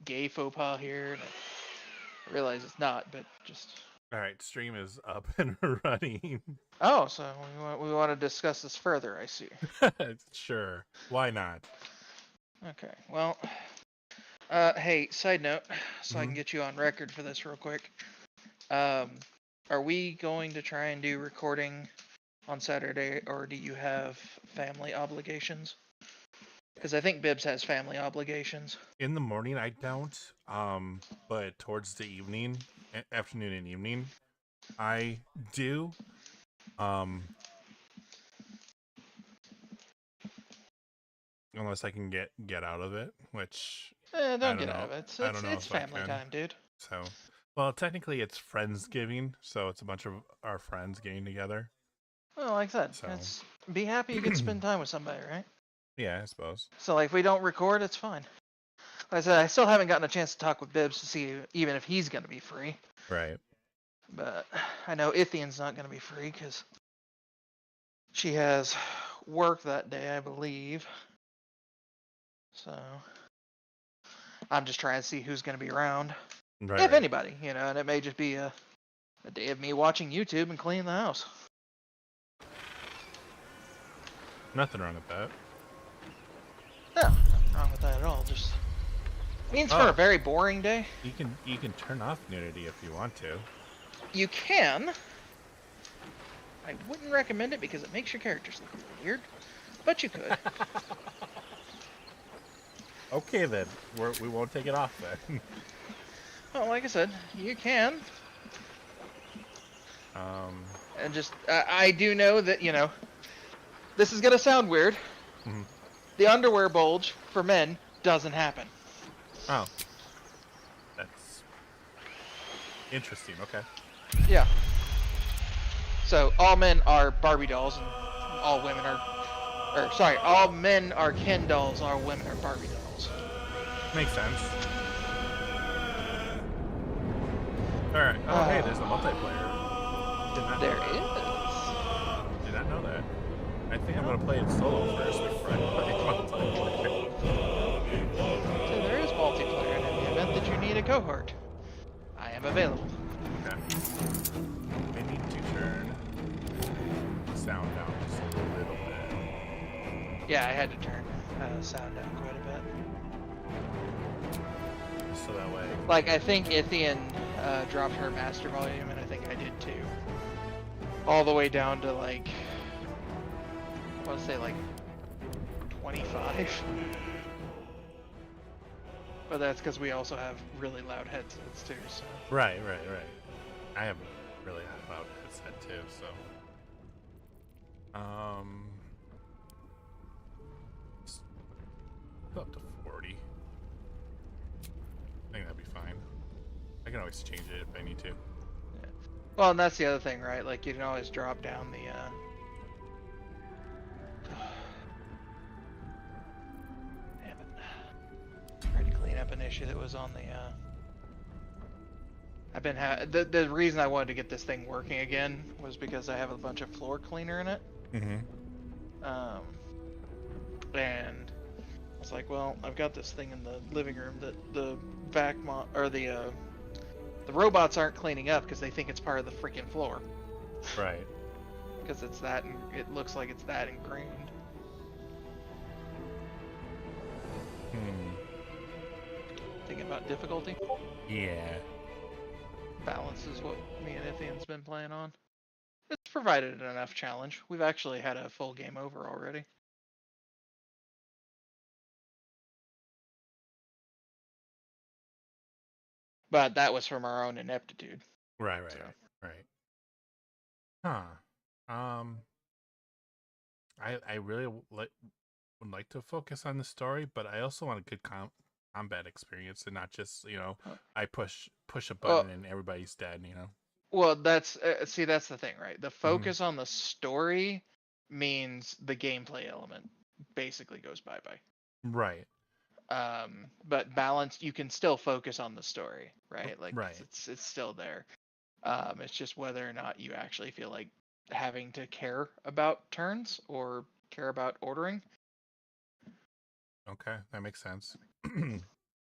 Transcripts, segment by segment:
gay faux pas here, and I realize it's not, but just. All right, stream is up and running. Oh, so we want to discuss this further. I see. Sure, why not? Okay. Well, hey, side note, so I can Mhm. get you on record for this real quick. Are we going to try and do recording on Saturday, or do you have family obligations? Because I think Bibbs has family obligations. In the morning, I don't. But towards the evening, afternoon and evening, I do. Um, unless I can get out of it, which I Don't don't get out know. of it. It's I it's, don't know it's if I family can. time, dude. So, well, technically it's Friendsgiving, so it's a bunch of our friends getting together. Well, like I said, So, it's be happy you get to spend time with somebody, right? yeah, I suppose. So like, if we don't record, it's fine. Like I said, I still haven't gotten a chance to talk with Bibbs to see even if he's gonna be free. Right. But I know Ithian's not gonna be free because she has work that day, I believe. So I'm just trying to see who's gonna be around, Right, if right. anybody, and it may just be a day of me watching YouTube and cleaning the house. Nothing wrong with that. No, nothing wrong with that at all. Just means for a Oh, very boring day. you can turn off nudity if you want to. You can. I wouldn't recommend it because it makes your characters look really weird, but you could. Okay then, we won't take it off then. Well, like I said, you can. um. And just, I do know that, this is going to sound weird. Mhm. The underwear bulge for men doesn't happen. Oh, that's interesting. Okay. Yeah. So all men are Barbie dolls and all women are, all men are Ken dolls, all women are Barbie dolls. Makes sense. All right. Oh, hey, there's a multiplayer. There is. Did not know that. I think I'm gonna play it solo first before I play multiplayer. So there is multiplayer, and in the event that you need a cohort, I am available. Okay. I need to turn the sound down just a little bit, Yeah, I had to turn sound down quite a bit. so that way. Like, I think Ithian dropped her master volume, and I think I did too. All the way down to, like, I want to say, like, 25. But that's because we also have really loud headsets too, so. Right. I have a really loud headset too, so. Go up to 40. I think that'd be fine. I can always change it if I need to. Yeah. Well, and that's the other thing, right? Like, you can always drop down the, damn it. Tried to clean up an issue that was on the, I've been the reason I wanted to get this thing working again was because I have a bunch of floor cleaner in it. And I was like, well, I've got this thing in the living room that the the robots aren't cleaning up because they think it's part of the freaking floor. Right. Because it's that, and it looks like it's that ingrained. Thinking about difficulty. Yeah. Balance is what me and Ithian's been playing on. It's provided an enough challenge. We've actually had a full game over already. But that was from our own ineptitude. Right. So. Huh. I really would like to focus on the story, but I also want a good combat experience and not just I push a button and everybody's dead. Well, that's that's the thing, right? The focus on the story means the gameplay element basically goes bye-bye. Right. But balance, you can still focus on the story, right? Like, right. it's still there. It's just whether or not you actually feel like having to care about turns or care about ordering. Okay, that makes sense.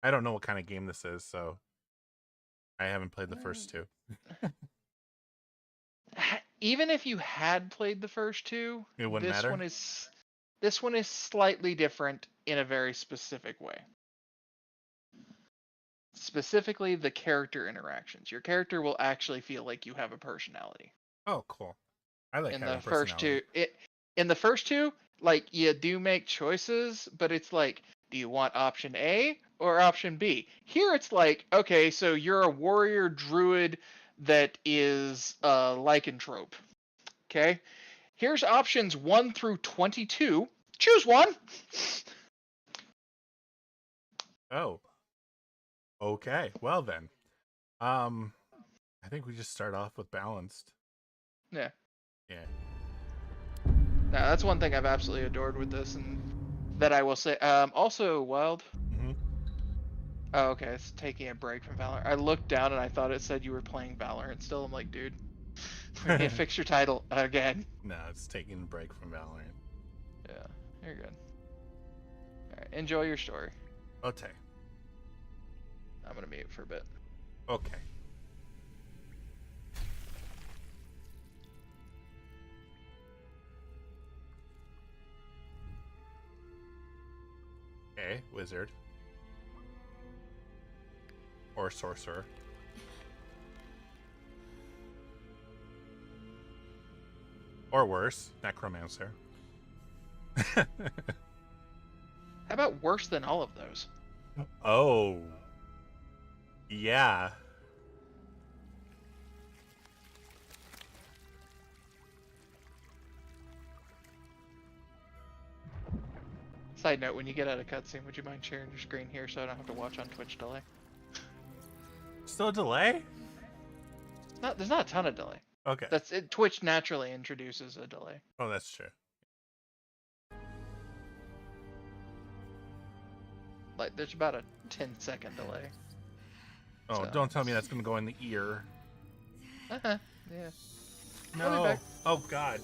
I don't know what kind of game this is, so I haven't played the first two. Even if you had played the first two, It wouldn't matter. This one is slightly different in a very specific way. Specifically, the character interactions. Your character will actually feel like you have a personality. Oh, cool. I like In having the first personality. two, in the first two, like you do make choices, but it's like, do you want option A or option B? Here it's like, okay, so you're a warrior druid that is a lycanthrope. Okay, here's options 1 through 22. Choose one. Oh. Okay. Well then. I think we just start off with balanced. Yeah. Yeah. Now that's one thing I've absolutely adored with this, and that I will say. Also, Wild. Mm-hmm. Oh, okay. It's taking a break from Valorant. I looked down and I thought it said you were playing Valorant still. I'm like, dude, we need to fix your title again. No, it's taking a break from Valorant. Yeah, you're good. All right, enjoy your story. Okay. I'm gonna mute for a bit. Okay. Okay, wizard. Or sorcerer. Or worse, necromancer. How about worse than all of those? Oh. Yeah. Side note, when you get out of cutscene, would you mind sharing your screen here so I don't have to watch on Twitch delay? Still a delay? No, there's not a ton of delay. Okay. That's it. Twitch naturally introduces a delay. Oh, that's true. Like, there's about a 10-second delay. Oh, So. don't tell me that's gonna go in the ear. Yeah. No. I'll be back. Oh God.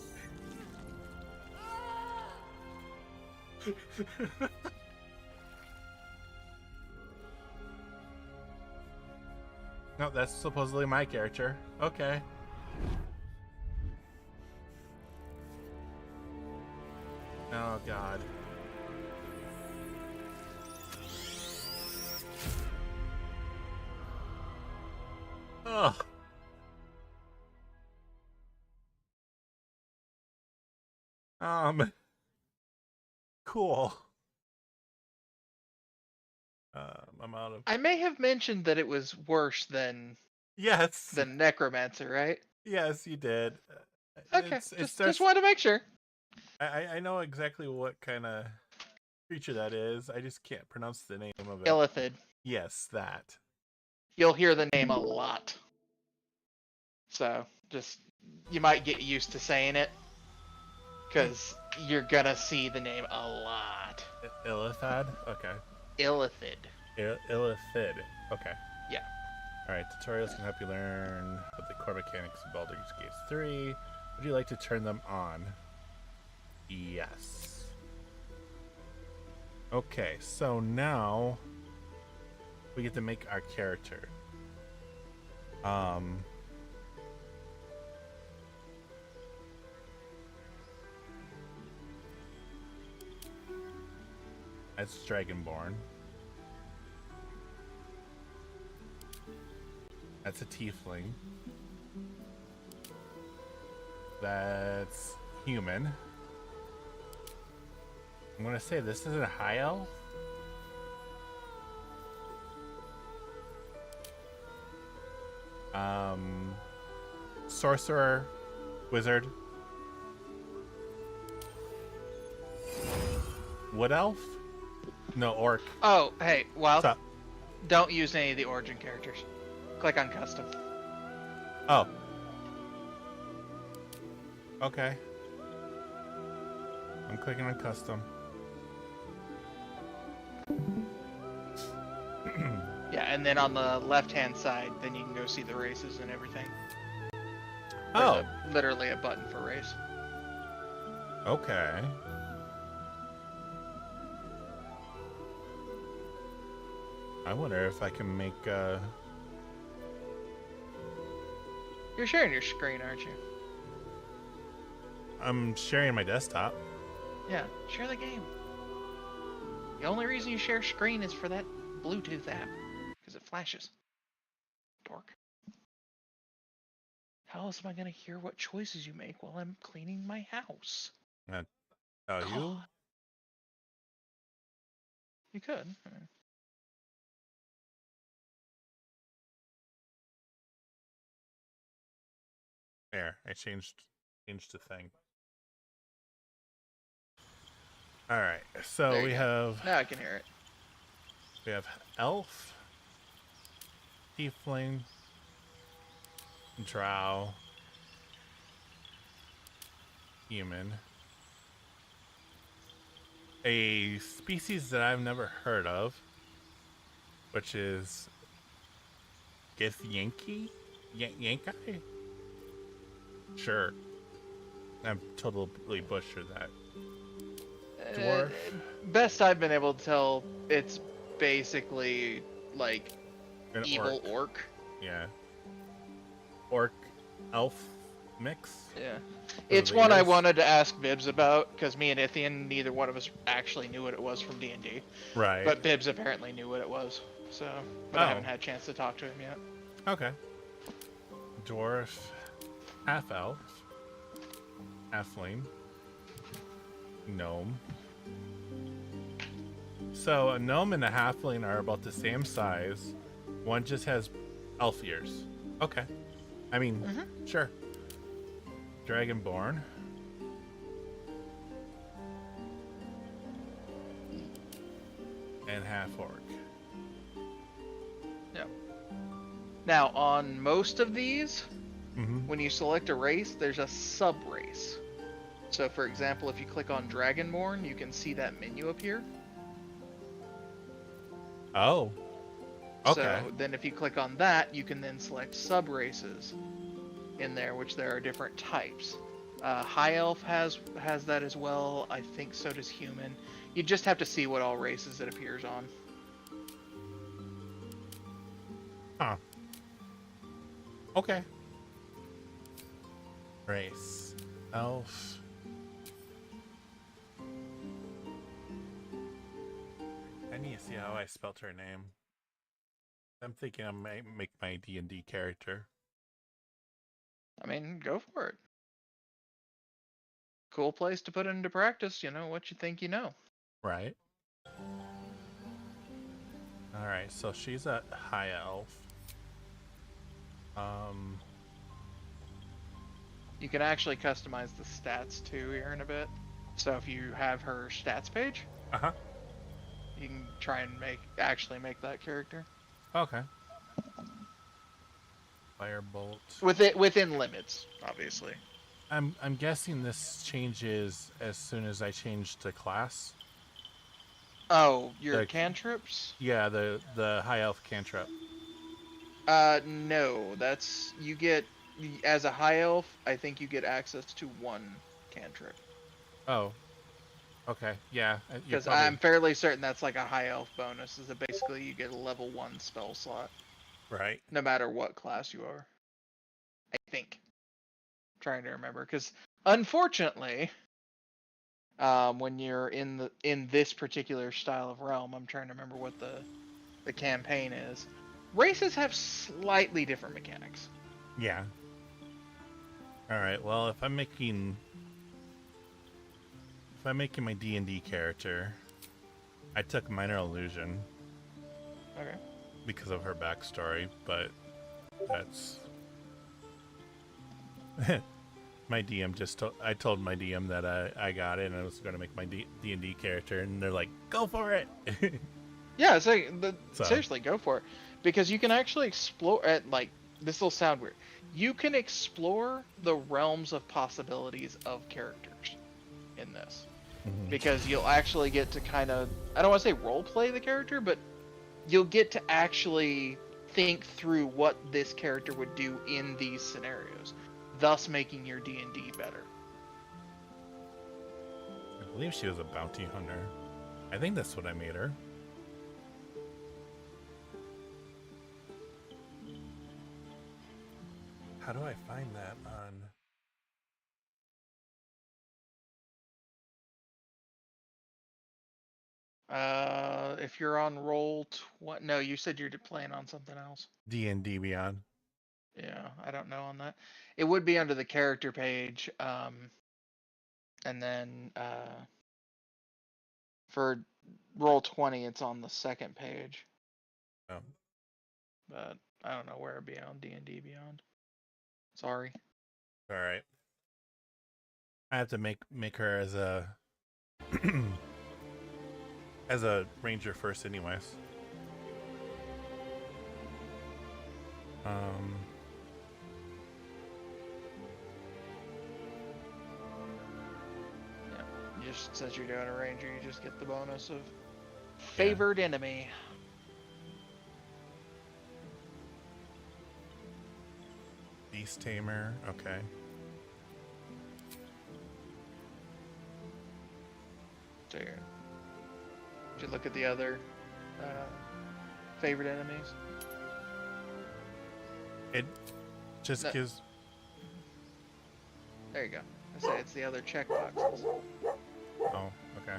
No, that's supposedly my character. Okay. Oh God. Ugh. Cool. I'm out of. I may have mentioned that it was worse than Yes. Necromancer, right? Yes, you did. Okay, just wanted to make sure. I know exactly what kind of creature that is. I just can't pronounce the name of it. Illithid. Yes, that. You'll hear the name a lot. So, just, you might get used to saying it. Because you're gonna see the name a lot. Illithid? Okay. Illithid. Illithid. Okay. Yeah. Alright, tutorials can help you learn what the core mechanics of Baldur's Gate 3. Would you like to turn them on? Yes. Okay, so now we get to make our character. That's Dragonborn. That's a tiefling. That's human. I'm gonna say this is a high elf. Sorcerer, wizard, wood elf. No, orc. Oh, hey, Wild. What's up? Don't use any of the origin characters. Click on custom. Oh. Okay. I'm clicking on custom. Yeah, and then on the left-hand side, then you can go see the races and everything. Oh. Literally a button for race. Okay. I wonder if I can make. You're sharing your screen, aren't you? I'm sharing my desktop. Yeah, share the game. The only reason you share screen is for that Bluetooth app, because it flashes. Dork. How else am I gonna hear what choices you make while I'm cleaning my house? Tell God. you. You could. There, I changed the thing. All right, so There we you go. have Now I can hear it. we have elf, tiefling, drow, human. A species that I've never heard of, which is Githyanki? Yankai? Sure. I'm totally butchered that. Dwarf? Best I've been able to tell, it's basically like An evil orc. Yeah. Orc elf mix? Yeah. Those It's are the one I ears? wanted to ask Bibbs about, because me and Ithian, neither one of us actually knew what it was from D&D. Right. But Bibbs apparently knew what it was, so... But I haven't had a chance to talk to him yet. Okay. Dwarf, half elf, halfling, gnome. So a gnome and a halfling are about the same size. One just has elf ears. Okay. I mean, sure. Dragonborn. And half orc. Yep. Now, on most of these, when you select a race, there's a sub-race. So, for example, if you click on Dragonborn, you can see that menu appear. Oh. Okay. So, then if you click on that, you can then select sub-races in there, which there are different types. High Elf has that as well. I think so does Human. You just have to see what all races it appears on. Huh. Okay. Race. Elf. I need to see how I spelt her name. I'm thinking I might make my D&D character. I mean, go for it. Cool place to put into practice, you know, what you think you know. Right. Alright, so she's a high elf. You can actually customize the stats too here in a bit. So if you have her stats page, you can try and actually make that character. Okay. Firebolt. Within limits, obviously. I'm guessing this changes as soon as I change to class. Oh, your cantrips? Yeah, the high elf cantrip. No, that's you get as a high elf. I think you get access to one cantrip. Oh. Okay. Yeah. Because I'm fairly certain that's like a high elf bonus. Is that basically you get a level 1 spell slot. Right. No matter what class you are. I think. I'm trying to remember, because unfortunately, when you're in this particular style of realm, I'm trying to remember what the campaign is. Races have slightly different mechanics. Yeah. All right. Well, if I'm making my D&D character, I took minor illusion. Okay. Because of her backstory, but that's my DM I told my DM that I got it and I was going to make my D&D character, and they're like, "Go for it." Yeah, seriously, go for it, because you can actually explore. This will sound weird. You can explore the realms of possibilities of characters in this, because you'll actually get to kind of, I don't want to say role play the character, but you'll get to actually think through what this character would do in these scenarios, thus making your D&D better. I believe she was a bounty hunter. I think that's what I made her. How do I find that on If you're on no, you said you're playing on something else. D&D Beyond? Yeah, I don't know on that. It would be under the character page, and then for Roll20, it's on the second page. Oh. But I don't know where it'd be on D&D Beyond. Sorry. All right. I have to make her as a as a ranger first, anyways. Yeah, just since you're doing a ranger, you just get the bonus of favored enemy. Beast Tamer, okay. So did you look at the other favorite enemies? It just gives. There you go. I say it's the other checkboxes. Oh, okay.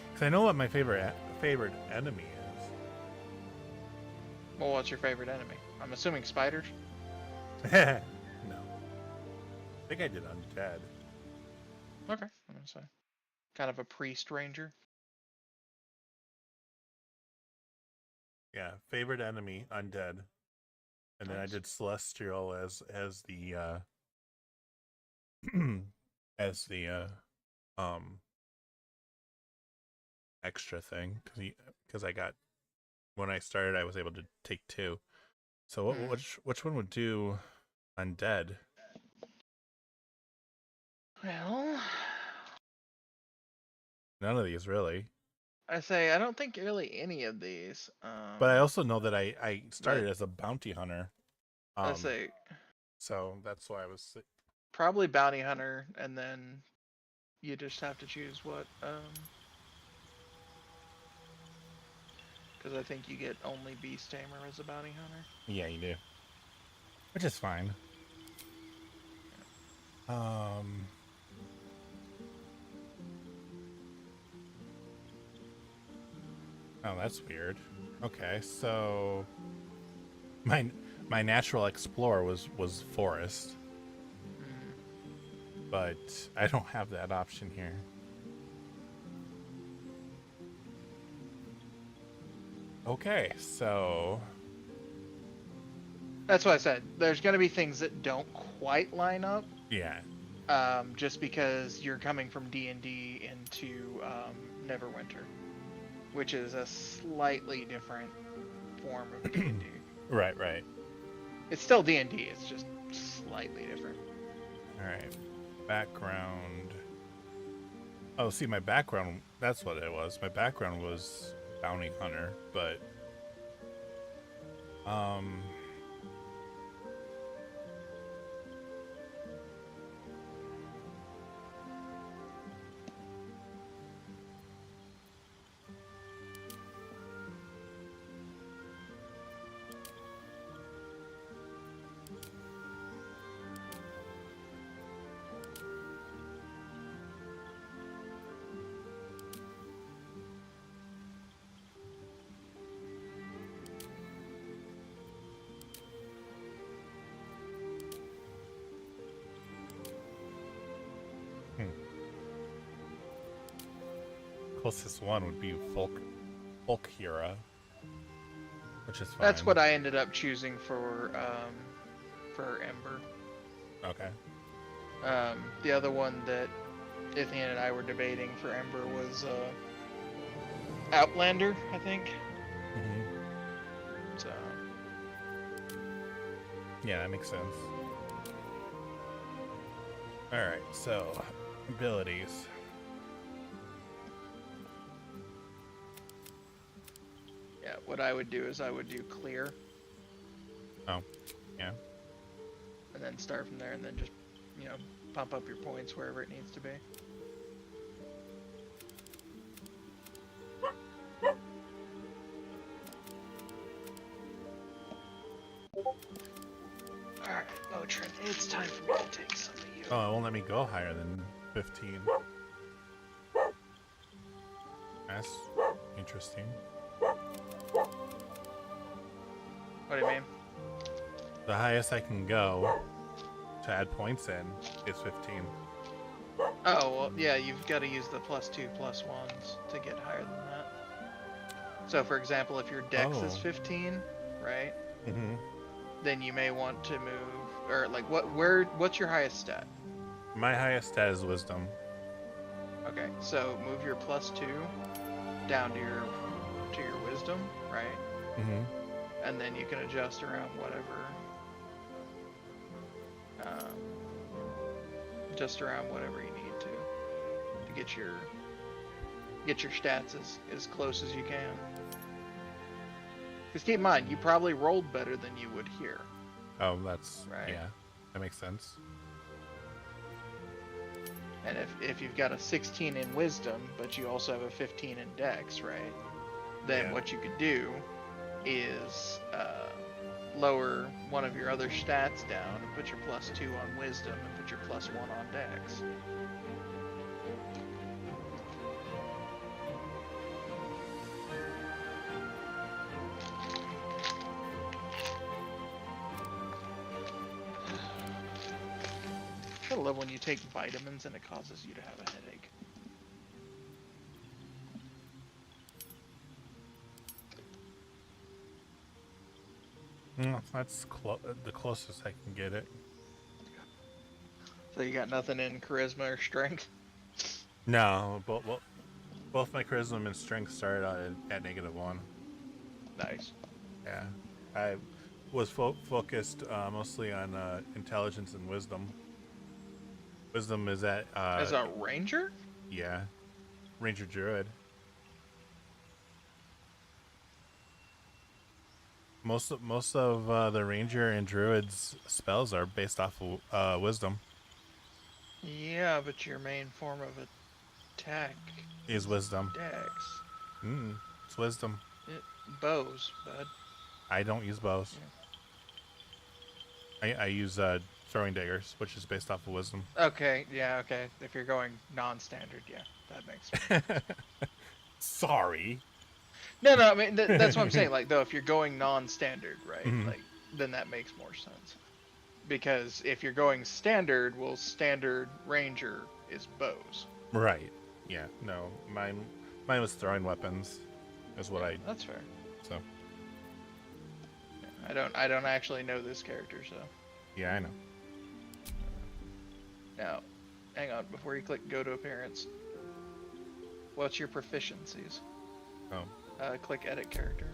Because I know what my favorite enemy is. Well, what's your favorite enemy? I'm assuming spiders? No. I think I did undead. Okay, I'm gonna say. Kind of a priest ranger. Yeah, favorite enemy, undead. And then I did celestial as the as the extra thing, because I got, when I started I was able to take 2. So which one would do undead? Well, None of these really. I say I don't think really any of these. But I also know that I started as a bounty hunter. I say so that's why I was probably bounty hunter, and then you just have to choose what because I think you get only beast tamer as a bounty hunter. Yeah, you do. Which is fine. Oh, that's weird. Okay, so my natural explorer was forest. But I don't have that option here. Okay, so that's what I said. There's going to be things that don't quite line up. Yeah. Just because you're coming from D&D into Neverwinter, which is a slightly different form of D&D. Right. It's still D&D. It's just slightly different. All right. Background. Oh, see, my background, that's what it was. My background was bounty hunter, but closest one would be folk hero, which is fine. That's what I ended up choosing for Ember. Okay. The other one that Ithian and I were debating for Ember was Outlander, I think. Mm-hmm. So. Yeah, that makes sense. Alright, so abilities. Yeah, what I would do is I would do clear. Oh, yeah. And then start from there and then just, pump up your points wherever it needs to be. Alright, Motrin, it's time for me to take some of you. Oh, it won't let me go higher than 15. That's interesting. What do you mean? The highest I can go to add points in is 15. Oh, well, yeah, you've got to use the +2, +1s to get higher than that. So, for example, if your dex is 15, right? Mm-hmm. Then you may want to move, or like, what's your highest stat? My highest stat is wisdom. Okay, so move your +2 down to your wisdom, right? Mm-hmm. And then you can adjust around whatever. Just around whatever you need to get your stats as close as you can. Because keep in mind, you probably rolled better than you would here. Oh, that's right. Yeah, that makes sense. And if you've got a 16 in wisdom, but you also have a 15 in dex, right? Then what you could do is lower one of your other stats down and put your +2 on wisdom and put your +1 on dex. I love when you take vitamins and it causes you to have a headache. That's the closest I can get it. So you got nothing in charisma or strength? No, both my charisma and strength started out at -1. Nice. Yeah, I was focused mostly on intelligence and wisdom. Wisdom is at as a ranger? Yeah, ranger druid. Most of the ranger and druid's spells are based off of wisdom. Yeah, but your main form of attack is wisdom. dex. It's wisdom. Bows, bud. I don't use bows. Yeah. I use throwing daggers, which is based off of wisdom. Okay, yeah, okay. If you're going non-standard, yeah, that makes sense. Sorry. No, I mean that's what I'm saying. Like, though, if you're going non-standard, right? Mm-hmm. Like, then that makes more sense. Because if you're going standard, well, standard ranger is bows. Right. Yeah. No, mine was throwing weapons. Is what I. That's fair. So. Yeah, I don't actually know this character, so. Yeah, I know. Now, hang on. Before you click go to appearance, what's your proficiencies? Oh. Click edit character.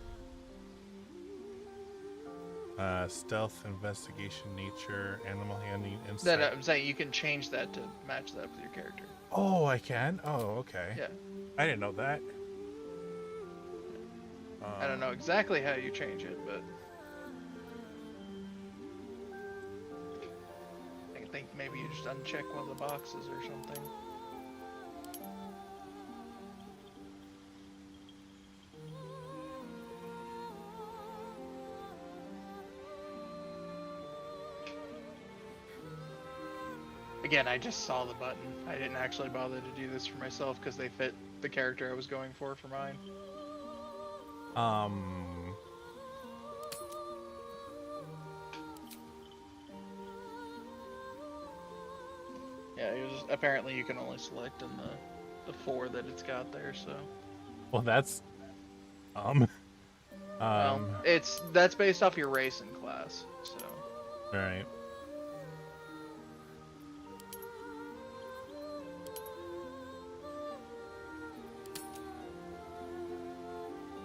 Stealth, investigation, nature, animal handling, insight. No, I'm saying you can change that to match that with your character. Oh, I can? Oh, okay. Yeah. I didn't know that. I don't know exactly how you change it, but I think maybe you just uncheck one of the boxes or something. Again, I just saw the button. I didn't actually bother to do this for myself because they fit the character I was going for mine. Yeah, it was apparently you can only select in the 4 that it's got there, so. Well, that's Well, that's based off your race and class, so. All right.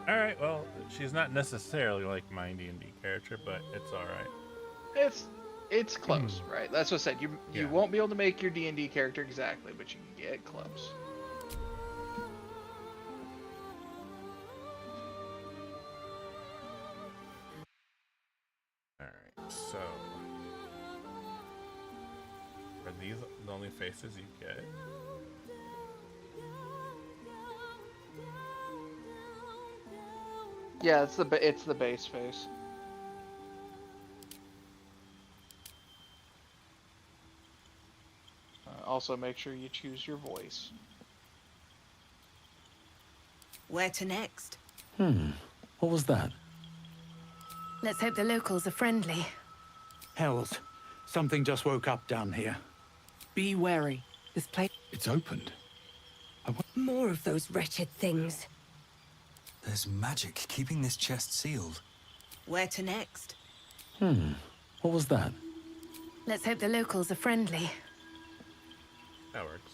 Alright, well, she's not necessarily like my D&D character, but it's alright. It's close, right? That's what I said. You won't be able to make your D&D character exactly, but you can get close. Alright, so... Are these the only faces you get? Yeah, it's the base face. Also, make sure you choose your voice. Where to next? What was that? Let's hope the locals are friendly. Hells. Something just woke up down here. Be wary. This place... It's opened. More of those wretched things. There's magic keeping this chest sealed. Where to next? What was that? Let's hope the locals are friendly. That works.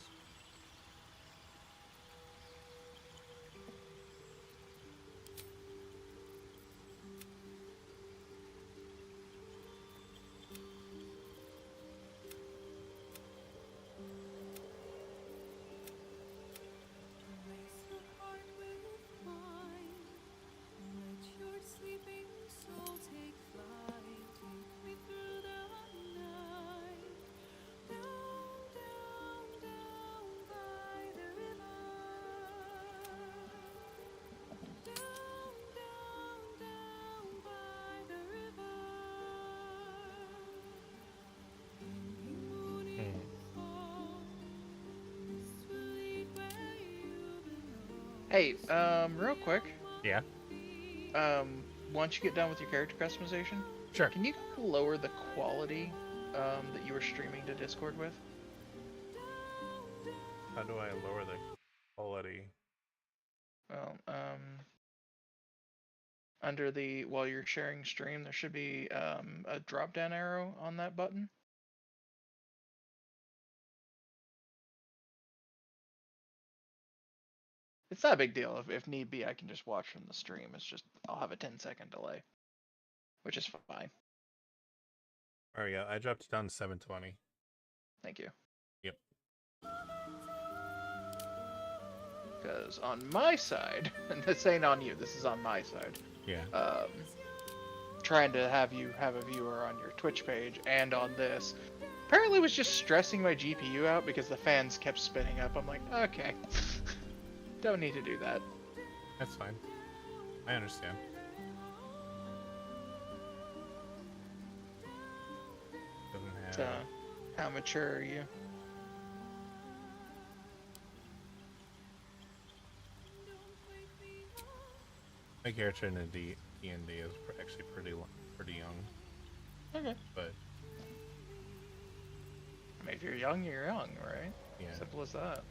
Hey, real quick. Yeah? Once you get done with your character customization, Sure. can you lower the quality that you were streaming to Discord with? How do I lower the quality? Well, under the while you're sharing stream, there should be a drop down arrow on that button. It's not a big deal. If need be, I can just watch from the stream. It's just I'll have a 10-second delay, which is fine. Oh yeah, I dropped it down to 720. Thank you. Yep. Because on my side, and this ain't on you, this is on my side. Yeah. Trying to have you have a viewer on your Twitch page and on this, apparently was just stressing my GPU out because the fans kept spinning up. I'm like, okay, don't need to do that. That's fine. I understand. Doesn't have... So, how mature are you? My character in the D&D is actually pretty young. Okay. But I mean, if you're young, right? yeah. Simple as that.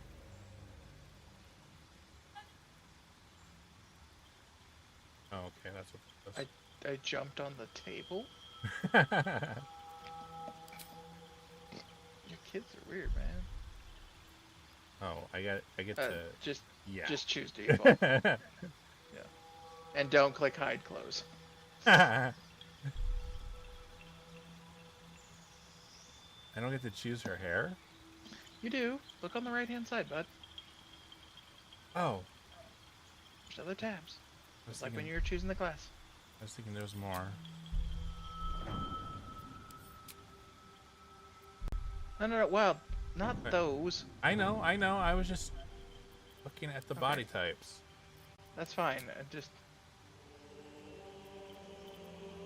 Oh, okay, that's what. I jumped on the table. Your kids are weird, man. Oh, I get to just choose default. Yeah. And don't click hide close. I don't get to choose her hair? You do. Look on the right hand side, bud. Oh. There's other tabs. It's like thinking, when you were choosing the class. I was thinking there's more. No, well, not those. I know. I was just looking at the body types. That's fine. I just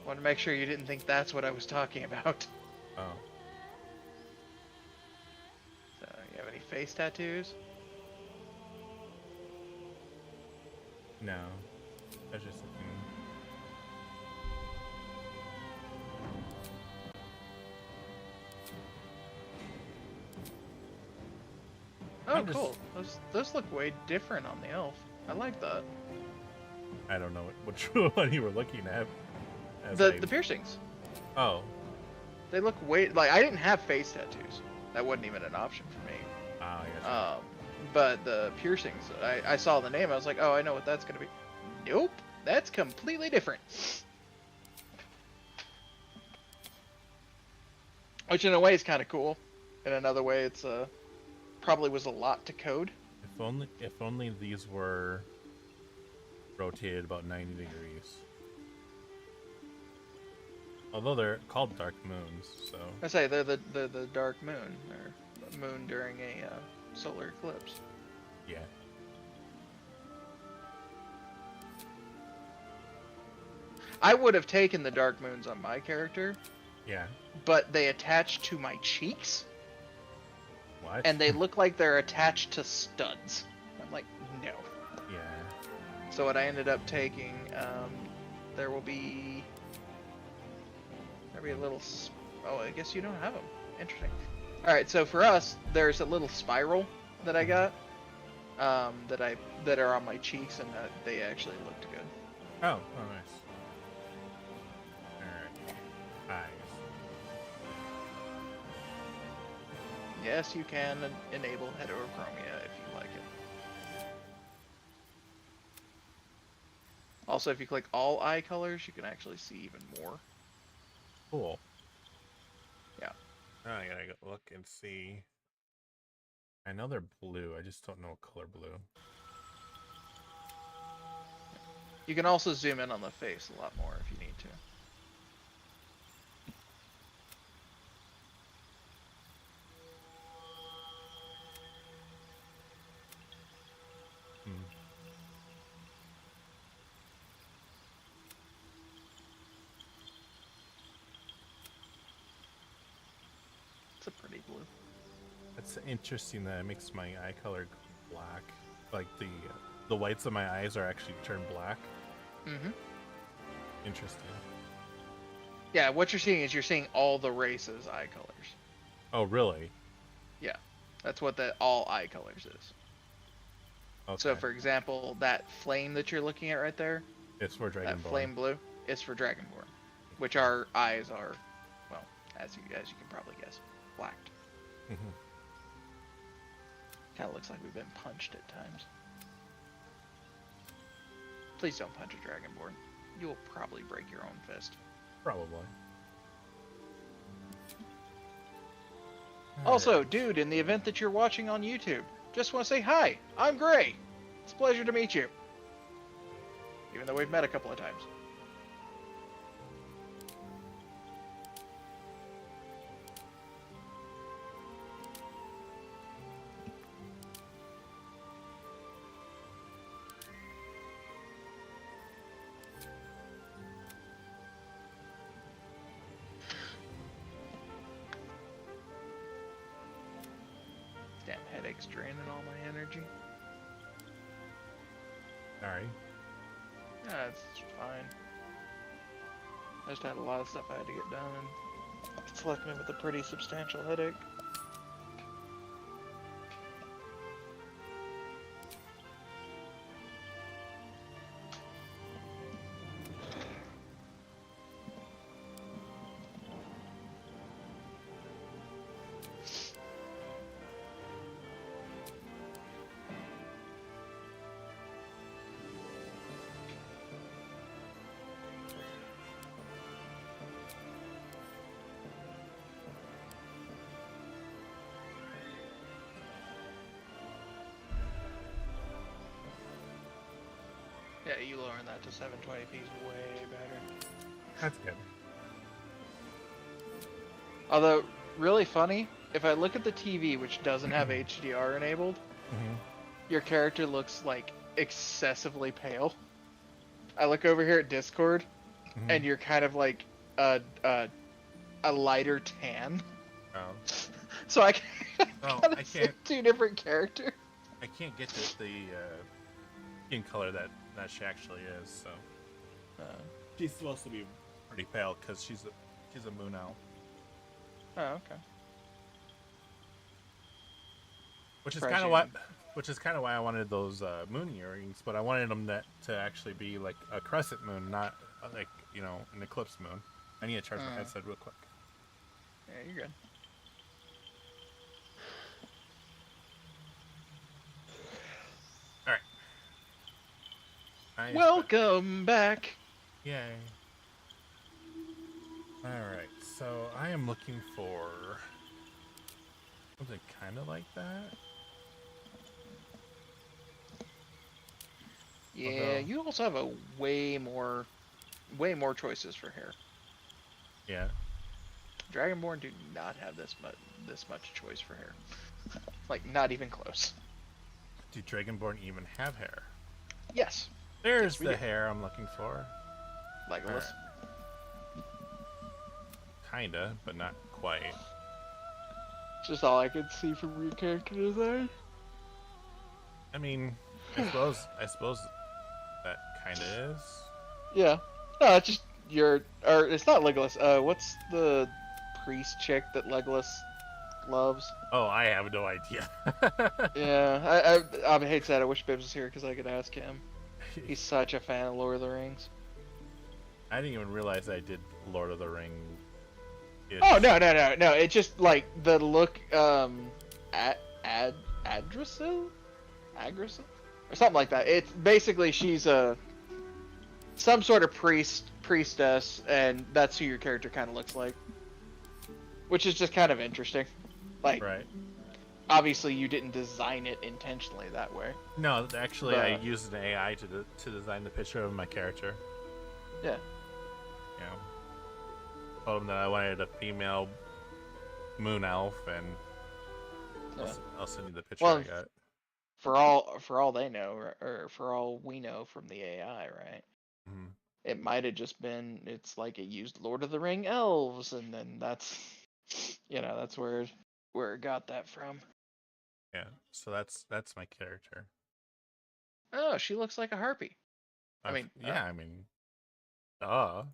want to make sure you didn't think that's what I was talking about. Oh. So, you have any face tattoos? No. I was just looking. Oh, cool. Those look way different on the elf. I like that. I don't know which one you were looking at. The piercings. Oh. They look way like I didn't have face tattoos. That wasn't even an option for me. Ah, yes. But the piercings, I saw the name. I was like, oh, I know what that's gonna be. Nope. that's completely different. Which in a way is kind of cool. In another way, it's probably was a lot to code. If only these were rotated about 90 degrees. Although they're called dark moons, so I say they're the dark moon, or the moon during a solar eclipse. yeah. I would have taken the dark moons on my character, Yeah. but they attach to my cheeks, What? and they look like they're attached to studs. I'm like, no. Yeah. So what I ended up taking, there'll be a little. Oh, I guess you don't have them. Interesting. All right, so for us, there's a little spiral that I got, that are on my cheeks, and they actually looked good. Oh, nice. Alright. Eyes. Yes, you can enable heterochromia if you like it. Also, if you click all eye colors, you can actually see even more. Cool. Yeah. Now I gotta go look and see. I know they're blue, I just don't know what color blue. You can also zoom in on the face a lot more if you need to. Hmm. It's a pretty blue. It's interesting that it makes my eye color black. Like the whites of my eyes are actually turned black. Mm-hmm. Interesting. Yeah, what you're seeing is you're seeing all the races' eye colors. Oh, really? Yeah, that's what the all eye colors is. Okay. So, for example, that flame that you're looking at right there, it's for Dragonborn. that flame blue, is for Dragonborn, which our eyes are, well, as you can probably guess, blacked. Mhm. Kind of looks like we've been punched at times. Please don't punch a Dragonborn. You will probably break your own fist. Probably. Also, Alright. dude, in the event that you're watching on YouTube, just want to say hi. I'm Gray. It's a pleasure to meet you. Even though we've met a couple of times. Damn headache's draining all my energy. Sorry. Yeah, it's fine. I just had a lot of stuff I had to get done, and it's left me with a pretty substantial headache. Yeah, you lowering that to 720p is way better. That's good. Although, really funny, if I look at the TV, which doesn't have HDR enabled, Mm-hmm. your character looks like excessively pale. I look over here at Discord, Mm-hmm. and you're kind of like a lighter tan. Oh. So I Oh, kind I of see can't. two different characters. I can't get to the skin color that she actually is. So she's supposed to be pretty pale because she's a moon owl, Oh, okay. which is Surprised kind of you why. didn't- Which is kind of why I wanted those moon earrings, but I wanted them to actually be like a crescent moon, not like an eclipse moon. I need to charge my headset real quick. Yeah, you're good. All right. Nice. Welcome back. Yay. Alright, so I am looking for something kind of like that. Yeah, Although- you also have a way more choices for hair. Yeah. Dragonborn do not have this much choice for hair. Like, not even close. Do Dragonborn even have hair? Yes, There's Yes, we the do. hair I'm looking for. Legolas. Kinda, but not quite. Just all I could see from your character design. I mean, I suppose that kinda is. Yeah. No, it's just or it's not Legolas. What's the priest chick that Legolas loves? Oh, I have no idea. Yeah, I hate that. I wish Bibbs was here because I could ask him. He's such a fan of Lord of the Rings. I didn't even realize I did Lord of the Ring. Oh no. It's just like the look. Adrasil, or something like that. It's basically she's some sort of priestess, and that's who your character kind of looks like, which is just kind of interesting. Like, Right. obviously you didn't design it intentionally that way. No, actually, I But- used an AI to design the picture of my character. Yeah. Yeah. Told him that I wanted a female moon elf, and Yeah. I'll send you the picture Well, I got. For all they know, or for all we know from the AI, right? Mhm. It might have just been, it's like it used Lord of the Ring elves, and then that's, that's where it got that from. Yeah. So that's my character. Oh, she looks like a harpy. I mean, yeah. I mean, duh.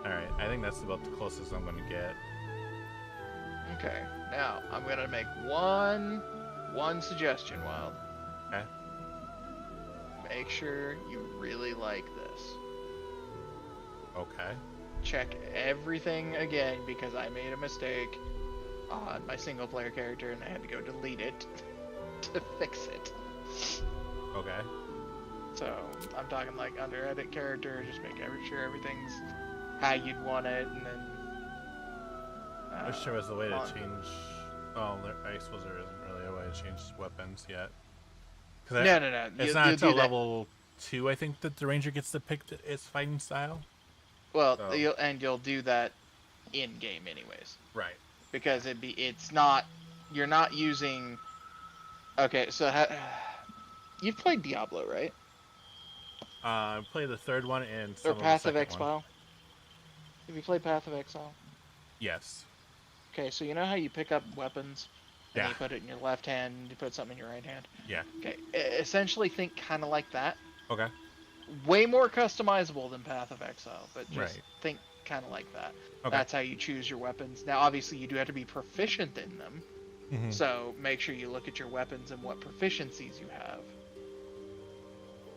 All right. I think that's about the closest I'm gonna get. Okay, now I'm gonna make one suggestion, Wild. Okay. Make sure you really like this. Okay. Check everything again because I made a mistake on my single player character and I had to go delete it to fix it. Okay. So I'm talking like under edit character, just make sure everything's how you'd want it, and then. I wish there was a way to on- change. Oh, I suppose there isn't really a way to change weapons yet. No. It's you- not you'll until do that. level 2, I think, that the ranger gets to pick its fighting style. Well, so- you'll do that in game anyways. Right. Because it's not, you're not using. Okay, so you've played Diablo, right? Play the third one and Or some of the Path of second one. Exile. Have you played Path of Exile? Yes. Okay, so you know how you pick up weapons and Yeah. you put it in your left hand and you put something in your right hand? Yeah. Okay, essentially think kind of like that. Okay. Way more customizable than Path of Exile, but just Right. think kind of like that. Okay. That's how you choose your weapons. Now, obviously, you do have to be proficient in them. Mhm. So make sure you look at your weapons and what proficiencies you have.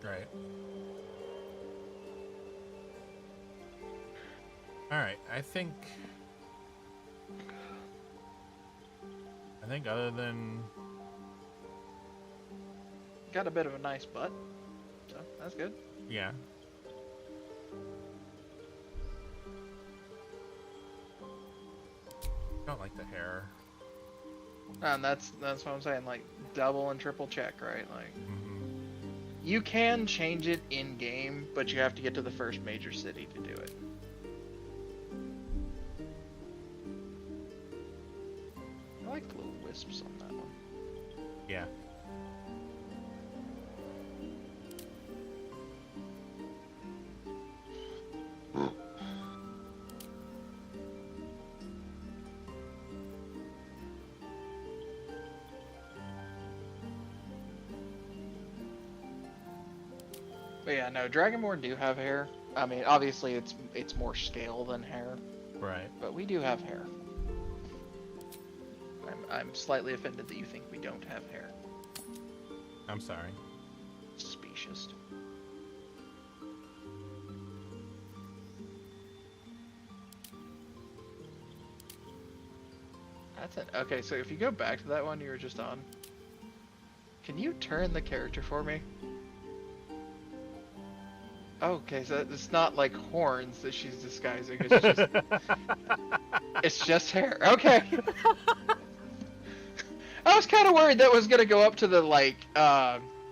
Right. All right. I think other than Got a bit of a nice butt, so that's good. yeah. I don't like the hair. And that's what I'm saying. Like double and triple check, right? Like Mhm. you can change it in game, but you have to get to the first major city to do it. I like the little wisps on that one. Yeah. But yeah, no, Dragonborn do have hair. I mean, obviously it's more scale than hair, Right. but we do have hair. I'm slightly offended that you think we don't have hair. I'm sorry. Specious. That's it. Okay, so if you go back to that one you were just on, Can you turn the character for me? Okay, so it's not like horns that she's disguising. It's just hair. Okay. I was kind of worried that was gonna go up to the like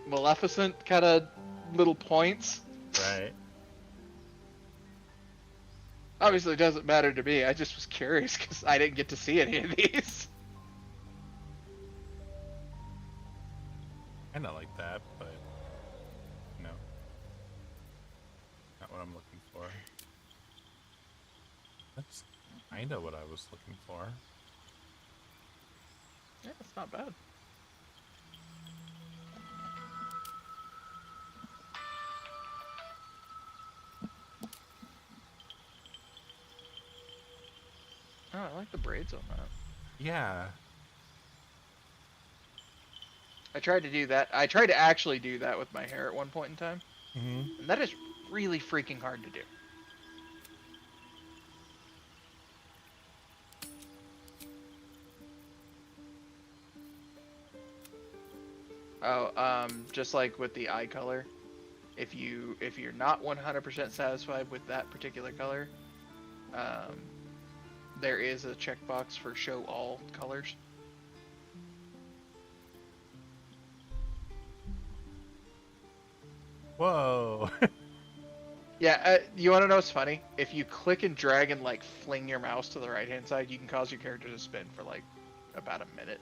Maleficent kind of little points. Right. Obviously, it doesn't matter to me. I just was curious because I didn't get to see any of these. Kinda like that, but no. Not what I'm looking for. That's kinda what I was looking for. Yeah, it's not bad. Oh, I like the braids on that. Yeah. I tried to do that. I tried to actually do that with my hair at one point in time. Mm-hmm. And that is really freaking hard to do. Oh, just like with the eye color, if you're not 100% satisfied with that particular color, there is a checkbox for show all colors. Whoa. Yeah, you want to know what's funny? If you click and drag and like fling your mouse to the right hand side, you can cause your character to spin for like about a minute.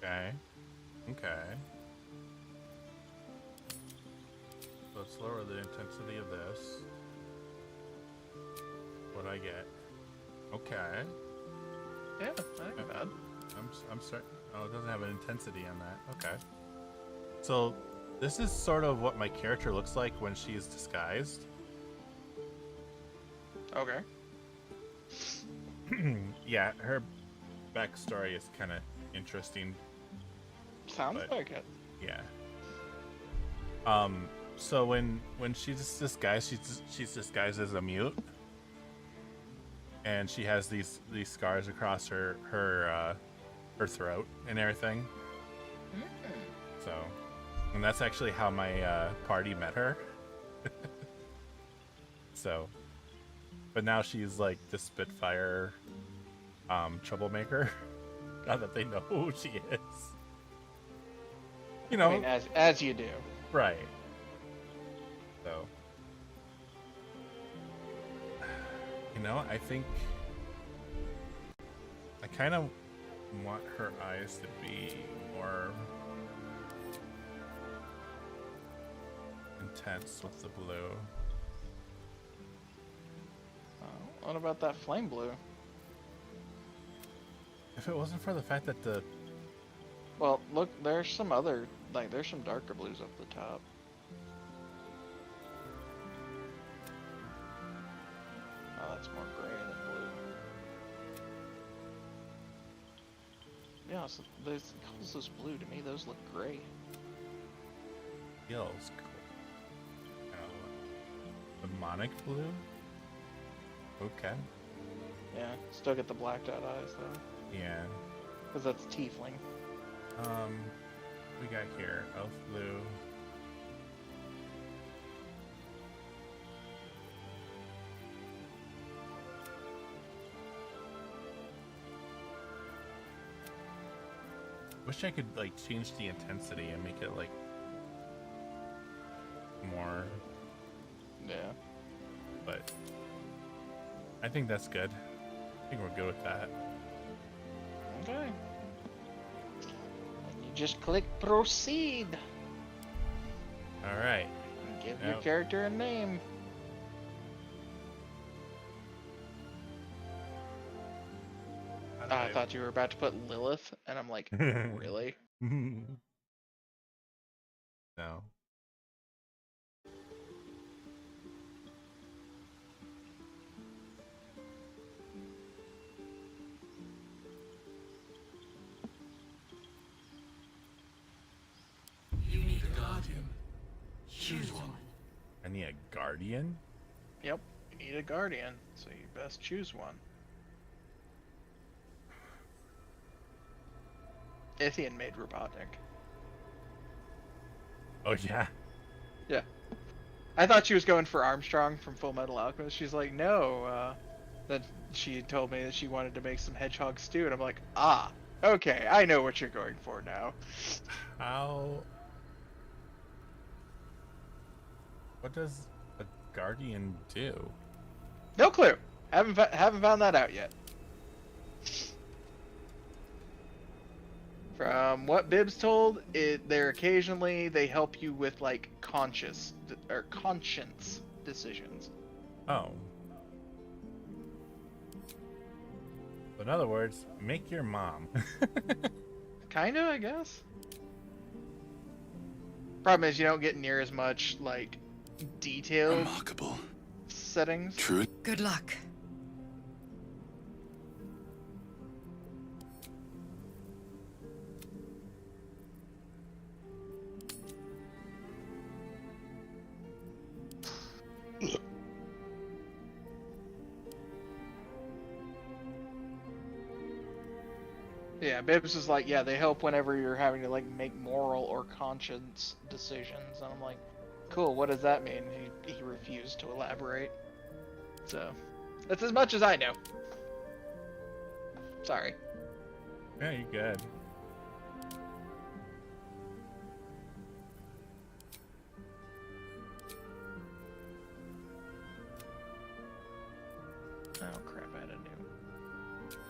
Okay. Okay. So let's lower the intensity of this. What I get? Okay. Yeah, that ain't bad. I'm certain. Oh, it doesn't have an intensity on that. Okay. So this is sort of what my character looks like when she is disguised. Okay. Yeah, her backstory is kind of interesting. Sounds But- like it. Yeah. So when she's disguised, she's disguised as a mute, and she has these scars across her throat and everything. So, and that's actually how my party met her. So, but now she's like the Spitfire troublemaker. Now that they know who she is. You know, I mean, as you do. right. So, you know, I think I kind of want her eyes to be more intense with the blue. What about that flame blue? If it wasn't for the fact that the Well, look, there's some other, like, there's some darker blues up the top. Oh, that's more gray than blue. Yeah, so those calls those blue to me. Those look gray. feels cool. Demonic blue? Okay. Yeah, still get the blacked out eyes though, Yeah. because that's tiefling. We got here elf blue. Wish I could like change the intensity and make it like more, Yeah. but I think that's good. I think we're good with that. Okay. And you just click proceed. All right. And give your Yep. character a name. I thought you were about to put Lilith, and I'm like, really? No. You need a guardian. Choose one. I need a guardian? Yep, you need a guardian, so you best choose one. Ithian made Robotnik. Oh, yeah. Yeah. I thought she was going for Armstrong from Full Metal Alchemist. She's like, no. Then she told me that she wanted to make some hedgehog stew, and I'm like, ah, okay, I know what you're going for now. How... What does a guardian do? No clue. Haven't found that out yet. From what Bibbs told, they're occasionally they help you with like conscience decisions. Oh. In other words, make your mom. Kinda, I guess. Problem is you don't get near as much like detailed Remarkable. settings. True. Good luck. Yeah, Bibbs is like, yeah, they help whenever you're having to like make moral or conscience decisions, and I'm like, cool, what does that mean? He refused to elaborate. So, that's as much as I know. Sorry. Yeah, you're good. Oh crap, I had a new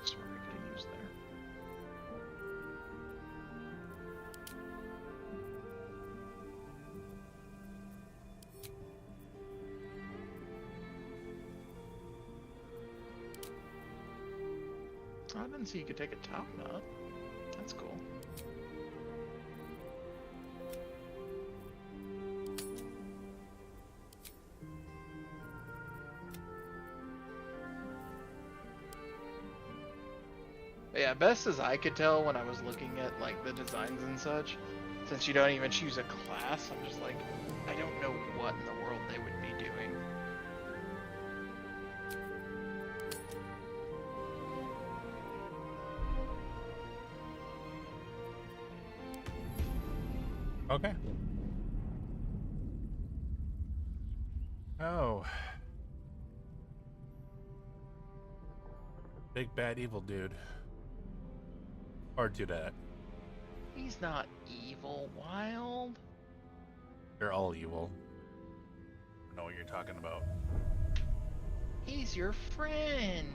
sword I could have used there. Oh, I didn't see you could take a top knot. That's cool. But yeah, best as I could tell when I was looking at like the designs and such, since you don't even choose a class, I'm just like, I don't know what in the world they would be doing. Okay. Oh. Big bad evil dude. Or dudette. He's not evil, Wild. They're all evil. I know what you're talking about. He's your friend.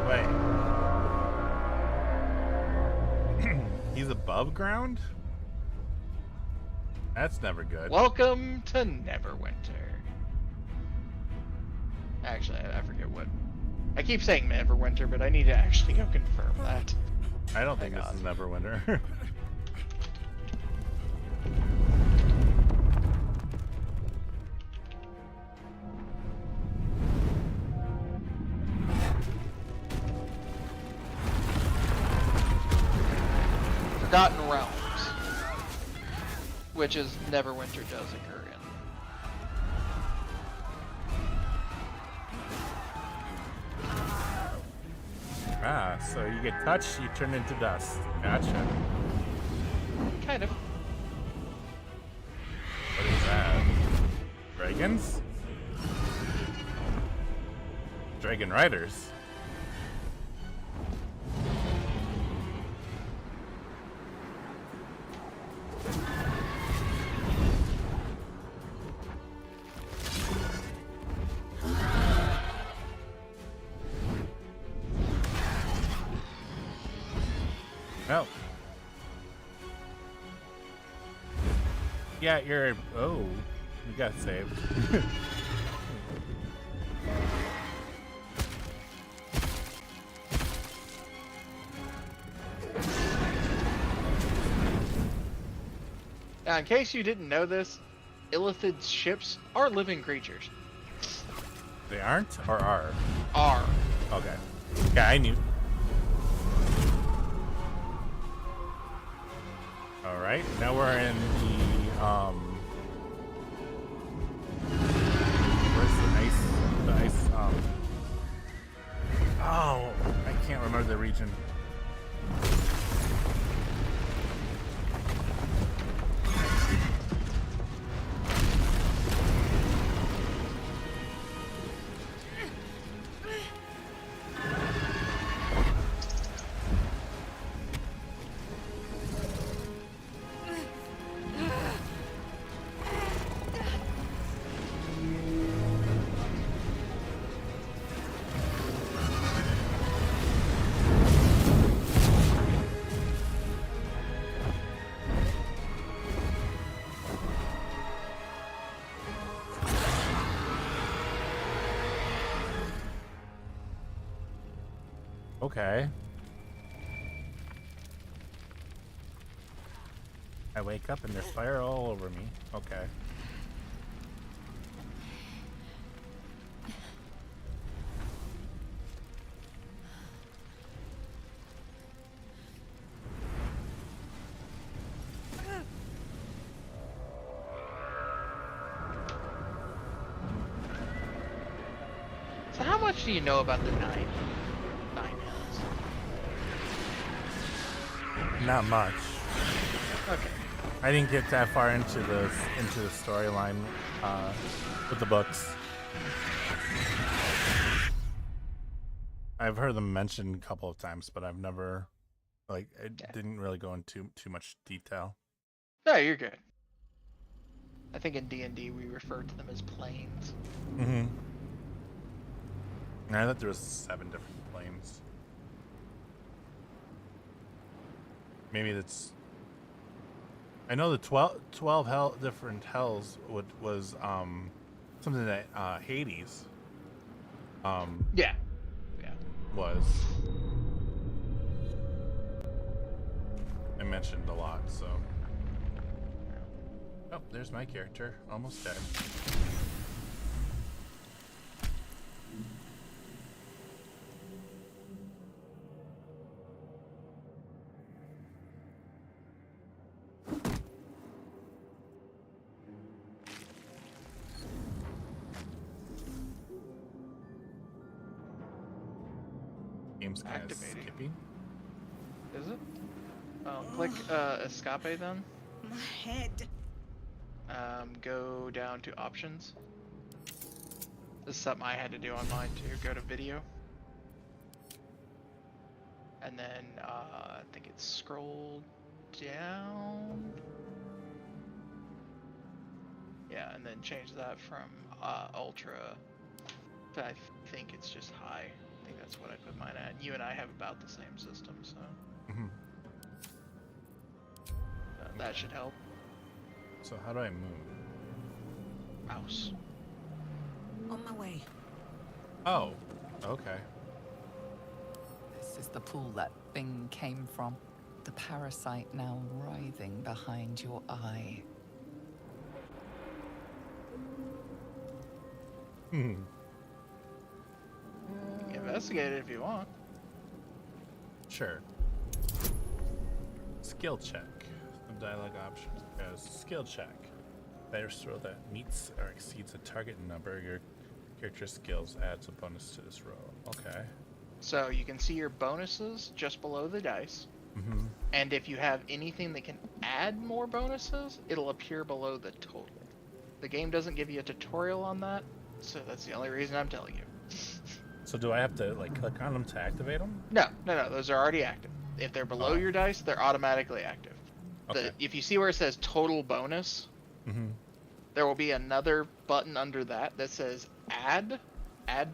Wait. He's above ground? That's never good. Welcome to Neverwinter. Actually, I forget what. I keep saying Neverwinter, but I need to actually go confirm that. I don't think Hang this on. is Neverwinter. Forgotten Realms, which is Neverwinter does occur in. Ah, so you get touched, you turn into dust. Gotcha. Kind of. What is that? Dragons? Dragon Riders. Oh. Yeah, you're... Oh. You got saved. Now, in case you didn't know this, Illithid's ships are living creatures. They aren't or are? Are. Okay. Yeah, I knew. All right, now we're in the where's the ice? Oh, I can't remember the region. Okay. I wake up and there's fire all over me. Okay. So how much do you know about the nine hells? Not much. Okay. I didn't get that far into the storyline with the books. I've heard them mentioned a couple of times, but I've never, like, it didn't really go into too much detail. No, you're good. I think in D&D we refer to them as planes. Mm-hmm. I thought there was 7 different planes. Maybe that's. I know the 12 different hells was something that Hades Yeah. was. I mentioned a lot, so. Oh, there's my character, almost dead. Game's kind of Activating. skipping. Is it? Click escape then. My head. Go down to options. This is something I had to do on mine too. Go to video. And then I think it's scroll down. Yeah, and then change that from ultra to I think it's just high. I think that's what I put mine at. You and I have about the same system, so Mm-hmm. that should help. So how do I move? Mouse. On my way. Oh, okay. This is the pool that thing came from. The parasite now writhing behind your eye. Hmm. Investigate it if you want. Sure. Skill check. Some dialogue options. Skill check. Player's throw that meets or exceeds a target number. Your character skills adds a bonus to this roll. Okay. So you can see your bonuses just below the dice. Mm-hmm. And if you have anything that can add more bonuses, it'll appear below the total. The game doesn't give you a tutorial on that, so that's the only reason I'm telling you. So do I have to like click on them to activate them? No, those are already active. If they're below your dice, they're automatically active. Okay. If you see where it says total bonus, Mm-hmm. there will be another button under that says add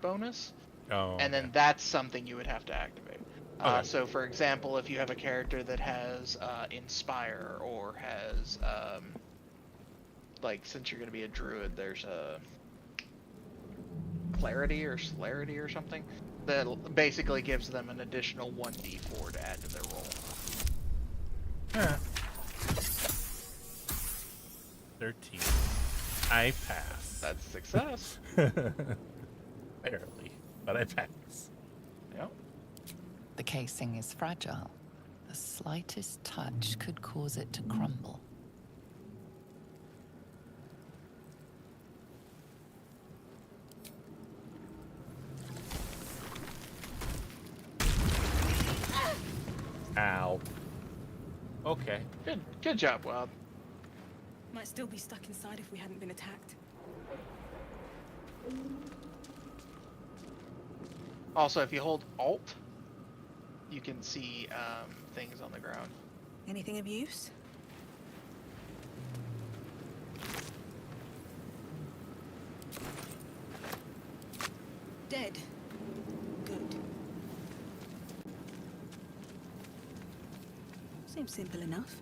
bonus, Oh. and then that's something you would have to activate. Okay. So for example, if you have a character that has inspire or has like, since you're going to be a druid, there's a clarity or celerity or something that basically gives them an additional 1d4 to add to their roll. Yeah. 13. I pass. That's success. Barely, but I pass. Yep. The casing is fragile. The slightest touch could cause it to crumble. Ow. Okay. Good job, Wild. Might still be stuck inside if we hadn't been attacked. Also, if you hold Alt, you can see things on the ground. Anything of use? Dead. Good. Seems simple enough.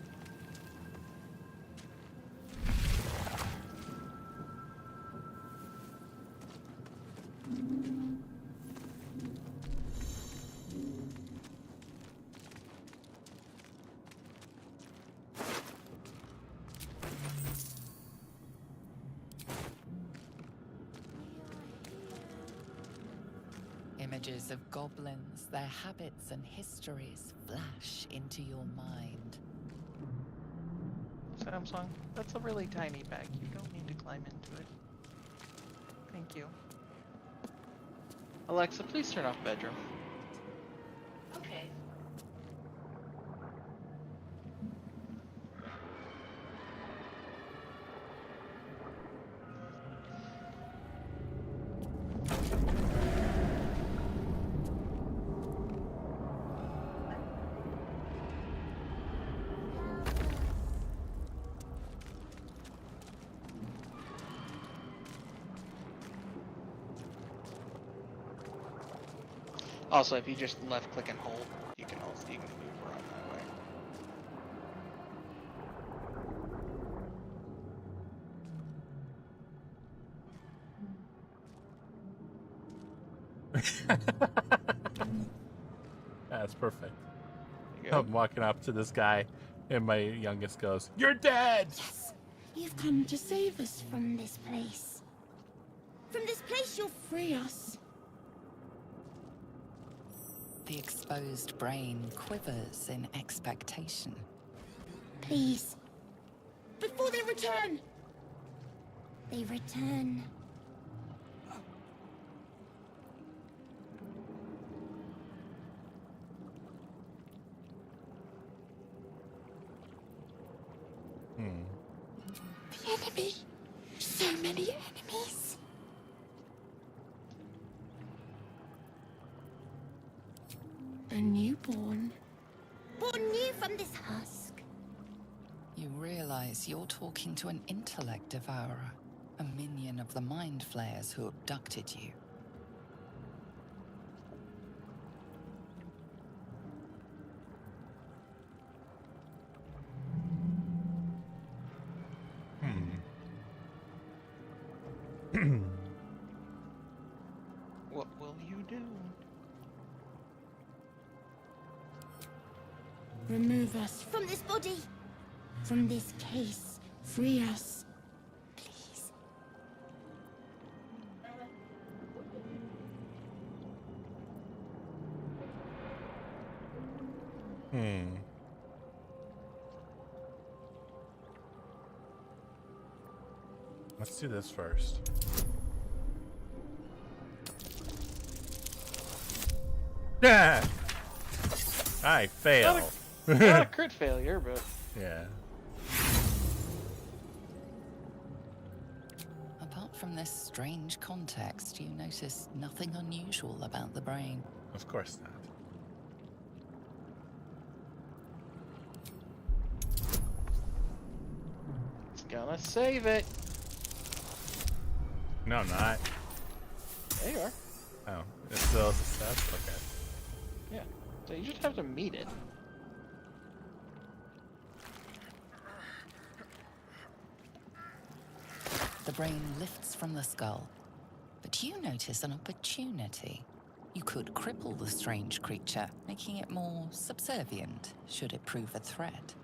Images of goblins, their habits and histories flash into your mind. Samsung, that's a really tiny bag. You don't need to climb into it. Thank you. Alexa, please turn off bedroom. Okay. Also, if you just left click and hold, you can move around that way. That's perfect. You good? I'm walking up to this guy, and my youngest goes, "You're dead!" Yes, you've come to save us from this place. From this place, you'll free us. The exposed brain quivers in expectation. Please. Before they return. They return. The enemy. So many enemies. A newborn. Born new from this husk. You realize you're talking to an intellect devourer, a minion of the mind flayers who abducted you. What will you do? Remove us from this body. From this case. Free us. Please. Let's do this first. Yeah. I fail. Not a crit failure, but Yeah. Apart from this strange context, you notice nothing unusual about the brain. Of course not. it's gonna save it. No, I'm not. There you are. Oh, it's still a success? Okay. Yeah. So you just have to meet it. The brain lifts from the skull, but you notice an opportunity. You could cripple the strange creature, making it more subservient should it prove a threat.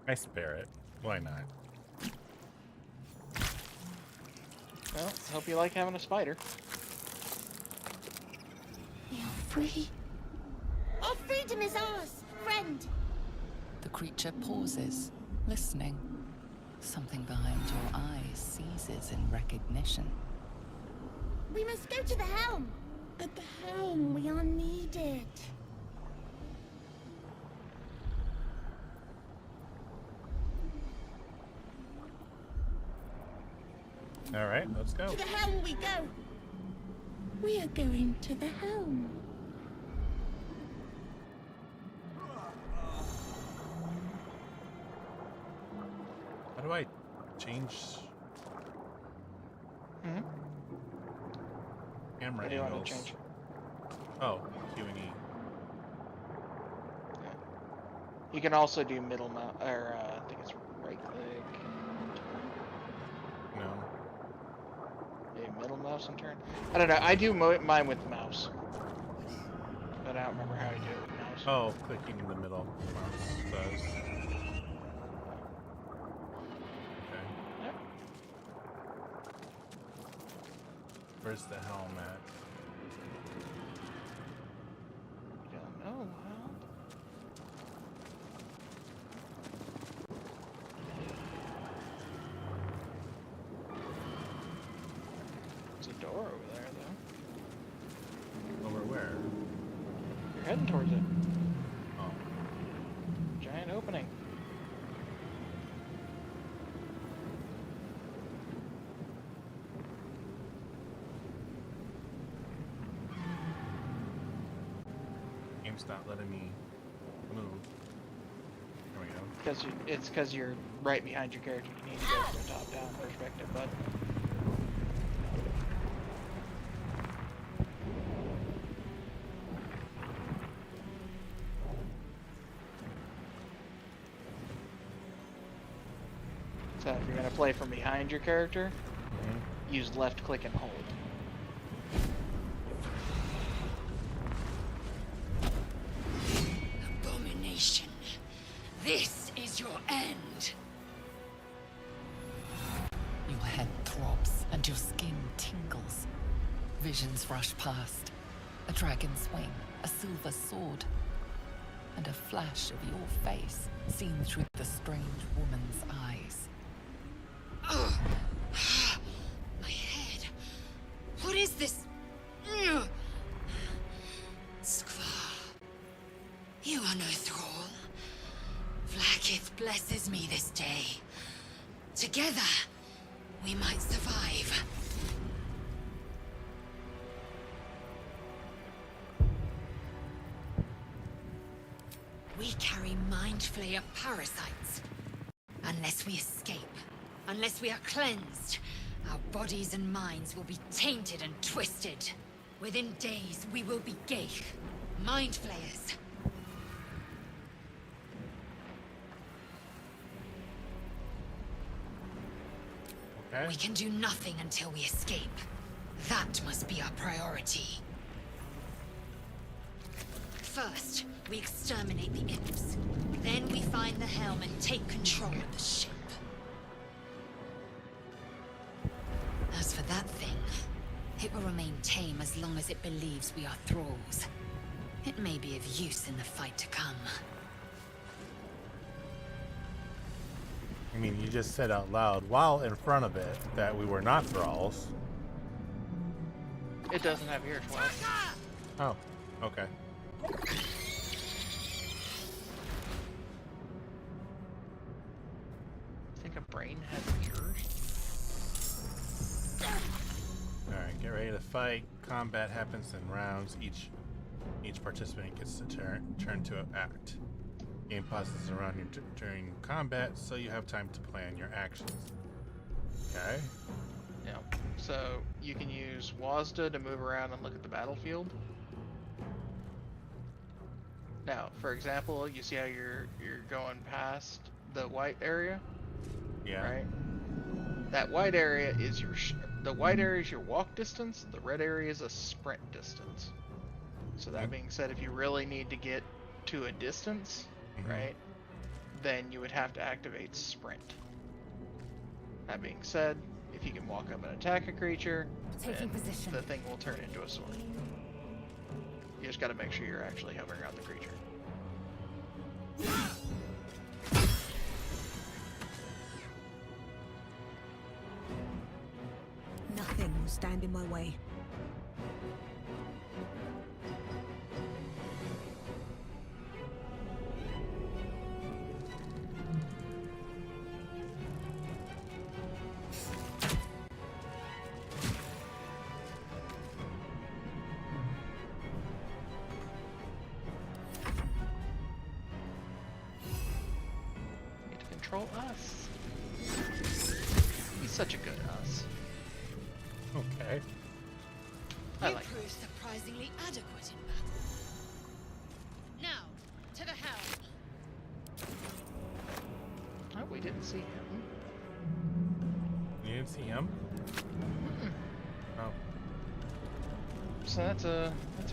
I spare it. Why not? Well, hope you like having a spider. We are free. Our freedom is ours, friend. The creature pauses, listening. Something behind your eyes seizes in recognition. We must go to the helm. At the helm, we are needed. All right, let's go. To the helm we go. We are going to the helm. How do I change camera What do you want angles? to change? Oh, Q and E. Yeah. You can also do middle mouse, or I think it's right click. No. Maybe middle mouse and turn. I don't know. I do mine with mouse, but I don't remember how I do it with mouse. Oh, clicking in the middle mouse does. Okay. Yep. Where's the helm at? Don't know. Well, there's a door over there, though. Over where? You're heading towards it. Oh. Giant opening. Game's not letting me move. There we go. It's because you're right behind your character. You need to go from a top-down perspective, bud. So if you're gonna play from behind your character, use left click and hold. Abomination. This is your end. Your head throbs and your skin tingles. Visions rush past. A dragon's wing, a silver sword, and a flash of your face seen through the strange woman's eyes. Ugh. My head. What is this? Ugh. Skvar. You are no thrall. Vlaakith blesses me this day. Together, we might survive. We carry Mind Flayer parasites. Unless we escape, unless we are cleansed, our bodies and minds will be tainted and twisted. Within days, we will be Geich, Mind Flayers. Okay. We can do nothing until we escape. That must be our priority. First, we exterminate the imps. Then we find the helm and take control of the ship. As for that thing, it will remain tame as long as it believes we are thralls. It may be of use in the fight to come. I mean, you just said out loud, while in front of it, that we were not thralls. It doesn't have ears. Well, Oh, okay. think a brain has ears. Alright, get ready to fight. Combat happens in rounds. Each participant gets to turn to act. Game pauses around you during combat, so you have time to plan your actions. Okay. Yeah. So you can use WASDA to move around and look at the battlefield. Now, for example, you see how you're going past the white area, Yeah. right? That white area is the white area is your walk distance. The red area is a sprint distance. So that being said, if you really need to get to a distance, Mhm. right, then you would have to activate sprint. That being said, if you can walk up and attack a creature, Taking then position. the thing will turn into a sword. You just gotta make sure you're actually hovering around the creature. Nothing will stand in my way. Need to control us. He's such a good us. Okay. I You like prove surprisingly adequate in battle. Now, to the helm. Oh, we didn't see him. You didn't see him? Oh. So that's a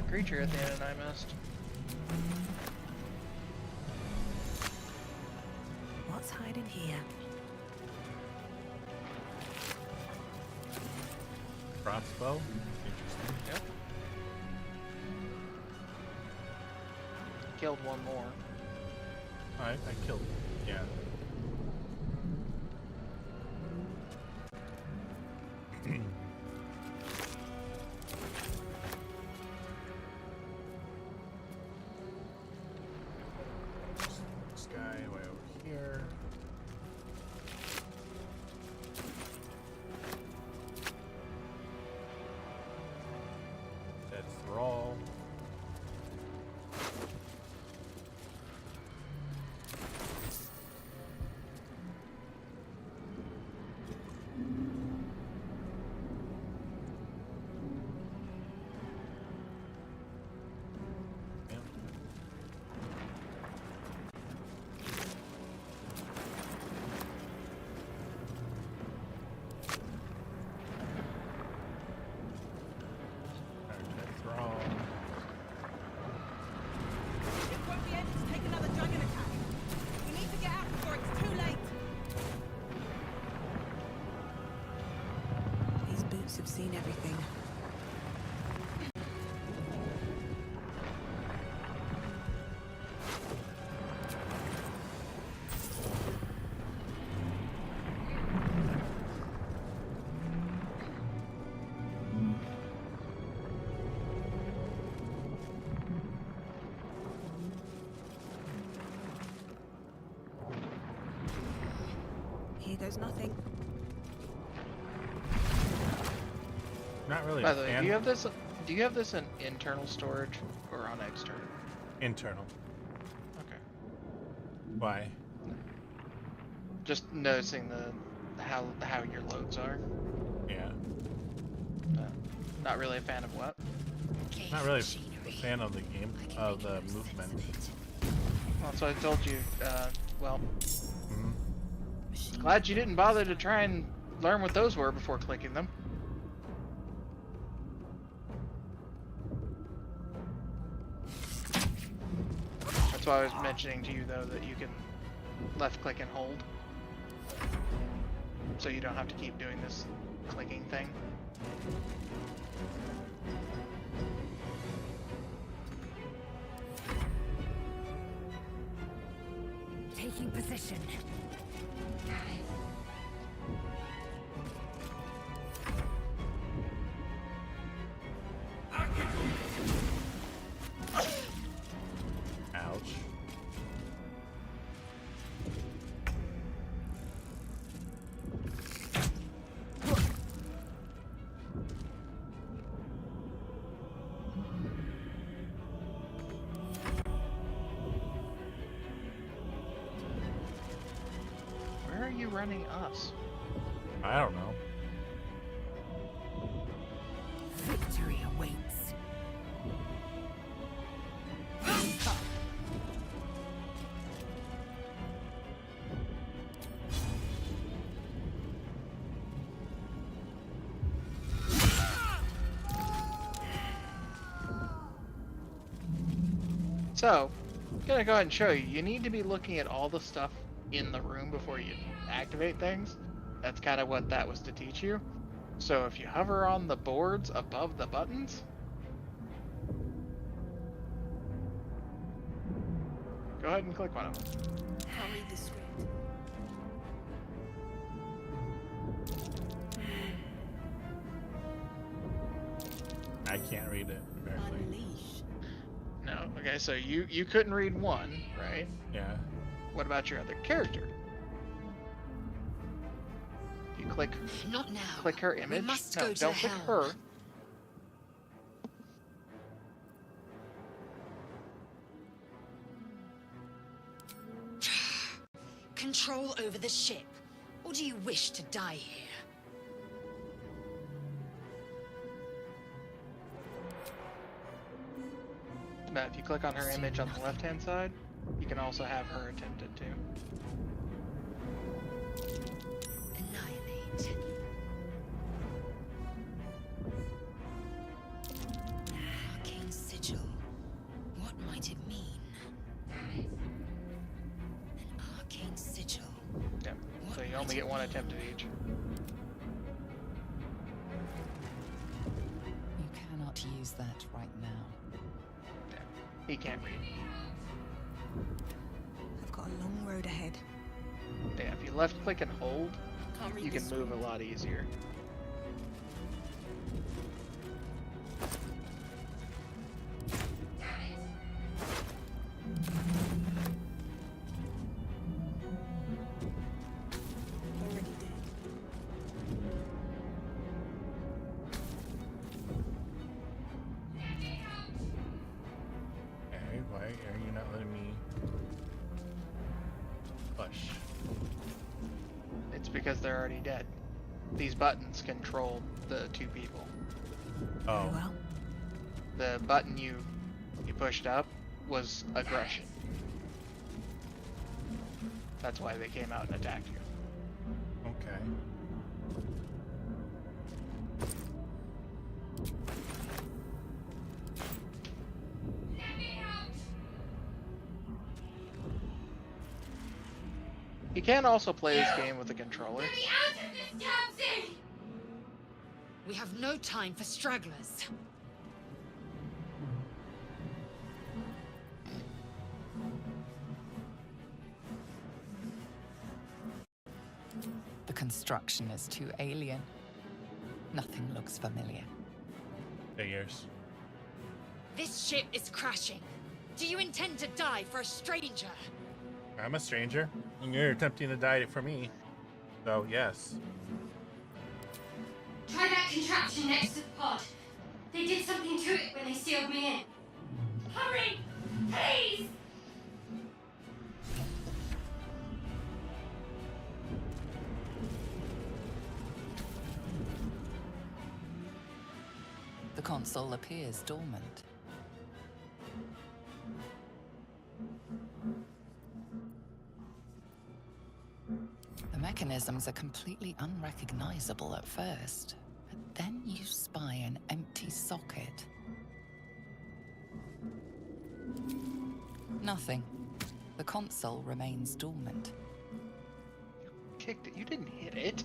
creature at the end, and I missed. What's hiding here? Crossbow? Interesting. Yep. Killed one more. I killed. Yeah. This guy way over here. Dead thrall. Yep. Dead thrall. It won't be able to take another dragon attack. We need to get out before it's too late. These boots have seen everything. Here goes nothing. Not really By a the way, fan. do you have this in internal storage or on external? Internal. Okay. Why? Just noticing how your loads are. Yeah. Not really a fan of what? Not really a fan of the game, of the movement. Well, that's what I told you. Well, Mhm. glad you didn't bother to try and learn what those were before clicking them. That's why I was mentioning to you, though, that you can left click and hold. So you don't have to keep doing this clicking thing. Taking position. Ouch. Where are you running us? I don't know. Victory awaits. So, I'm gonna go ahead and show you. You need to be looking at all the stuff in the room before you activate things. That's kind of what that was to teach you. So if you hover on the boards above the buttons, go ahead and click one of them. Can't read the script. I can't read it, apparently. Unleash. No, okay, so you couldn't read one, right? Yeah. What about your other character? You click Not now. click her image. We must No, go to don't the click helm. her. Control over the ship. Or do you wish to die here? Now, if you click on her image on the left-hand side, you can also have her attempt it too. Annihilate. Arcane sigil. What might it mean? An arcane sigil. Yep. What So you might only it get one mean? attempt at each. You cannot use that right now. He can't read. I've got a long road ahead. Yeah, if you left click and hold, Can't read you the can move a script. lot easier. Already dead. Hey, why are you not letting me push? It's because they're already dead. These buttons control the two people. Oh, Very well. The button you pushed up was aggression. That's why they came out and attacked you. okay. You can also play this game with a controller. We have no time for stragglers. The construction is too alien. Nothing looks familiar. Figures. This ship is crashing. Do you intend to die for a stranger? I'm a stranger, and you're attempting to die for me. So, yes. Try that contraption next to the pod. They did something to it when they sealed me in. Hurry! Please! The console appears dormant. The mechanisms are completely unrecognizable at first, but then you spy an empty socket. Nothing. The console remains dormant. Kicked it. You didn't hit it.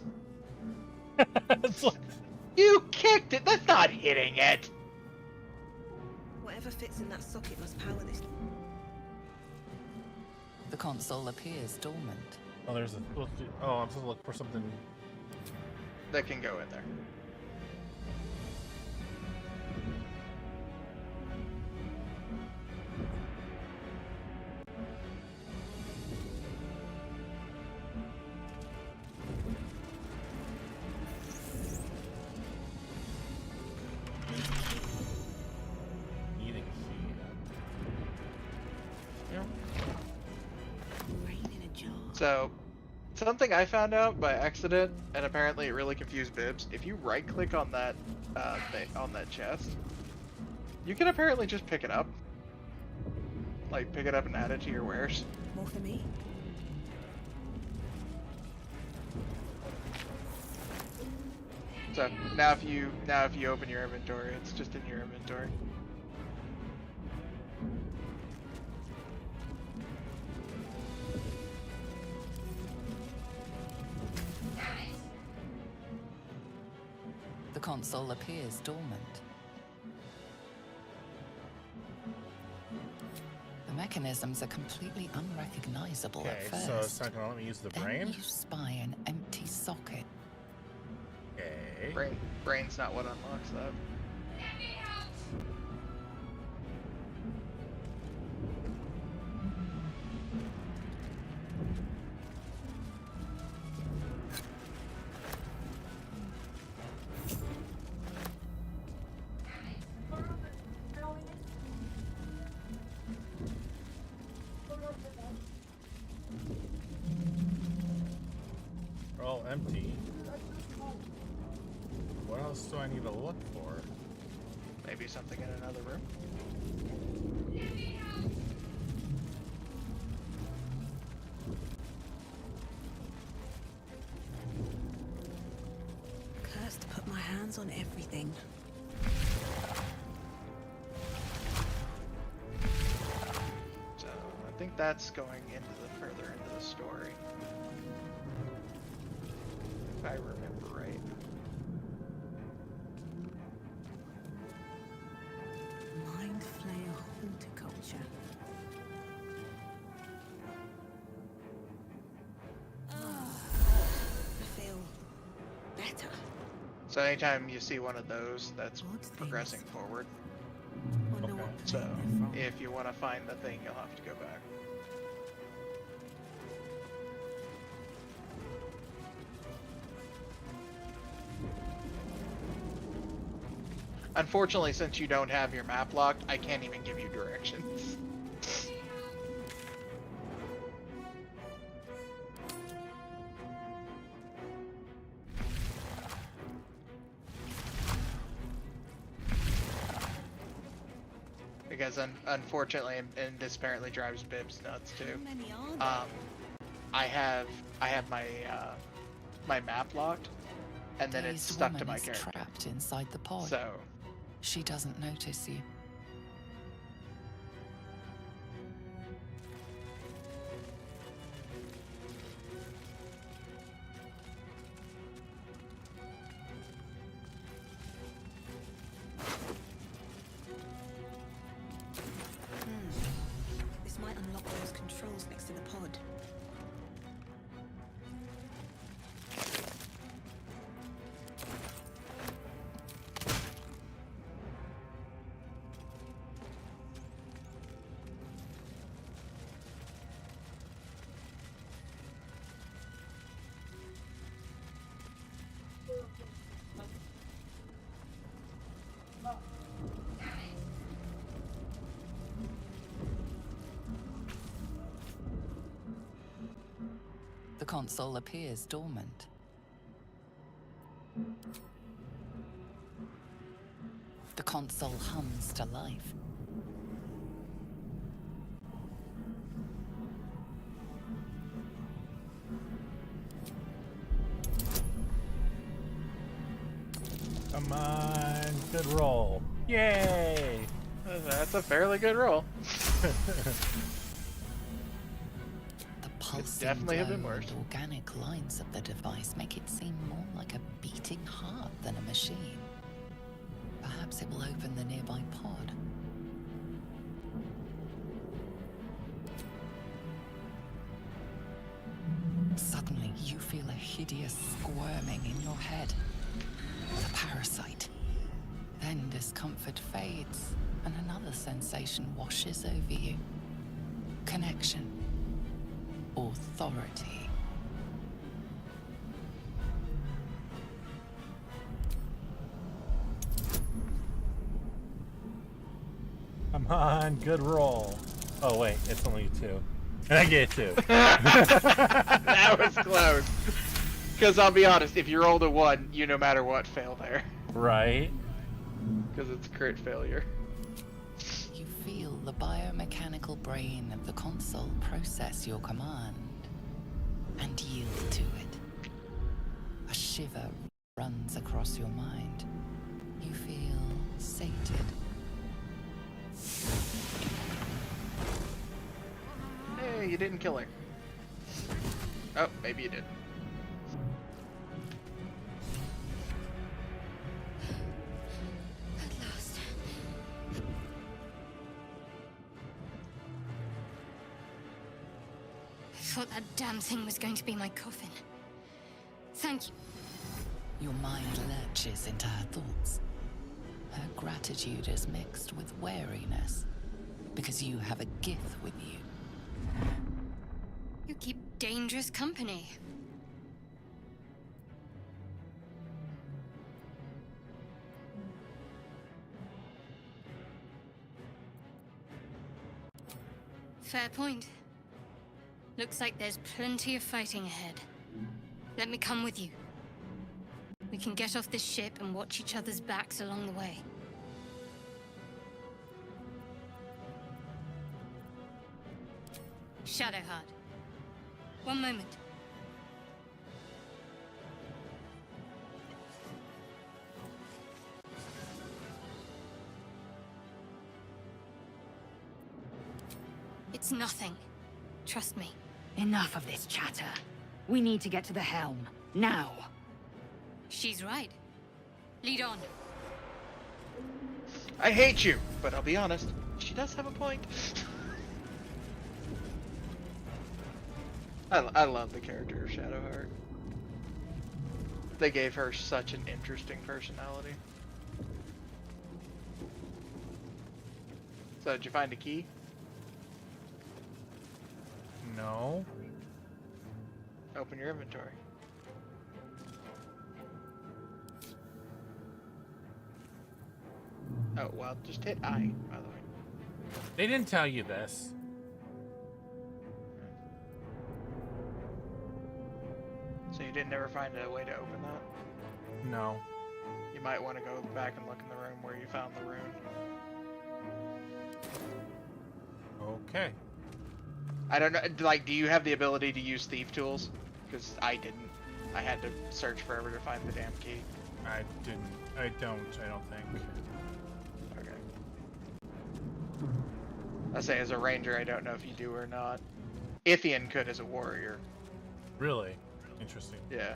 It's like- You kicked it. That's not hitting it. Whatever fits in that socket must power this. The console appears dormant. oh, there's a. Oh, I'm supposed to look for something. That can go in there. Eating key. Rain in a jar. So, something I found out by accident, and apparently it really confused Bibbs. If you right-click on that on that chest, you can apparently just pick it up. Like pick it up and add it to your wares. More for me? So now if you open your inventory, it's just in your inventory. console appears dormant. The mechanisms are completely unrecognizable Okay, at first. so it's not gonna let me use the Then brain? you spy an empty socket. Okay. Brain's not what unlocks that. Let me out! They're all empty. What else do I need to look for? Maybe something in another room. Let me out! Cursed to put my hands on everything. So I think that's going into the further into the story. If I remember right. Mind flayer horticulture. I feel better. So anytime you see one of those, that's Odd things. progressing forward. Wonder Okay. what So plane they're from. if you want to find the thing, you'll have to go back. Unfortunately, since you don't have your map locked, I can't even give you directions. Because unfortunately, and this apparently drives Bibbs nuts too. How many are there? I have my my map locked, and then it's Dazed stuck to woman my is character. trapped inside the pod. So She doesn't notice you. This might unlock those controls next to the pod. The console appears dormant. The console hums to life. Come on, good roll. Yay! that's a fairly good roll. The pulsing definitely have been glow worse. and organic lines of the device make it seem more like a beating heart than a machine. Perhaps it will open the nearby pod. Suddenly, you feel a hideous squirming in your head. The parasite. Then discomfort fades, and another sensation washes over you. Connection. Authority. Come on, good roll. Oh wait, it's only 2. And I get 2. That was close. Because I'll be honest, if you rolled a 1, you no matter what fail there. Right? Because it's crit failure. You feel the biomechanical brain of the console process your command and yield to it. A shiver runs across your mind. You feel sated. Hey, you didn't kill her. Oh, maybe you did. damn thing was going to be my coffin. Thank you. Your mind lurches into her thoughts. Her gratitude is mixed with wariness, because you have a gift with you. You keep dangerous company. Fair point. Looks like there's plenty of fighting ahead. Let me come with you. We can get off this ship and watch each other's backs along the way. Shadowheart. One moment. It's nothing. Trust me. Enough of this chatter. We need to get to the helm. Now. She's right. Lead on. I hate you, but I'll be honest, she does have a point. I love the character of Shadowheart. They gave her such an interesting personality. So, did you find a key? No. Open your inventory. Oh, well, just hit I, by the way. They didn't tell you this. So you didn't ever find a way to open that? No. You might want to go back and look in the room where you found the rune. Okay. I don't know, like, do you have the ability to use thief tools? Because I didn't. I had to search forever to find the damn key. I didn't. I don't think. Okay. I say, as a ranger, I don't know if you do or not. Ithian could as a warrior. Really? Interesting. Yeah.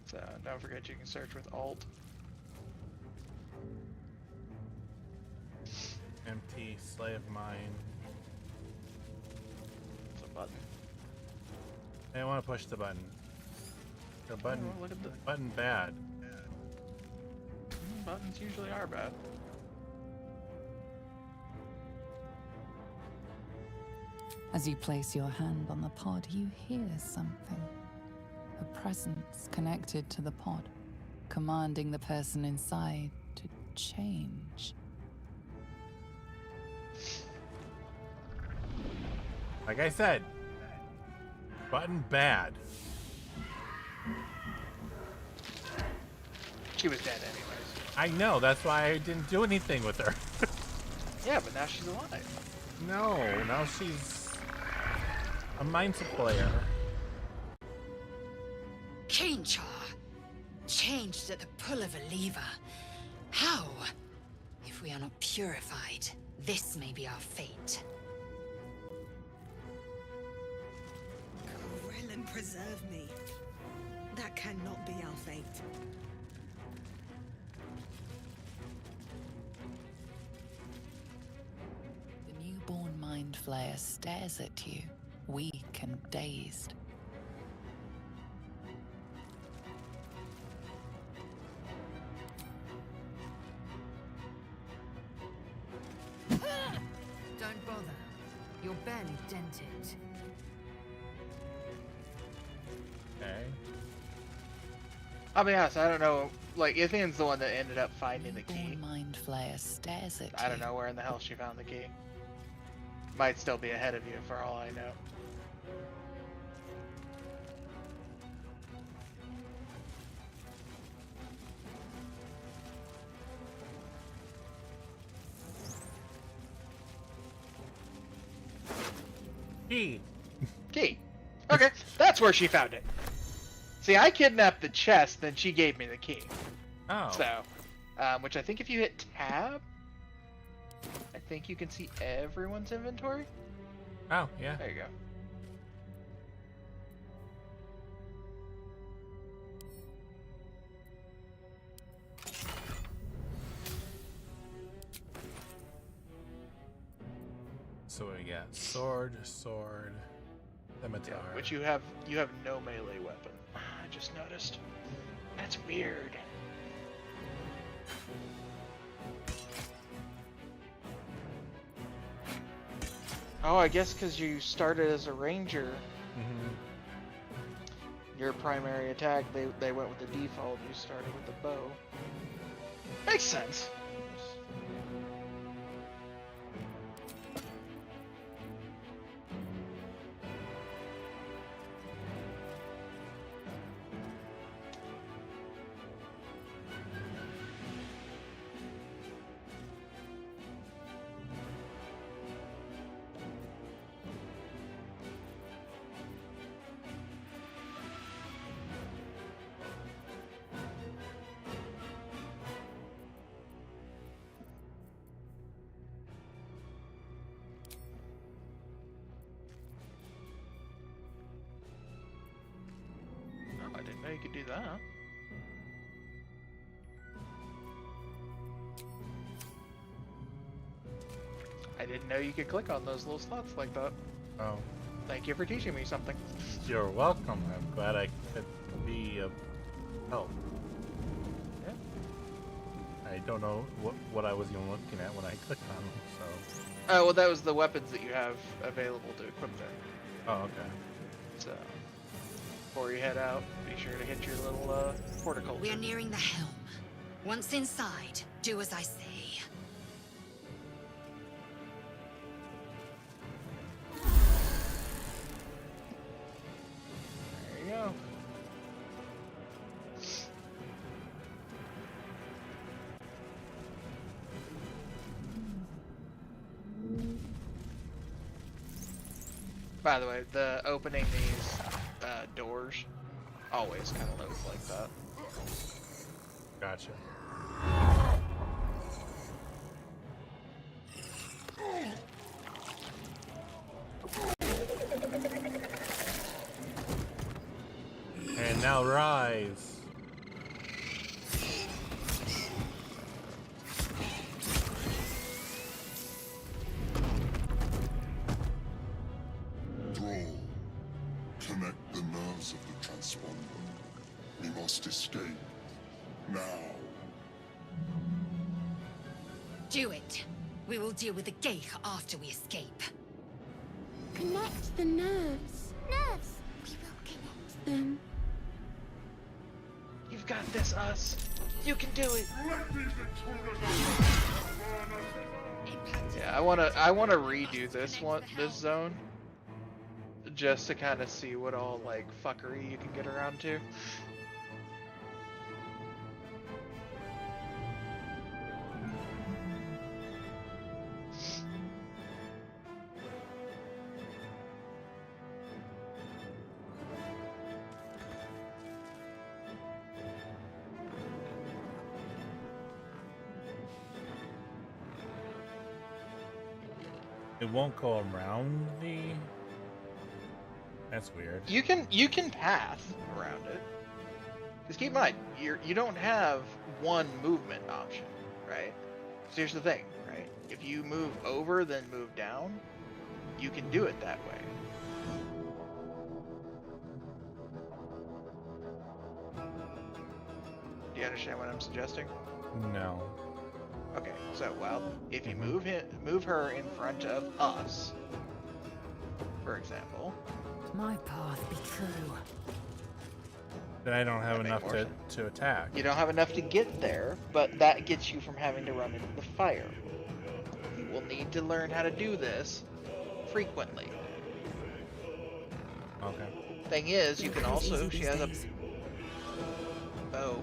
So, don't forget you can search with Alt. Empty, slave mine. It's a button. I want to push the button. The button. Oh, look at the button bad. buttons usually are bad. As you place your hand on the pod, you hear something. A presence connected to the pod, commanding the person inside to change. Like I said, button bad. She was dead anyways. I know, that's why I didn't do anything with her. Yeah, but now she's alive. No, now she's a mindset player. Keenchar. Changed at the pull of a lever. How? If we are not purified, this may be our fate. Krellin preserve me. That cannot be our fate. The newborn mind flayer stares at you, weak and dazed. Don't bother. You're barely dented. Okay. I'll be honest, I don't know. Like, Ithian's the one that ended up finding the key. Newborn mind flayer stares at you. I don't know where in the hell she found the key. Might still be ahead of you for all I know. Key. Key. Okay, that's where she found it. See, I kidnapped the chest, then she gave me the key. Oh. So, which I think if you hit tab, I think you can see everyone's inventory. Oh, yeah. There you go. So I guess. sword, scimitar. Which you have no melee weapon. I just noticed. That's weird. Oh, I guess because you started as a ranger, your primary attack, they went with the default. You started with the bow. Makes sense. I didn't know you could do that. I didn't know you could click on those little slots like that. Oh. Thank you for teaching me something. You're welcome. I'm glad I could be of help. Yeah. I don't know what I was even looking at when I clicked on them, so... Oh, well, that was the weapons that you have available to equip there. Oh, okay. So, before you head out, be sure to hit your little horticulture. We are nearing the helm. Once inside, do as I say. There you go. By the way, the opening these doors always kind of looks like that. Gotcha. And now rise. Thrall, connect the nerves of the transponder. We must escape. Now. Do it. We will deal with the gate after we escape. Connect the nerves. Nerves. We will connect them. You've got this, us. You can do it. Yeah, I wanna redo this zone, just to kind of see what all like fuckery you can get around to. It won't go around the... That's weird. You can path around it. Because keep in mind, you don't have one movement option, right? So here's the thing, right? If you move over then move down, you can do it that way. Do you understand what I'm suggesting? No. Okay, so well, if you move her in front of us, for example. My path be true. Then I don't have That enough make more to attack. You don't have enough to get there, but that gets you from having to run into the fire. You will need to learn how to do this frequently. Okay. Thing is, you can also, she has a bow.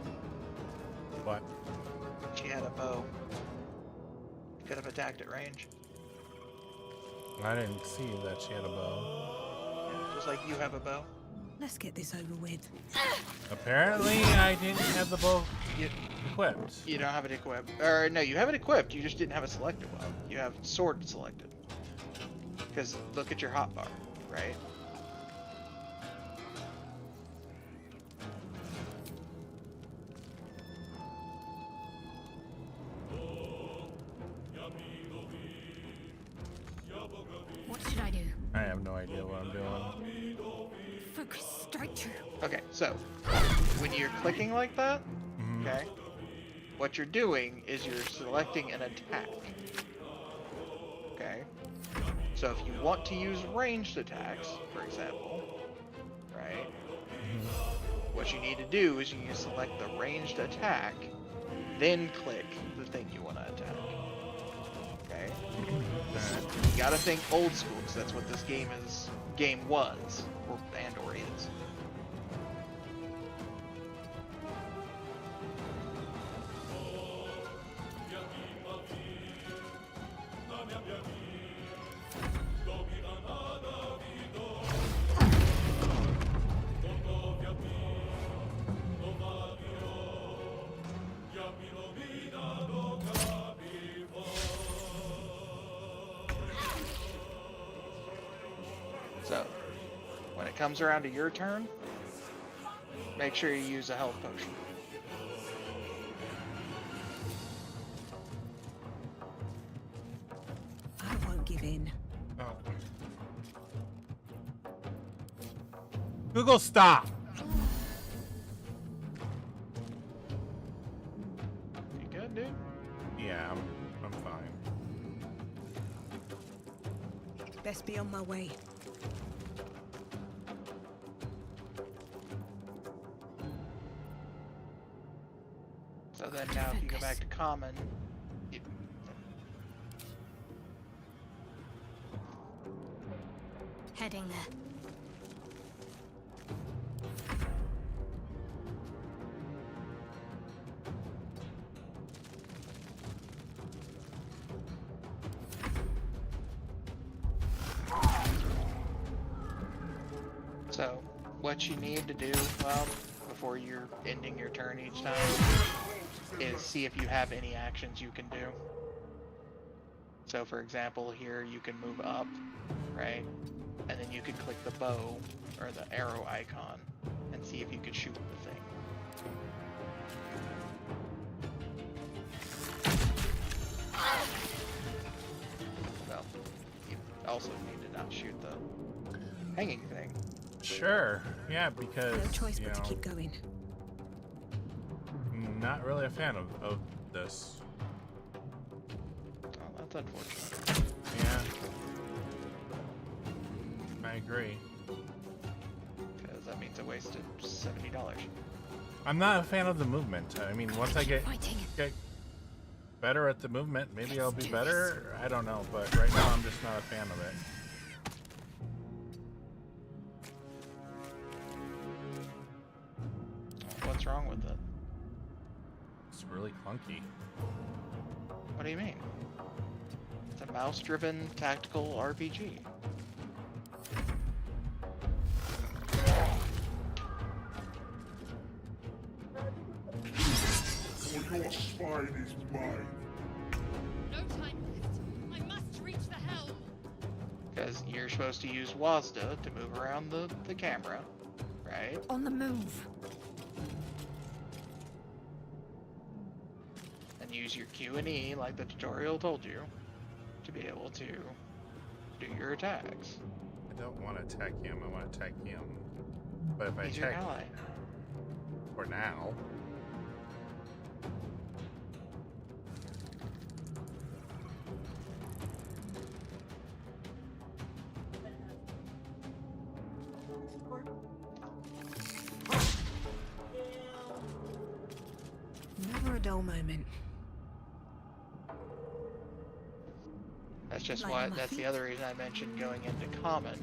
What? She had a bow. Could have attacked at range. I didn't see that she had a bow. Yeah, just like you have a bow. Let's get this over with. Apparently, I didn't have the bow equipped. You don't have it equipped. Or no, you have it equipped, you just didn't have it selected well. You have sword selected. Because look at your hotbar, right? What should I what I'm doing. Focus straight through. Okay, so when you're clicking like that, okay, what you're doing is you're selecting an attack. Okay, so if you want to use ranged attacks, for example, right, what you need to do is you need to select the ranged attack, then click the thing you want to attack. Okay, you gotta think old school, because that's what this game was, or is. So, when it comes around to your turn, make sure you use a health potion. I won't give in. Oh. Google, stop! You good, dude? Yeah, I'm fine. Best be on my way. So then now if you go back to common, Heading there. so what you need to do, well, before you're ending your turn each time, is see if you have any actions you can do. So for example, here you can move up, right? And then you can click the bow or the arrow icon and see if you can shoot the thing. Well, you also need to not shoot the hanging thing. Sure, yeah, because No choice you but to know, keep going. not really a fan of this. Oh, that's unfortunate. Yeah, I agree. Because that means I wasted $70. I'm not a fan of the movement. I mean, once I get better at the movement, maybe I'll be better. I don't know, but right now I'm just not a fan of it. What's wrong with it? It's really clunky. What do you mean? It's a mouse-driven tactical RPG. For your spine is mine. No time left. I must reach the helm. Because you're supposed to use WASD to move around the camera, right? On the move. And use your Q and E, like the tutorial told you, to be able to do your attacks. I don't want to attack him. I want to attack him. But if I He's your attack ally. for now, Never a dull moment. That's just Light why. on my That's the feet. other reason I mentioned going into common,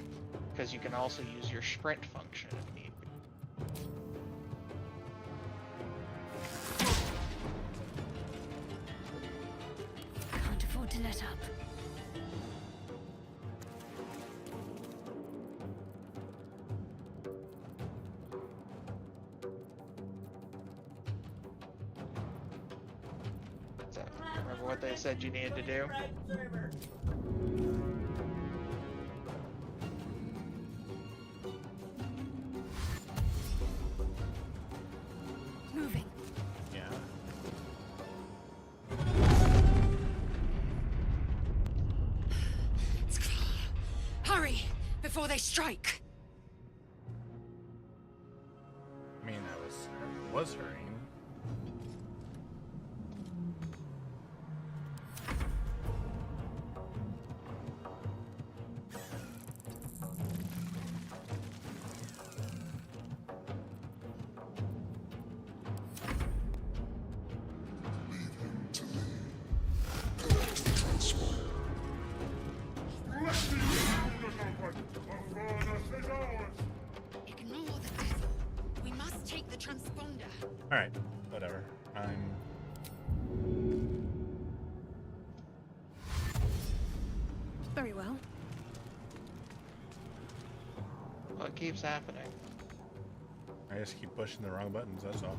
because you can also use your sprint function if need be. Can't afford to let up. So remember what they said you needed to do? Moving. yeah. Hurry! Before before they strike. I mean, I was hurrying. Ignore the devil. We must take the transponder. Alright, whatever. Very well. What keeps happening? I just keep pushing the wrong buttons, that's all.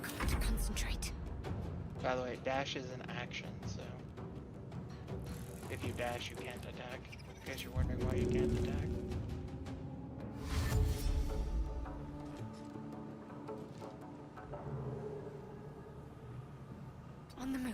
Got to concentrate. By the way, dash is an action, so if you dash, you can't attack. In case you're wondering why you can't attack. On the move.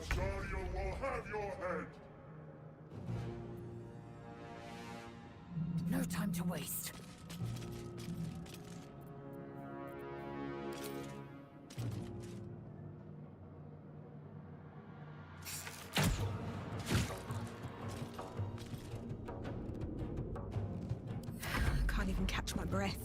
Guardian will have your head! No time to waste. Can't even catch my breath.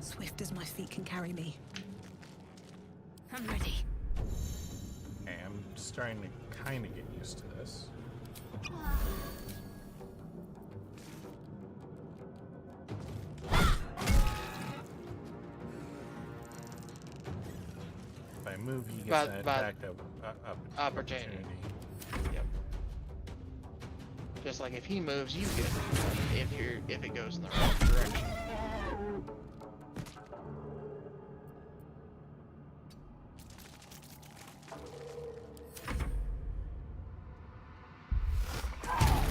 Swift as my feet can carry me. I'm ready. Okay, I'm starting to kind of get used to this. If I move, he gets an attack Opportunity. Yep. Just like if he moves, you get if it goes in the wrong direction.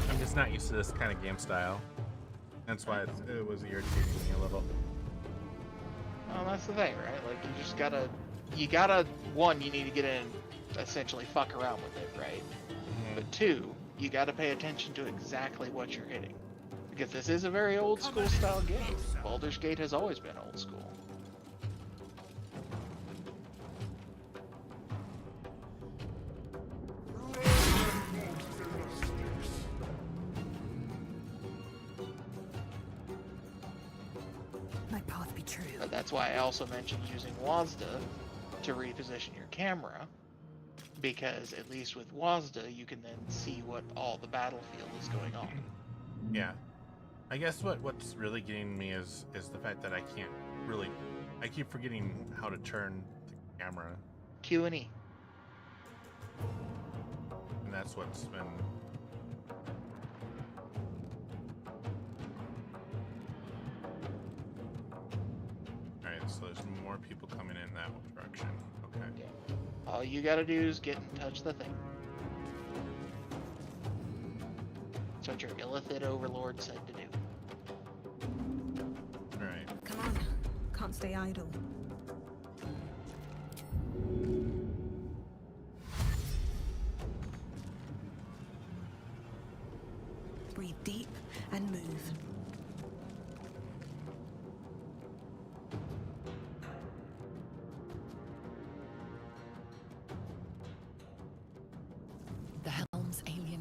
I'm just not used to this kind of game style. That's why it was irritating me a little. Well, that's the thing, right? Like, you need to get in and essentially fuck around with it, right? Mm-hmm. But two, you gotta pay attention to exactly what you're hitting. Because this is a very old school style game. Baldur's Gate has always been old school. My path be true. But that's why I also mentioned using WASDA to reposition your camera. Because at least with WASDA, you can then see what all the battlefield is going on. Yeah. I guess what's really getting me is the fact that I keep forgetting how to turn the camera. Q and E. And that's what's been... Alright, so there's more people coming in that direction. Okay. Yeah. All you gotta do is get in touch the thing. That's what your Illithid overlord said to do. Alright. Come on. Can't stay idle. Breathe deep and move.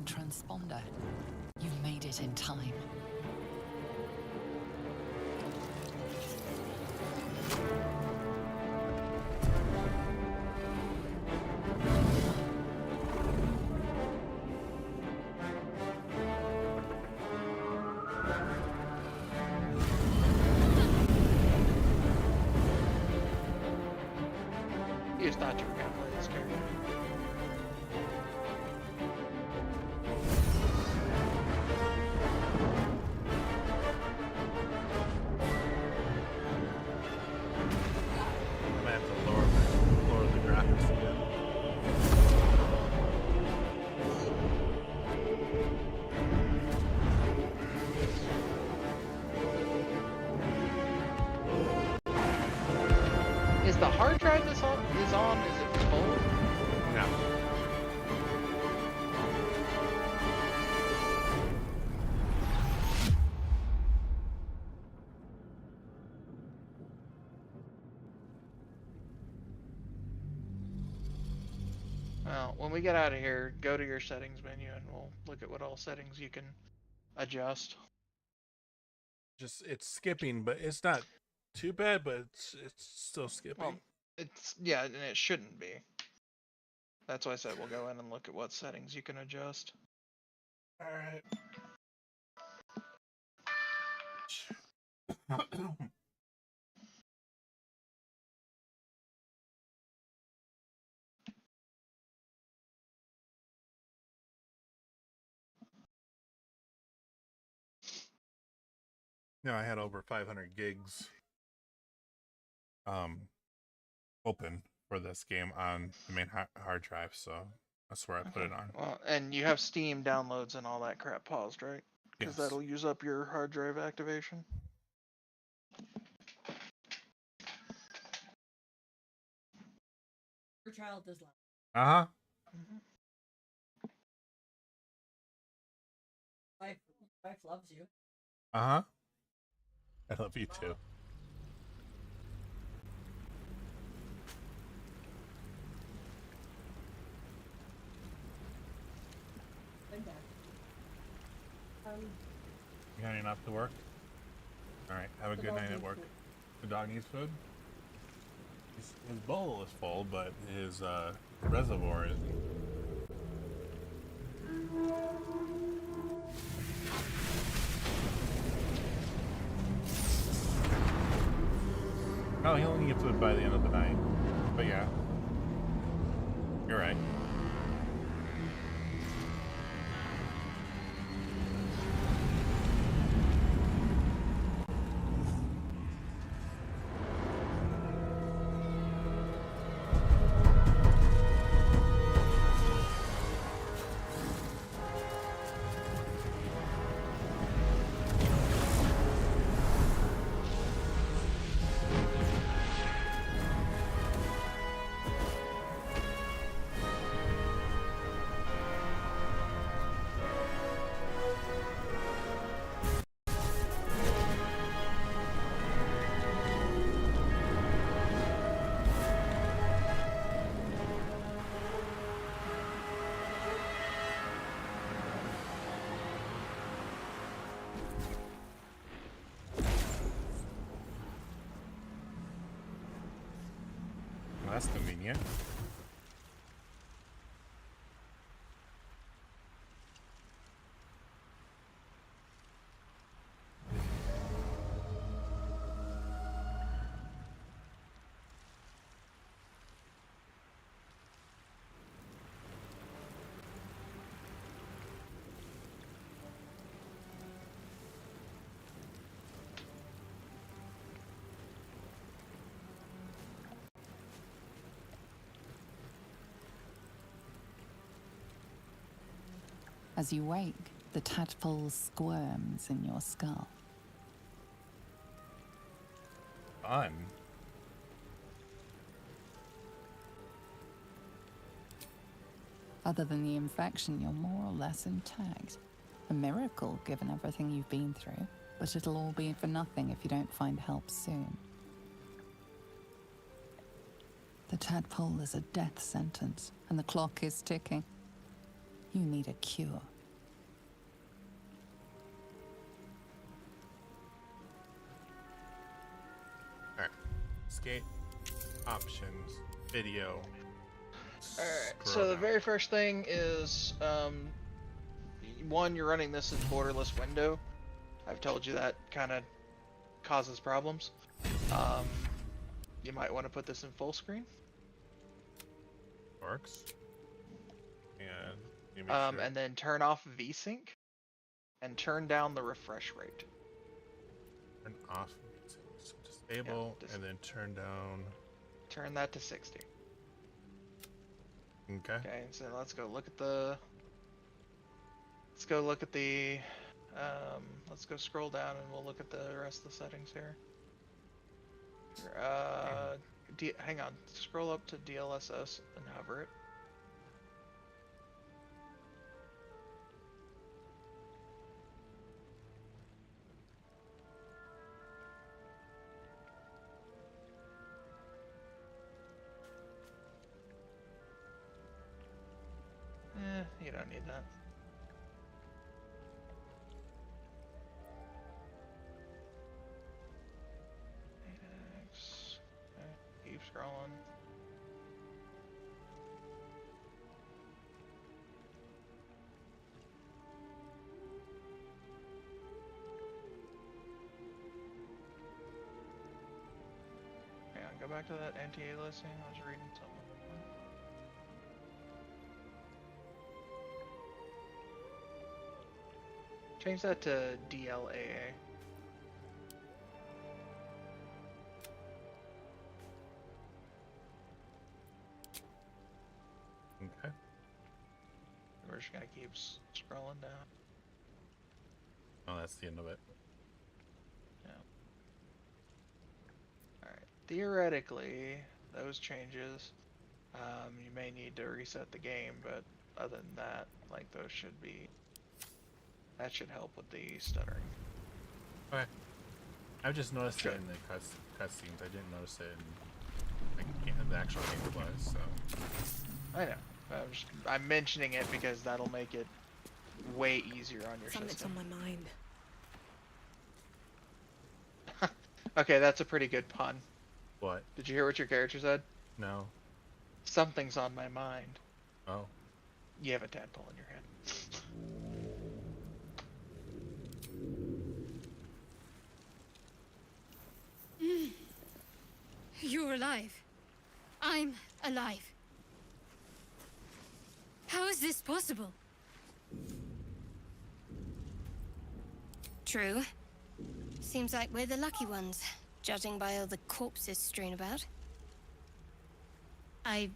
LGN transponder. You've made it in time. You just thought you were gonna play this character. I have to lower the graphics again. Is the hard drive this on? Is it full? No. Well, when we get out of here, go to your settings menu and we'll look at what all settings you can adjust. Just it's skipping, but it's not too bad, but it's still skipping. Well, yeah, and it shouldn't be. That's why I said we'll go in and look at what settings you can adjust. All right. No, I had over 500 gigs open for this game on the main hard drive, so that's where I put it on. Well, and you have Steam downloads and all that crap paused, right? Because Yes. that'll use up your hard drive activation. Your child does love. Uh-huh. Wife loves you. Uh-huh. I love you too. I'm back. You heading off to work? Alright, have a good night at work. The dog needs food? His bowl is full, but his reservoir isn't. Oh, he'll only get food by the end of the night. But yeah. You're right. Well, that's convenient. As you wake, the tadpole squirms in your skull. Fun. Other than the infection, you're more or less intact. A miracle, given everything you've been through, but it'll all be for nothing if you don't find help soon. The tadpole is a death sentence, and the clock is ticking. You need a cure, escape options, video. Alright, Scroll so the down. very first thing is, one, you're running this in borderless window. I've told you that kind of causes problems. You might want to put this in full screen. Works. And you make sure. And then turn off VSync and turn down the refresh rate. Turn off. So disable and then turn down. Turn that to 60. Okay. Okay, so let's go look at the. Let's go look at the. Let's go scroll down and we'll look at the rest of the settings here. Hang on. Scroll up to DLSS and hover it. You don't need that. Okay, keep scrolling. Hang on, go back to that NTA listing. I was reading something. Change that to DLAA. Okay. We're just gonna keep scrolling down. Oh, that's the end of it. Yeah. Alright. Theoretically, those changes, you may need to reset the game, but other than that, like, those should be... That should help with the stuttering. Okay. I've just noticed it in the cutscenes. I didn't notice it in the actual gameplay, so... I know. I'm mentioning it because that'll make it way easier on your Something's system. on my mind. Okay, that's a pretty good pun. What? Did you hear what your character said? No. Something's on my mind. Oh. You have a tadpole in your head. You're alive. I'm alive. How is this possible? True. Seems like we're the lucky ones, judging by all the corpses strewn about. I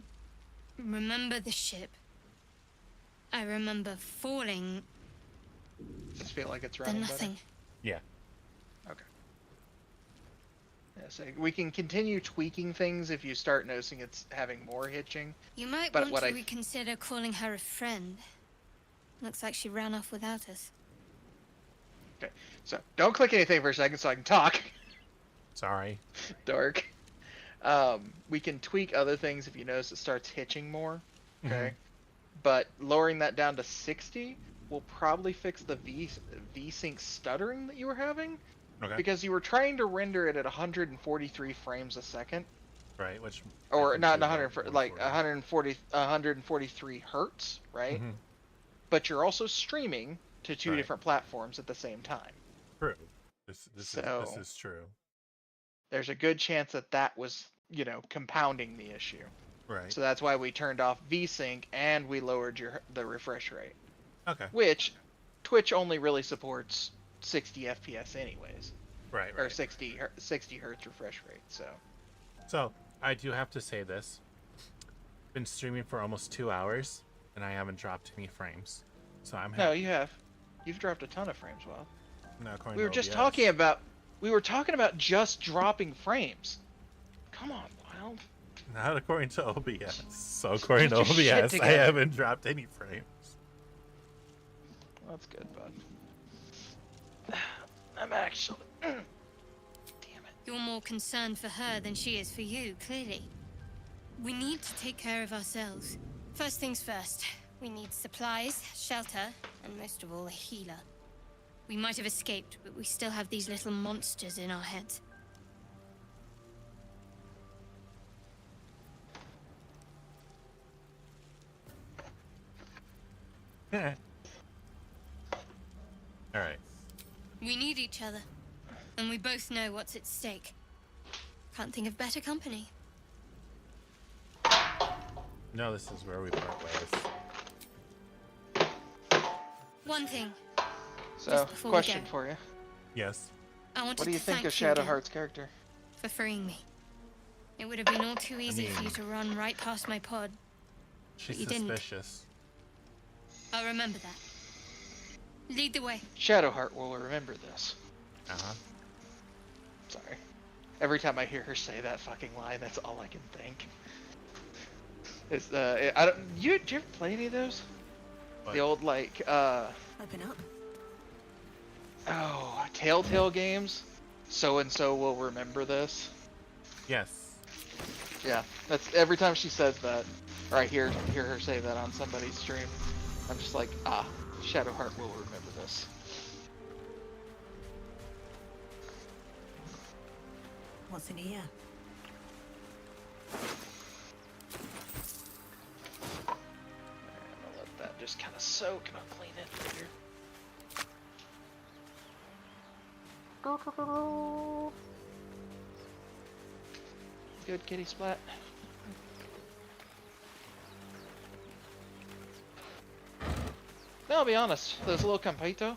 remember the ship. I remember falling. Does this feel like it's The running nothing. better? Yeah. Okay. Yeah, so we can continue tweaking things if you start noticing it's having more hitching. You might But want what to I- reconsider calling her a friend. Looks like she ran off without us. Okay, so don't click anything for a second so I can talk. Sorry. Dark. We can tweak other things if you notice it starts hitching more. Okay. But lowering that down to 60 will probably fix the VSync stuttering that you were having. Okay. Because you were trying to render it at 143 frames a second. Right, which... Or I not think 100, like 143 hertz, right? Mm-hmm. But you're also streaming to two Right. different platforms at the same time. True. This So- is true. There's a good chance that that was, you know, compounding the issue. Right. So that's why we turned off VSync and we lowered the refresh rate. Okay. Which Twitch only really supports 60 FPS anyways. Right, Or right. 60 hertz refresh rate, so. So, I do have to say this. Been streaming for almost 2 hours, and I haven't dropped any frames. So I'm happy. No, you have. You've dropped a ton of frames, Well. No, according We to were just OBS. talking about just dropping frames. Come on, Wild. Not according to OBS. So according to Get your shit OBS, I together. haven't dropped any frames. That's good, bud. I'm actually... Damn it. You're more concerned for her than she is for you, clearly. We need to take care of ourselves. First things first. We need supplies, shelter, and most of all, a healer. We might have escaped, but we still have these little monsters in our heads. Alright. We need each other, and we both know what's at stake. Can't think of better company. No, this is where we part ways. One thing. So, Just before we question go. for you. Yes. I wanted What do you to think thank of you again Shadowheart's character? for freeing me. It would have been all too easy for you mean- to run right past my pod. She's you didn't. suspicious. I'll remember that. Lead the way. Shadowheart will remember this. Uh-huh. Sorry. Every time I hear her say that fucking line, that's all I can think. It's I don't. Did you ever play any of those? What? The old like Open up. Telltale games. So and so will remember this. Yes. Yeah, that's every time she says that, or I hear her say that on somebody's stream. I'm just like, Shadowheart will remember this. What's in here? I'm gonna let that just kind of soak, and I'll clean it later. Good kitty splat. No, I'll be honest. Those little campito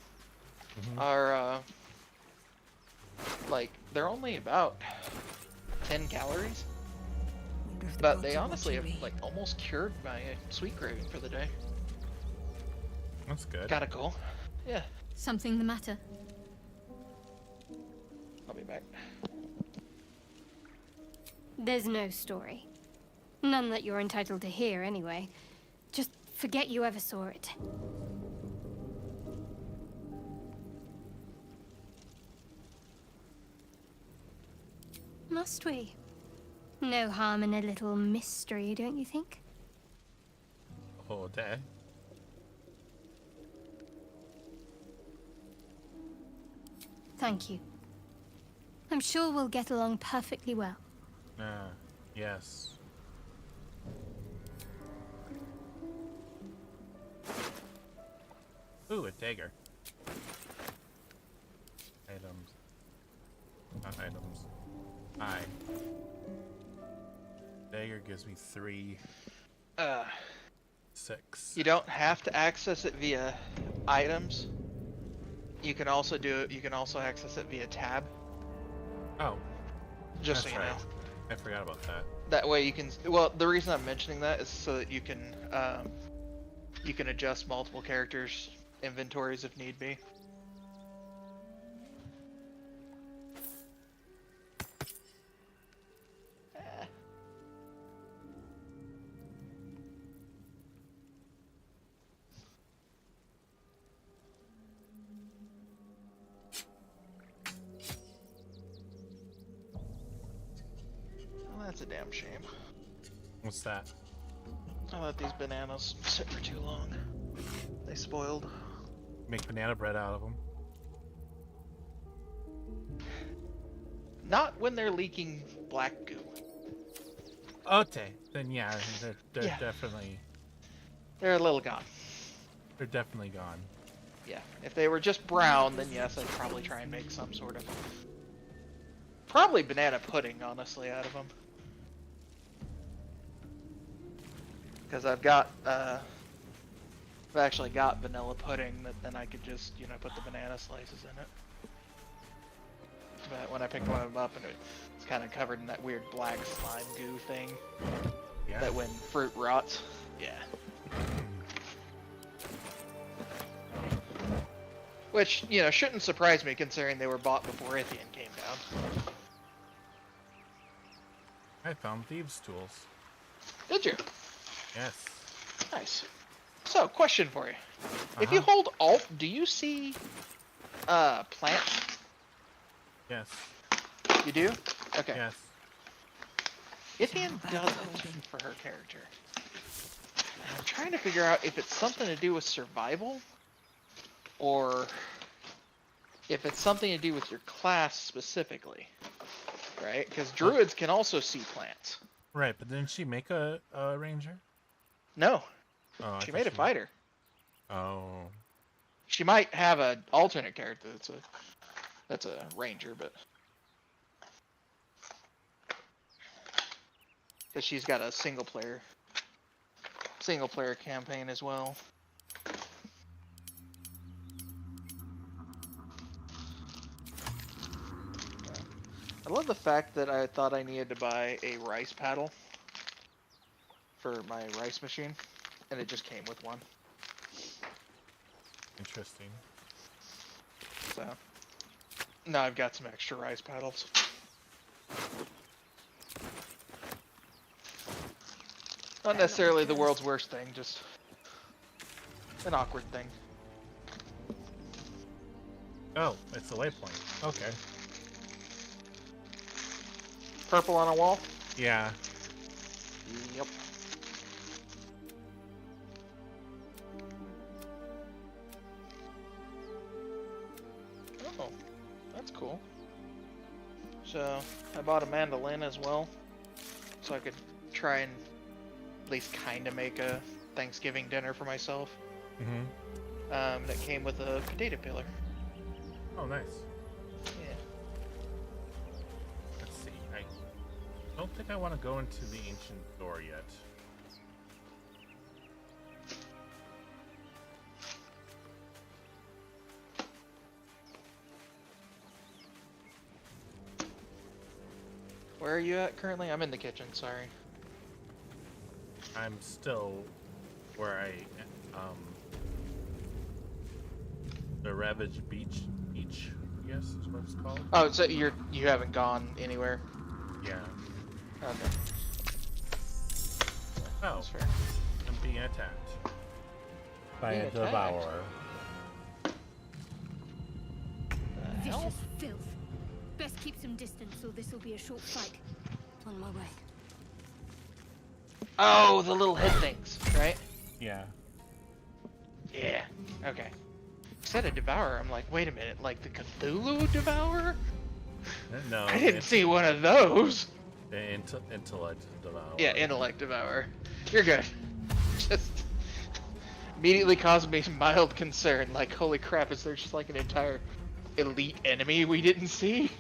are like they're only about 10 calories, Wonder if the but gods they are honestly have watching me. like almost cured my sweet craving for the day. That's good. Kinda cool. Yeah, Something the matter? I'll be back. There's no story. None that you're entitled to hear, anyway. Just forget you ever saw it. Must we? No harm in a little mystery, don't you think? Oh, day. Thank you. I'm sure we'll get along perfectly well. Yes. Ooh, a dagger. Items. Not items. Dagger gives me 3. 6. You don't have to access it via items. You can also do it. You can also access it via tab. Oh, Just that's so you right. know. I forgot about that. That way you can. Well, the reason I'm mentioning that is so that you can adjust multiple characters' inventories if need be. Well, that's a damn shame. What's that? I let these bananas sit for too long. They spoiled. Make banana bread out of them. Not when they're leaking black goo. Okay, then yeah, they're Yeah. definitely They're a little gone. they're definitely gone. Yeah. If they were just brown, then yes, I'd probably try and make some sort of probably banana pudding, honestly, out of them. Because I've actually got vanilla pudding that then I could just, put the banana slices in it. But when I picked one of them up, and it's kind of covered in that weird black slime goo thing. Yeah. That when fruit rots. Yeah. Which, shouldn't surprise me considering they were bought before Ithian came down. I found thieves' tools. Did you? Yes. Nice. So, question for you. If you hold Alt, do you see plants? Yes. You do? Okay. Yes. Ithian doesn't for her character. I'm trying to figure out if it's something to do with survival, or if it's something to do with your class specifically, right? Because druids can also see plants. Right, but didn't she make a ranger? No, Oh, she made a fighter. Oh. She might have an alternate character that's a ranger, but she's got a single player campaign as well. I love the fact that I thought I needed to buy a rice paddle for my rice machine, and it just came with one. Interesting. So now I've got some extra rice paddles. Not necessarily the world's worst thing, just an awkward thing. Oh, it's a waypoint. Okay. Purple on a wall? Yeah. Yep. Oh, that's cool. So, I bought a mandolin as well, so I could try and at least kind of make a Thanksgiving dinner for myself. Mm-hmm. That came with a potato peeler. Oh, nice. Yeah. Let's see. I don't think I want to go into the ancient door yet. Where are you at currently? I'm in the kitchen, sorry. I'm still where I the Ravaged Beach, I guess is what it's called. Oh, so you haven't gone anywhere? Yeah. Okay. Oh, That's fair. I'm being attacked by Being a attacked? devourer. The hell? Vicious filth. Best keep some distance, or this will be a short fight. On my way. Oh, the little head things, right? Yeah. Yeah. Okay. You said a devourer. I'm like, wait a minute, like the Cthulhu devourer? No. I didn't see one of those. The intellect devourer. Yeah, intellect devourer. You're good. Just immediately caused me mild concern. Like, holy crap, is there just like an entire elite enemy we didn't see?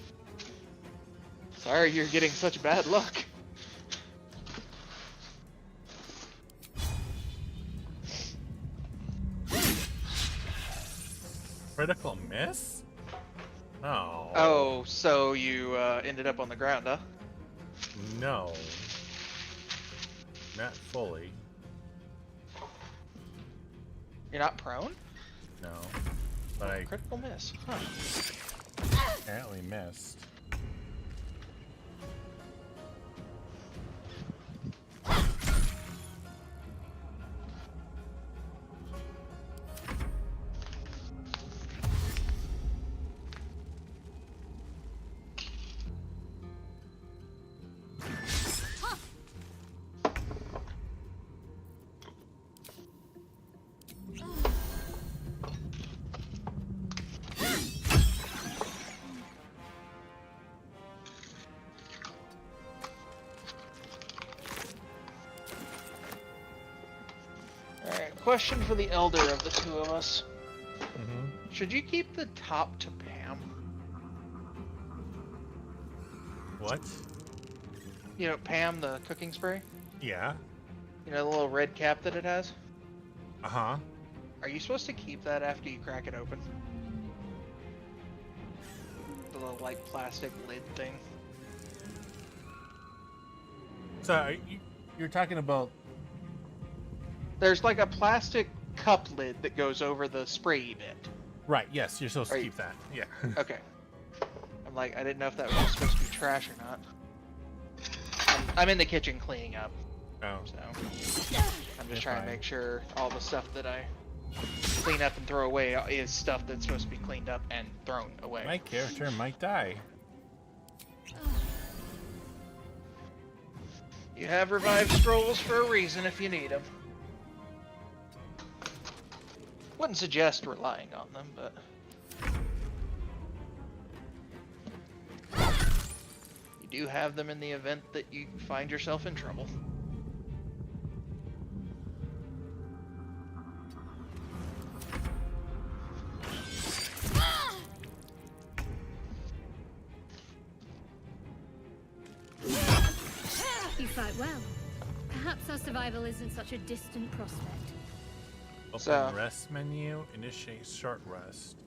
Sorry, you're getting such bad luck. Critical miss? Oh. Oh, so you ended up on the ground, huh? No. Not fully. You're not prone? No. But I Critical miss. Huh. apparently missed. Alright, question for the elder of the two of us. Mm-hmm. Should you keep the top to Pam? What? You know, Pam, the cooking spray? Yeah. You know, the little red cap that it has? Uh-huh. Are you supposed to keep that after you crack it open? The little, like, plastic lid thing? So, you're talking about... There's like a plastic cup lid that goes over the spray bit. Right, yes, you're supposed to Are keep that. Yeah. Okay. I'm like, I didn't know if that was supposed to be trash or not. I'm in the kitchen cleaning up. Oh. So, I'm just trying to make sure all the stuff that I clean up and throw away is stuff that's supposed to be cleaned up and thrown away. My character might die. You have revived scrolls for a reason if you need them. Wouldn't suggest relying on them, but... you do have them in the event that you find yourself in trouble. quite well. Perhaps our survival isn't such a distant prospect. Open rest menu, initiate short rest.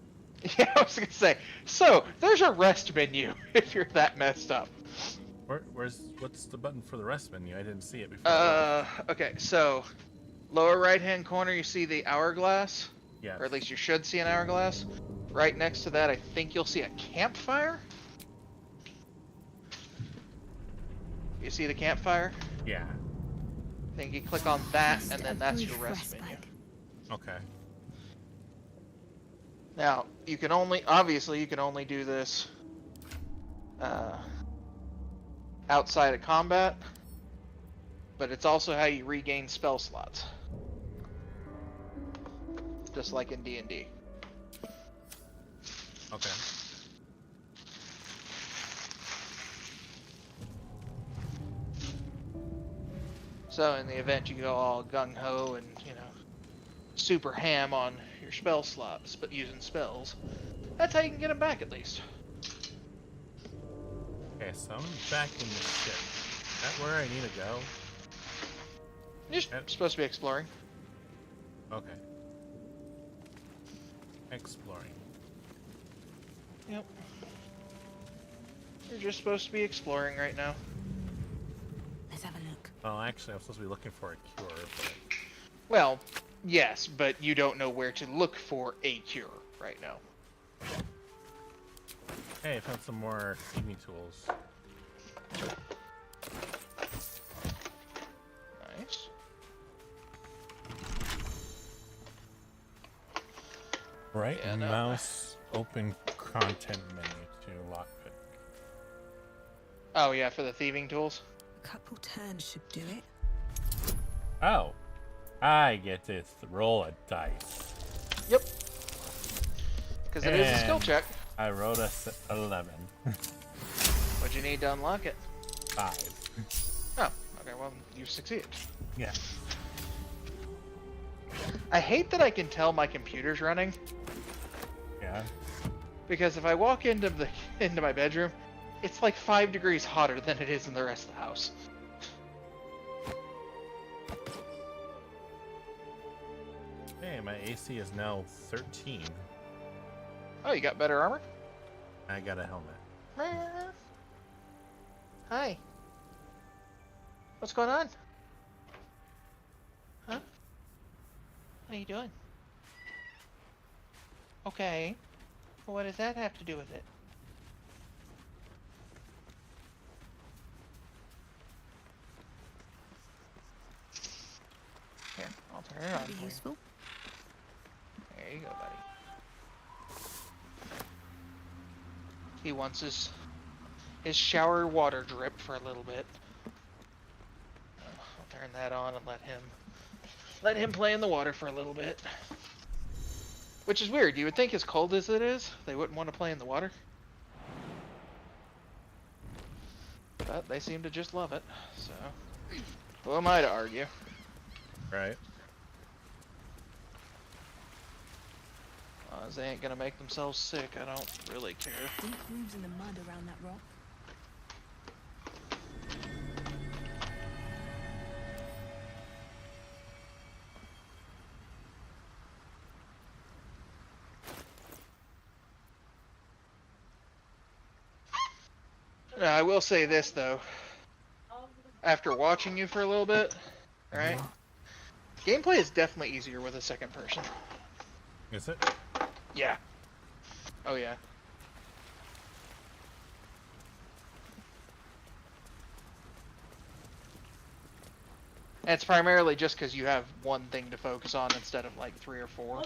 Yeah, I was gonna say. So there's a rest menu if you're that messed up. What's the button for the rest menu? I didn't see it before. Okay, so lower right hand corner you see the hourglass. Yes. Or at least you should see an hourglass. Right next to that I think you'll see a campfire. You see the campfire? Yeah. I think you click on that and then that's your rest menu. Okay. Now, you can only do this outside of combat, but it's also how you regain spell slots. Just like in D&D. Okay. So in the event you go all gung-ho and, super ham on your spell slots, but using spells, that's how you can get them back at least. Okay, so I'm back in the ship. Is that where I need to go? You're supposed to be exploring. Okay. Exploring. Yep. You're just supposed to be exploring right now. Let's have a look. Well, actually, I'm supposed to be looking for a cure, but... Well, yes, but you don't know where to look for a cure right now. Hey, I found some more thieving tools. Nice. Right mouse, open content menu to lockpick. Oh yeah, for the thieving tools? A couple turns should do it. Oh. I get to roll a dice. Yep. Because it is a skill check. I rolled a 11. What'd you need to unlock it? 5. Oh, okay, well, you succeeded. Yeah. I hate that I can tell my computer's running. Yeah. Because if I walk into my bedroom, it's like 5 degrees hotter than it is in the rest of the house. Hey, my AC is now 13. Oh, you got better armor? I got a helmet. Hi. What's going on? Huh? What are you doing? Okay. Well, what does that have to do with it? Here, I'll turn it on. That'd be useful. There you go, buddy. He wants his shower water drip for a little bit. I'll turn that on and let him play in the water for a little bit. Which is weird. You would think as cold as it is, they wouldn't want to play in the water. But they seem to just love it, so who am I to argue? Right. As they ain't gonna make themselves sick, I don't really care. Deep grooves in the mud around that rock. Now, I will say this though. After watching you for a little bit, right? Gameplay is definitely easier with a second person. Is it? Yeah. Oh yeah. And it's primarily just because you have one thing to focus on instead of like 3 or 4.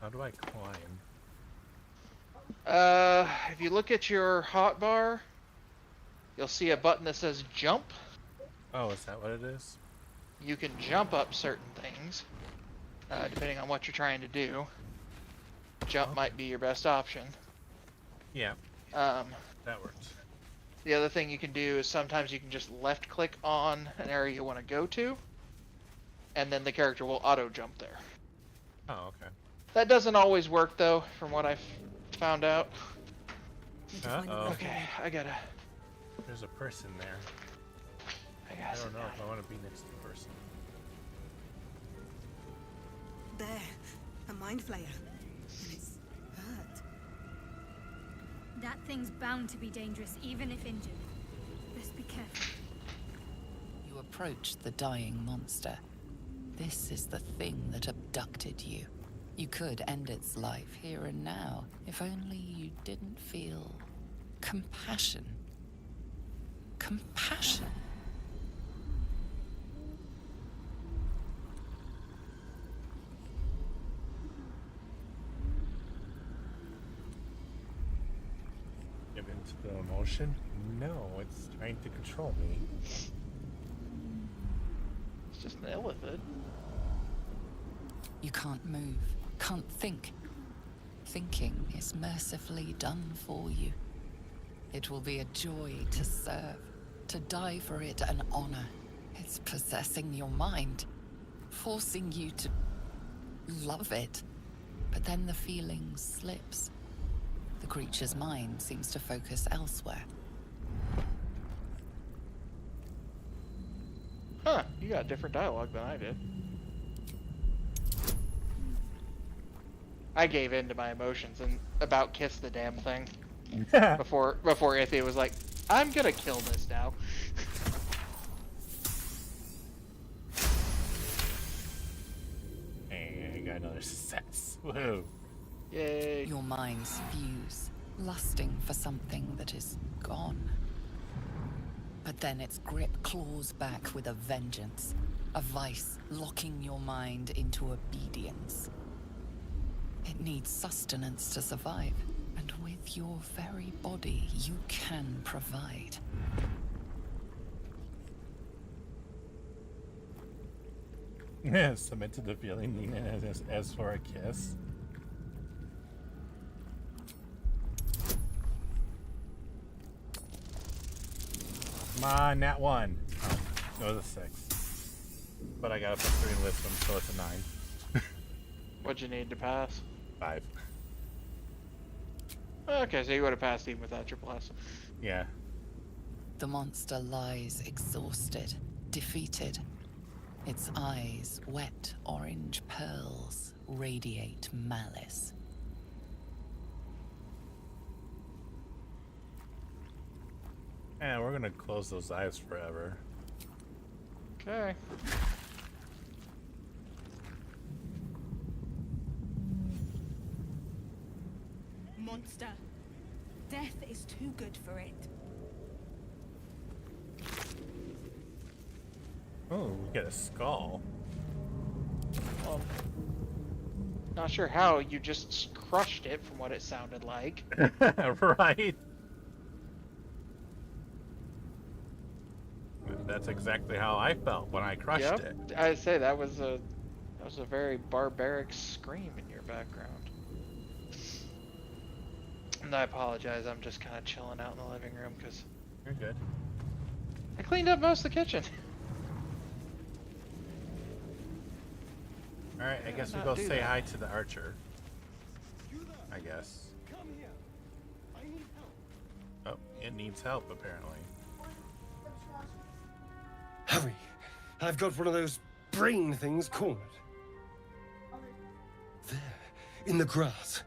How do I climb? If you look at your hotbar, you'll see a button that says jump. Oh, is that what it is? You can jump up certain things, depending on what you're trying to do. Jump might be your best option. Yeah. That works. The other thing you can do is sometimes you can just left click on an area you want to go to, and then the character will auto jump there. Oh, okay. That doesn't always work though, from what I've found out. Uh-oh. Okay, I gotta There's a person there. I I guess don't know if I want to be next to the person. There, a mind flayer. And it's hurt. That thing's bound to be dangerous, even if injured. Best be careful. You approach the dying monster. This is the thing that abducted you. You could end its life here and now, if only you didn't feel compassion. Compassion. Give into the emotion? No, it's trying to control me. It's just an elephant. You can't move, can't think. Thinking is mercifully done for you. It will be a joy to serve, to die for it an honor. It's possessing your mind, forcing you to love it. But then the feeling slips. The creature's mind seems to focus elsewhere. Huh, you got different dialogue than I did. I gave in to my emotions and about kissed the damn thing. before Ithy was like, I'm gonna kill this now. Hey, I got another success. Woohoo. Yay. Your minds fuse, lusting for something that is gone. But then its grip claws back with a vengeance, a vice locking your mind into obedience. It needs sustenance to survive, and with your very body, you can provide. Submit to the feeling needed as for a kiss. Come on, nat 1. Oh, it was a 6. But I got a +3 in wisdom, so it's a 9. What'd you need to pass? 5. Okay, so you would have passed even without your plus. Yeah. The monster lies exhausted, defeated. Its eyes, wet orange pearls, radiate malice. And we're gonna close those eyes forever. Okay. Monster. Death is too good for it. Oh, we get a skull. Not sure how, you just crushed it from what it sounded like. Right. That's exactly how I felt when I crushed it. I'd say that was a very barbaric scream in your background. And I apologize, I'm just kind of chilling out in the living room because You're good. I cleaned up most of the kitchen. Alright, I guess we not go do say that. hi to the archer. I guess. Come here. I need help. Oh, it needs help apparently. Hurry! I've got one of those brain things cornered. There, in the grass.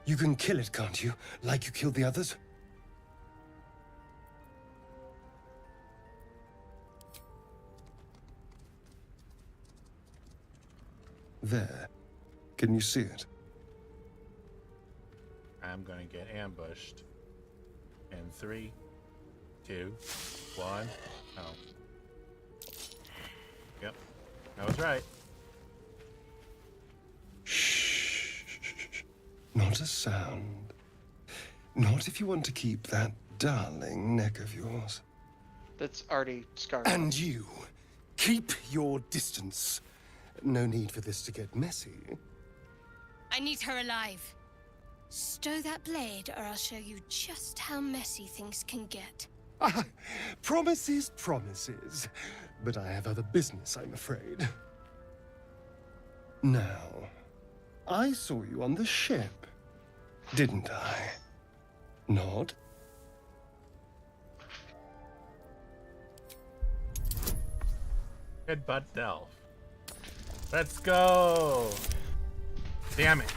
You can kill it, can't you? Like you killed the others? There. Can you see it? I'm gonna get ambushed. In 3, 2, 1. Oh. Yep. I was right. Not a sound. Not if you want to keep that darling neck of yours. That's already scarred. And you, keep your distance. No need for this to get messy. I need her alive. Stow that blade, or I'll show you just how messy things can get. Ah, promises, promises. But I have other business, I'm afraid. Now, I saw you on the ship, didn't I? Nod? Headbutt Delph. Let's go! Damn it.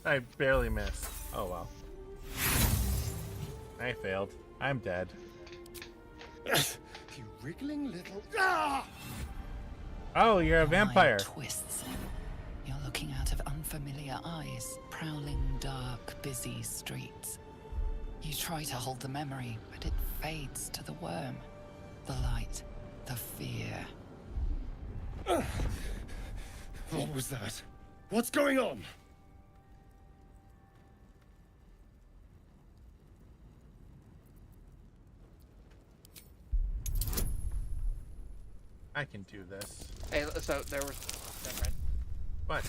I barely missed. Oh well. I failed. I'm dead. You wriggling little. Ah! Oh, you're a vampire. Twists. You're looking out of unfamiliar eyes, prowling dark, busy streets. You try to hold the memory, but it fades to the worm. The light, the fear. What was that? What's going on? I can do this. Hey, so there was. Never mind. What?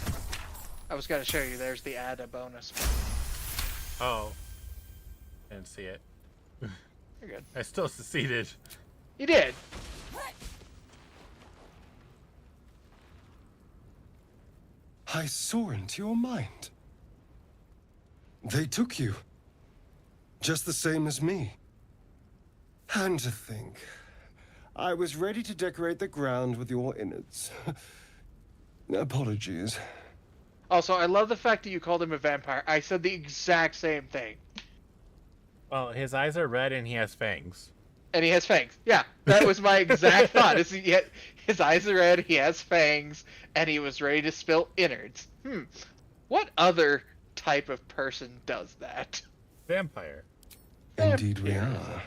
I was gonna show you. There's the add a bonus. Oh. Didn't see it. You're good. I still succeeded. You did. I saw into your mind. They took you. Just the same as me. And to think, I was ready to decorate the ground with your innards. Apologies. Also, I love the fact that you called him a vampire. I said the exact same thing. Well, his eyes are red and he has fangs. And he has fangs. Yeah, that was my exact thought. His eyes are red, he has fangs, and he was ready to spill innards. What other type of person does that? Vampire. Indeed we are.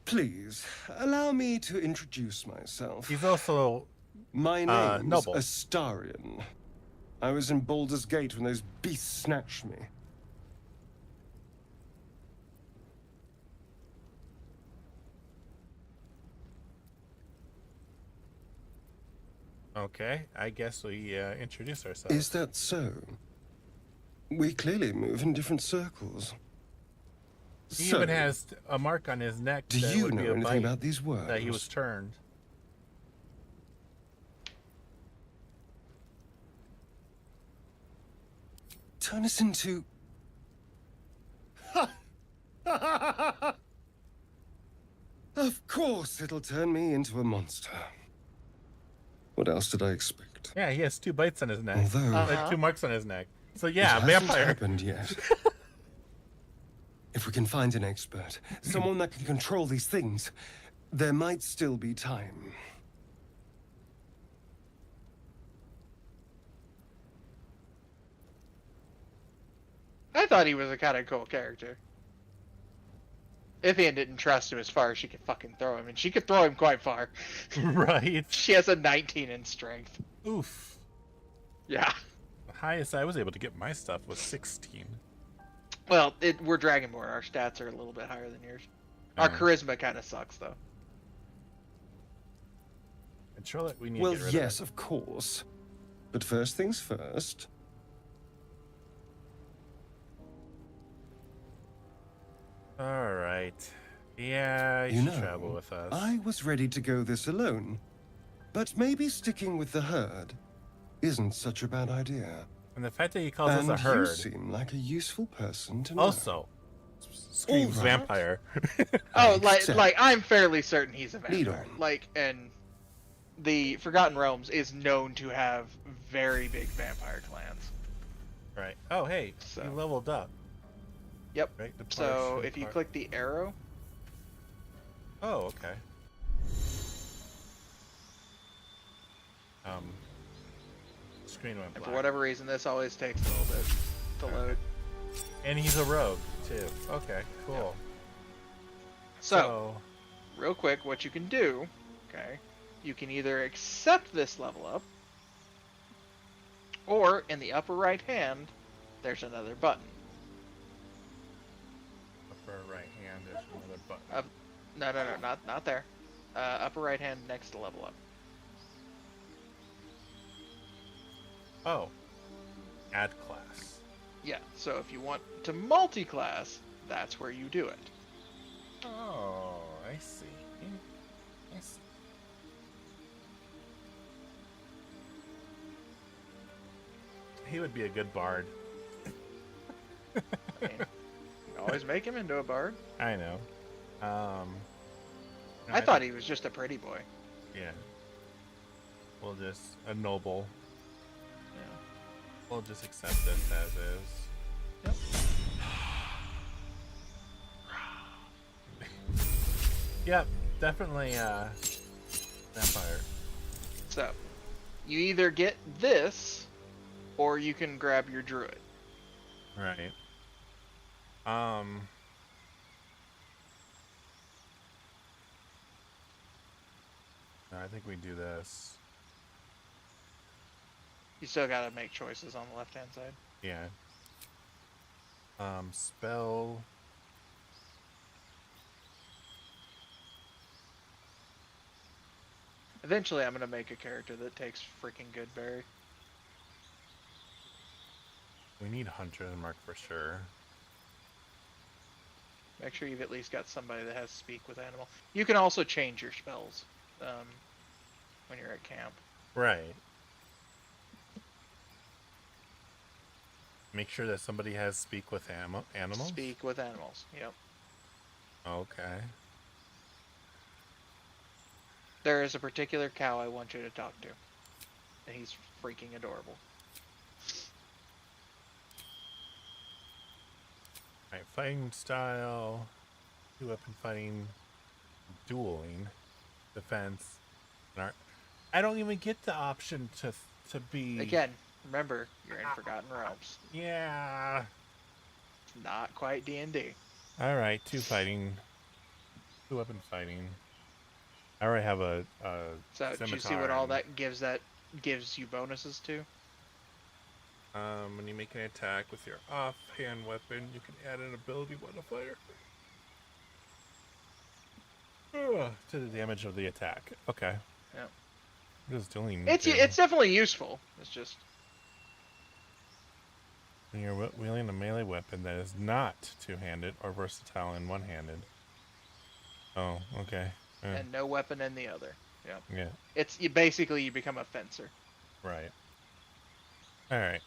Please, allow me to introduce myself. He's also My name's noble. Astarion. I was in Baldur's Gate when those beasts snatched me. Okay, I guess we introduce ourselves. Is that so? We clearly move in different circles. He even has a mark on his neck. Do that you would know be a anything bite about these worms? that he was turned. Turn us into... Of course it'll turn me into a monster. What else did I expect? Yeah, he has 2 bites on his neck. Although... Like 2 marks on his neck. So yeah, it hasn't vampire. happened yet. If we can find an expert, someone that can control these things, there might still be time. I thought he was a kind of cool character. Ithian didn't trust him as far as she could fucking throw him, and she could throw him quite far. Right. She has a 19 in strength. Oof. Yeah. The highest I was able to get my stuff was 16. Well, we're Dragonborn. Our stats are a little bit higher than yours. Our charisma kind of sucks, though. And Charlotte, we need Well, to get rid yes, of of course. But first things first. All right. Yeah, you should travel with us. I was ready to go this alone. But maybe sticking with the herd isn't such a bad idea. And the fact that he calls us a herd. You seem like a useful person to know. Also, screams All right. vampire. Oh, Accept. like I'm fairly certain he's a Lead vampire. on. Like, and the Forgotten Realms is known to have very big vampire clans. Right. Oh, hey, So- you leveled up. Yep. Right. So if you click the arrow, Oh, okay. Screen went and black. for whatever reason, this always takes a little bit to load. And he's a rogue too. Okay, cool. So, real quick, what you can do, okay, you can either accept this level up, or in the upper right hand, there's another button. Upper right hand, there's another button. No, not there. Upper right hand next to level up. Oh. Add class. Yeah, so if you want to multi-class, that's where you do it. Oh, I see. I see. He would be a good bard. I mean, you can always make him into a bard. I know. I thought he was just a pretty boy. Yeah. We'll just a noble. Yeah. We'll just accept this as is. Yep. Yep, definitely vampire. So, you either get this, or you can grab your druid. Right. No, I think we do this. You still gotta make choices on the left-hand side. Yeah. Spell. Eventually, I'm gonna make a character that takes freaking good berry. We need Hunter and Mark for sure. Make sure you've at least got somebody that has speak with animal. You can also change your spells when you're at camp. Right. Make sure that somebody has speak with animals? Speak with animals, yep. Okay. There is a particular cow I want you to talk to. And he's freaking adorable. Alright, fighting style, 2-weapon fighting, dueling, defense, and art. I don't even get the option to be... Again, remember, you're in Forgotten Realms. Yeah. It's not quite D&D. Alright, 2-weapon fighting. I already have a So, scimitar. did you see what all that gives you bonuses to? When you make an attack with your offhand weapon, you can add an ability modifier to the damage of the attack. Okay. Yep. Just doing. It's definitely useful. It's just when you're wielding a melee weapon that is not two-handed or versatile and one-handed. Oh, okay. Yeah. And no weapon in the other. Yep. Yeah. It's basically you become a fencer. Right. All right.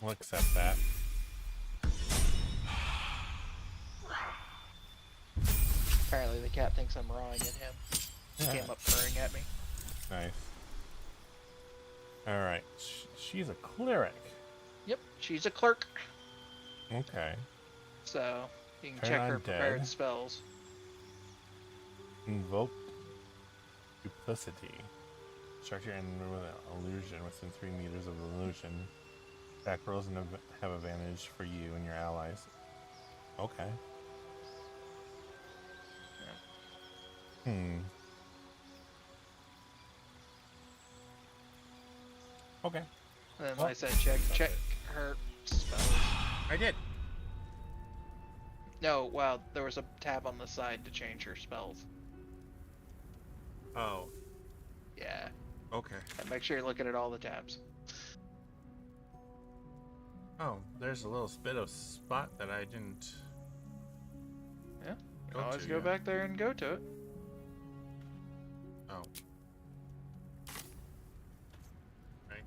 We'll accept that. Apparently the cat thinks I'm rawing at him. He came up purring at me. Nice. All right. She's a cleric. Yep, she's a clerk. Okay. So you can Turn check on her prepared dead. spells. Invoke duplicity. Structure and remove an illusion within 3 meters of the illusion. Attack rolls and have advantage for you and your allies. Okay. Yeah. Okay. And then, like I said, check her spells. I did. No, well, there was a tab on the side to change her spells. Oh. Yeah. Okay. And make sure you're looking at all the tabs. Oh, there's a little bit of spot that I didn't. Yeah. You can always go back there and go to it. Oh. Right.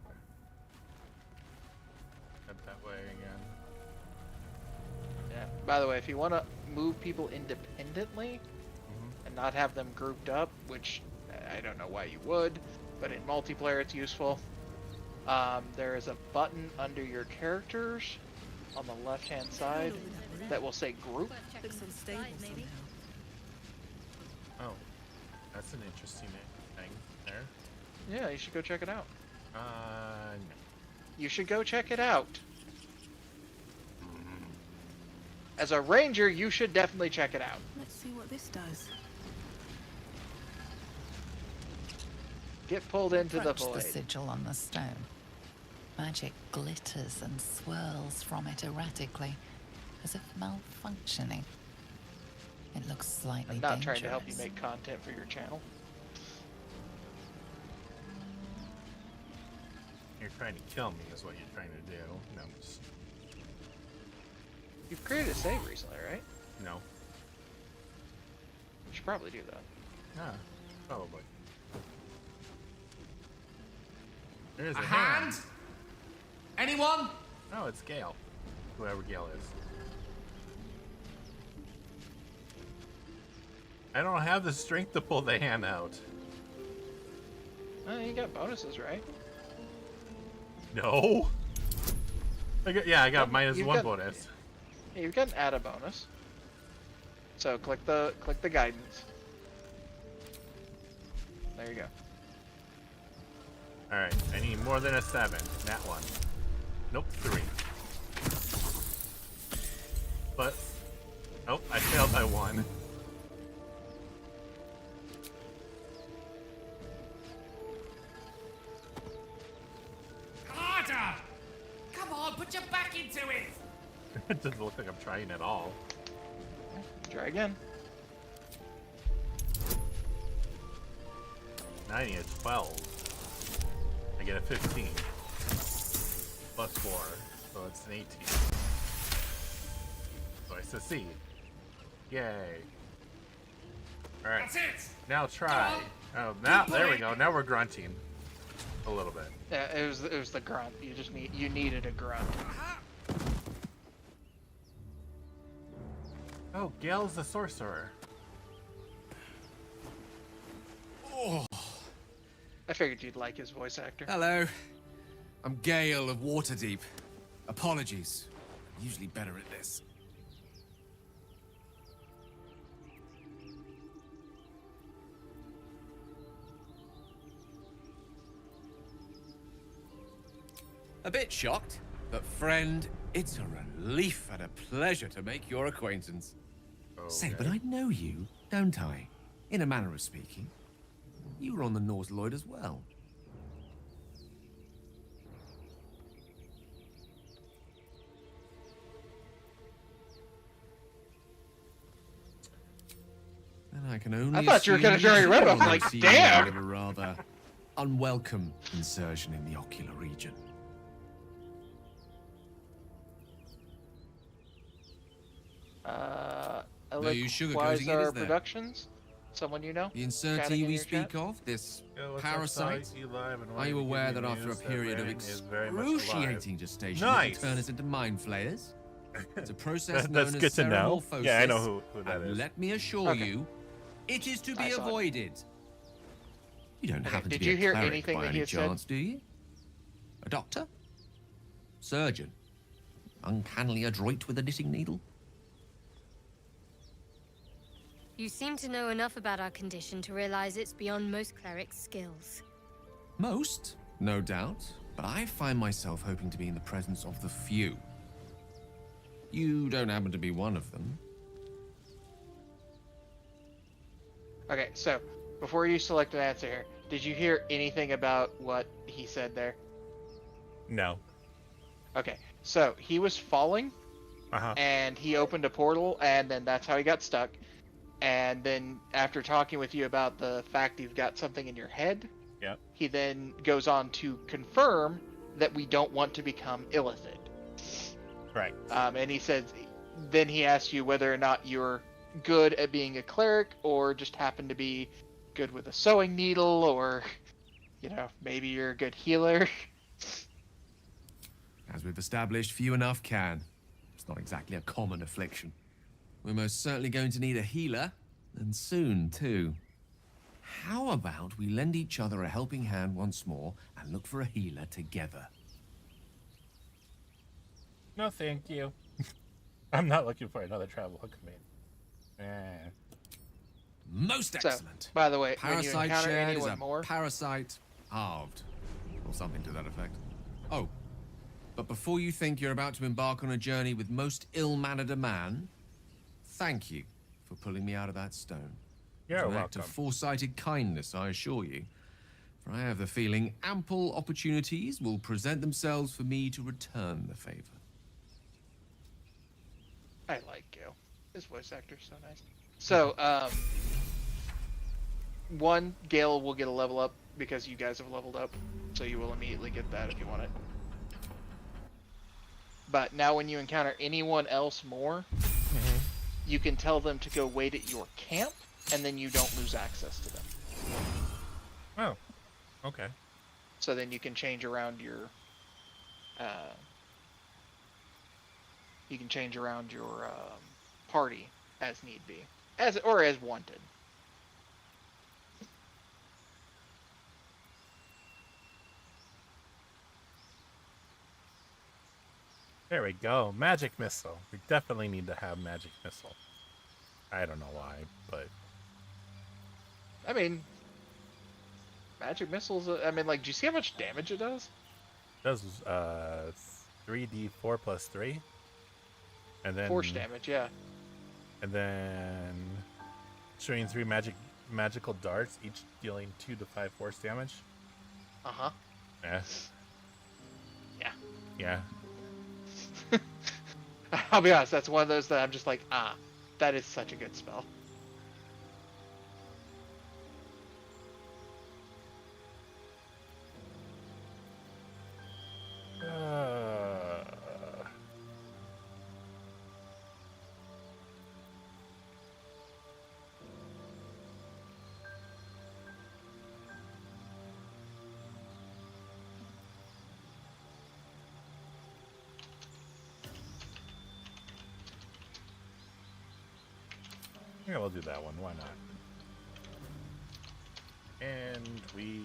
Head that way again. Yeah. By the way, if you want to move people independently and not have them grouped up, which I don't know why you would, but in multiplayer it's useful. There is a button under your characters on the left-hand side that will say group. Oh, that's an interesting thing there. Yeah, you should go check it out. No. You should go check it out. As a ranger, you should definitely check it out. Let's see what this does. Get pulled into the Approach void. the sigil on the stone. Magic glitters and swirls from it erratically, as if malfunctioning. It looks slightly I'm not dangerous. trying to help you make content for your channel. You're trying to kill me is what you're trying to do. No. You've created a save recently, right? No. You should probably do that. Ah, probably. There's A hand? Anyone? Oh, it's Gale. Whoever Gale is. I don't have the strength to pull the hand out. You got bonuses, right? No. I got minus you've one got- bonus. Yeah, you can add a bonus. So click the guidance. There you go. All right, I need more than a 7. That one. Nope, 3. But oh, I failed by 1. Harder! Come on, put your back into it! It doesn't look like I'm trying at all. Try again. Now I need a 12. I get a 15. Plus 4, so it's an 18. So I succeed. Yay. Alright. That's it! Now try. Oh, now there we go. Now we're grunting. A little bit. Yeah, it was the grunt. You needed a grunt. Oh, Gale's the sorcerer. Oh. I figured you'd like his voice actor. Hello. I'm Gale of Waterdeep. Apologies. I'm usually better at this. A bit shocked, but friend, it's a relief and a pleasure to make your acquaintance. Okay. Say, but I know you, don't I? In a manner of speaking. You were on the Norse Lloyd as well. And I can only I thought you were assume gonna join Red. I'm you like, see damn. out of a rather unwelcome insertion in the ocular region. you sugarcoating it, Quasar is there? Productions? Someone you know? The Chatting insertee in we your speak chat? of, this what's up, parasite, Cy? Live and are you wanted to aware give that you after a news that period of Rand is very much excruciating alive. gestation, Nice. it will turn us into mind flayers? It's a process known That's as good to know. cerebral Yeah, I know phosis, who that and is. let me assure Okay. you, it is to be I saw it. avoided. You don't Okay, happen to did be you a hear cleric anything by that any he had said? chance, do you? A doctor? Surgeon? Uncannily adroit with a knitting needle? You seem to know enough about our condition to realize it's beyond most clerics' skills. Most, no doubt, but I find myself hoping to be in the presence of the few. You don't happen to be one of them. Okay, so before you select an answer here, did you hear anything about what he said there? No. Okay, so he was falling, and he opened a portal, and then that's how he got stuck. And then after talking with you about the fact you've got something in your head, Yep. he then goes on to confirm that we don't want to become illithid. Right. And he says, then he asks you whether or not you're good at being a cleric, or just happen to be good with a sewing needle, or, maybe you're a good healer. As we've established, few enough can. It's not exactly a common affliction. We're most certainly going to need a healer, and soon, too. How about we lend each other a helping hand once more and look for a healer together? No, thank you. I'm not looking for another travel command. Most excellent. So, by the way, when you Parasite encounter shared is anyone a more, parasite halved, or something to that effect. Oh, but before you think you're about to embark on a journey with most ill-mannered a man, thank you for pulling me out of that stone. You're It's an welcome. act of foresighted kindness, I assure you. For I have the feeling ample opportunities will present themselves for me to return the favor. I like Gale. His voice actor's so nice. So, one, Gale will get a level up because you guys have leveled up, so you will immediately get that if you want it. But now when you encounter anyone else more, you can tell them to go wait at your camp, and then you don't lose access to them. Oh, okay. So then you can change around your, party as need be, as wanted. There we go. Magic missile. We definitely need to have magic missile. I don't know why, but I mean, magic missiles. I mean, like, do you see how much damage it does? it does 3d4 plus 3, and then Force damage, yeah. and then shooting 3 magical darts, each dealing 2 to 5 force damage. Uh-huh. Yeah. Yeah. Yeah. I'll be honest, that's one of those that I'm just like, that is such a good spell. Yeah, we'll do that one. Why not? And we...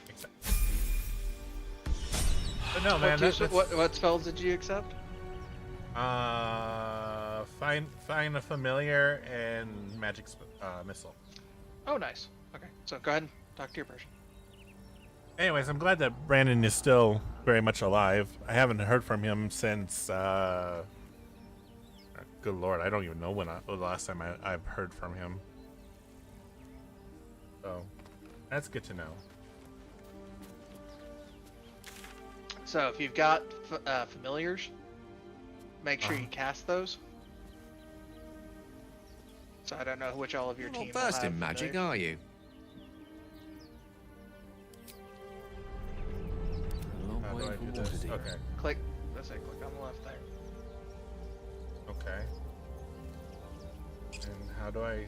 accept. But no, man. What spells did you accept? Find a familiar and magic missile. Oh, nice. Okay, so go ahead and talk to your person. Anyways, I'm glad that Brandon is still very much alive. I haven't heard from him since, good lord, I don't even know when the last time I've heard from him. So, that's good to know. So, if you've got familiars, make sure you cast those. So, I don't know which all of your You're team not will versed have in magic, familiars. are you? How do I do this? Okay. Click. Let's say click on the left there. Okay. And how do I...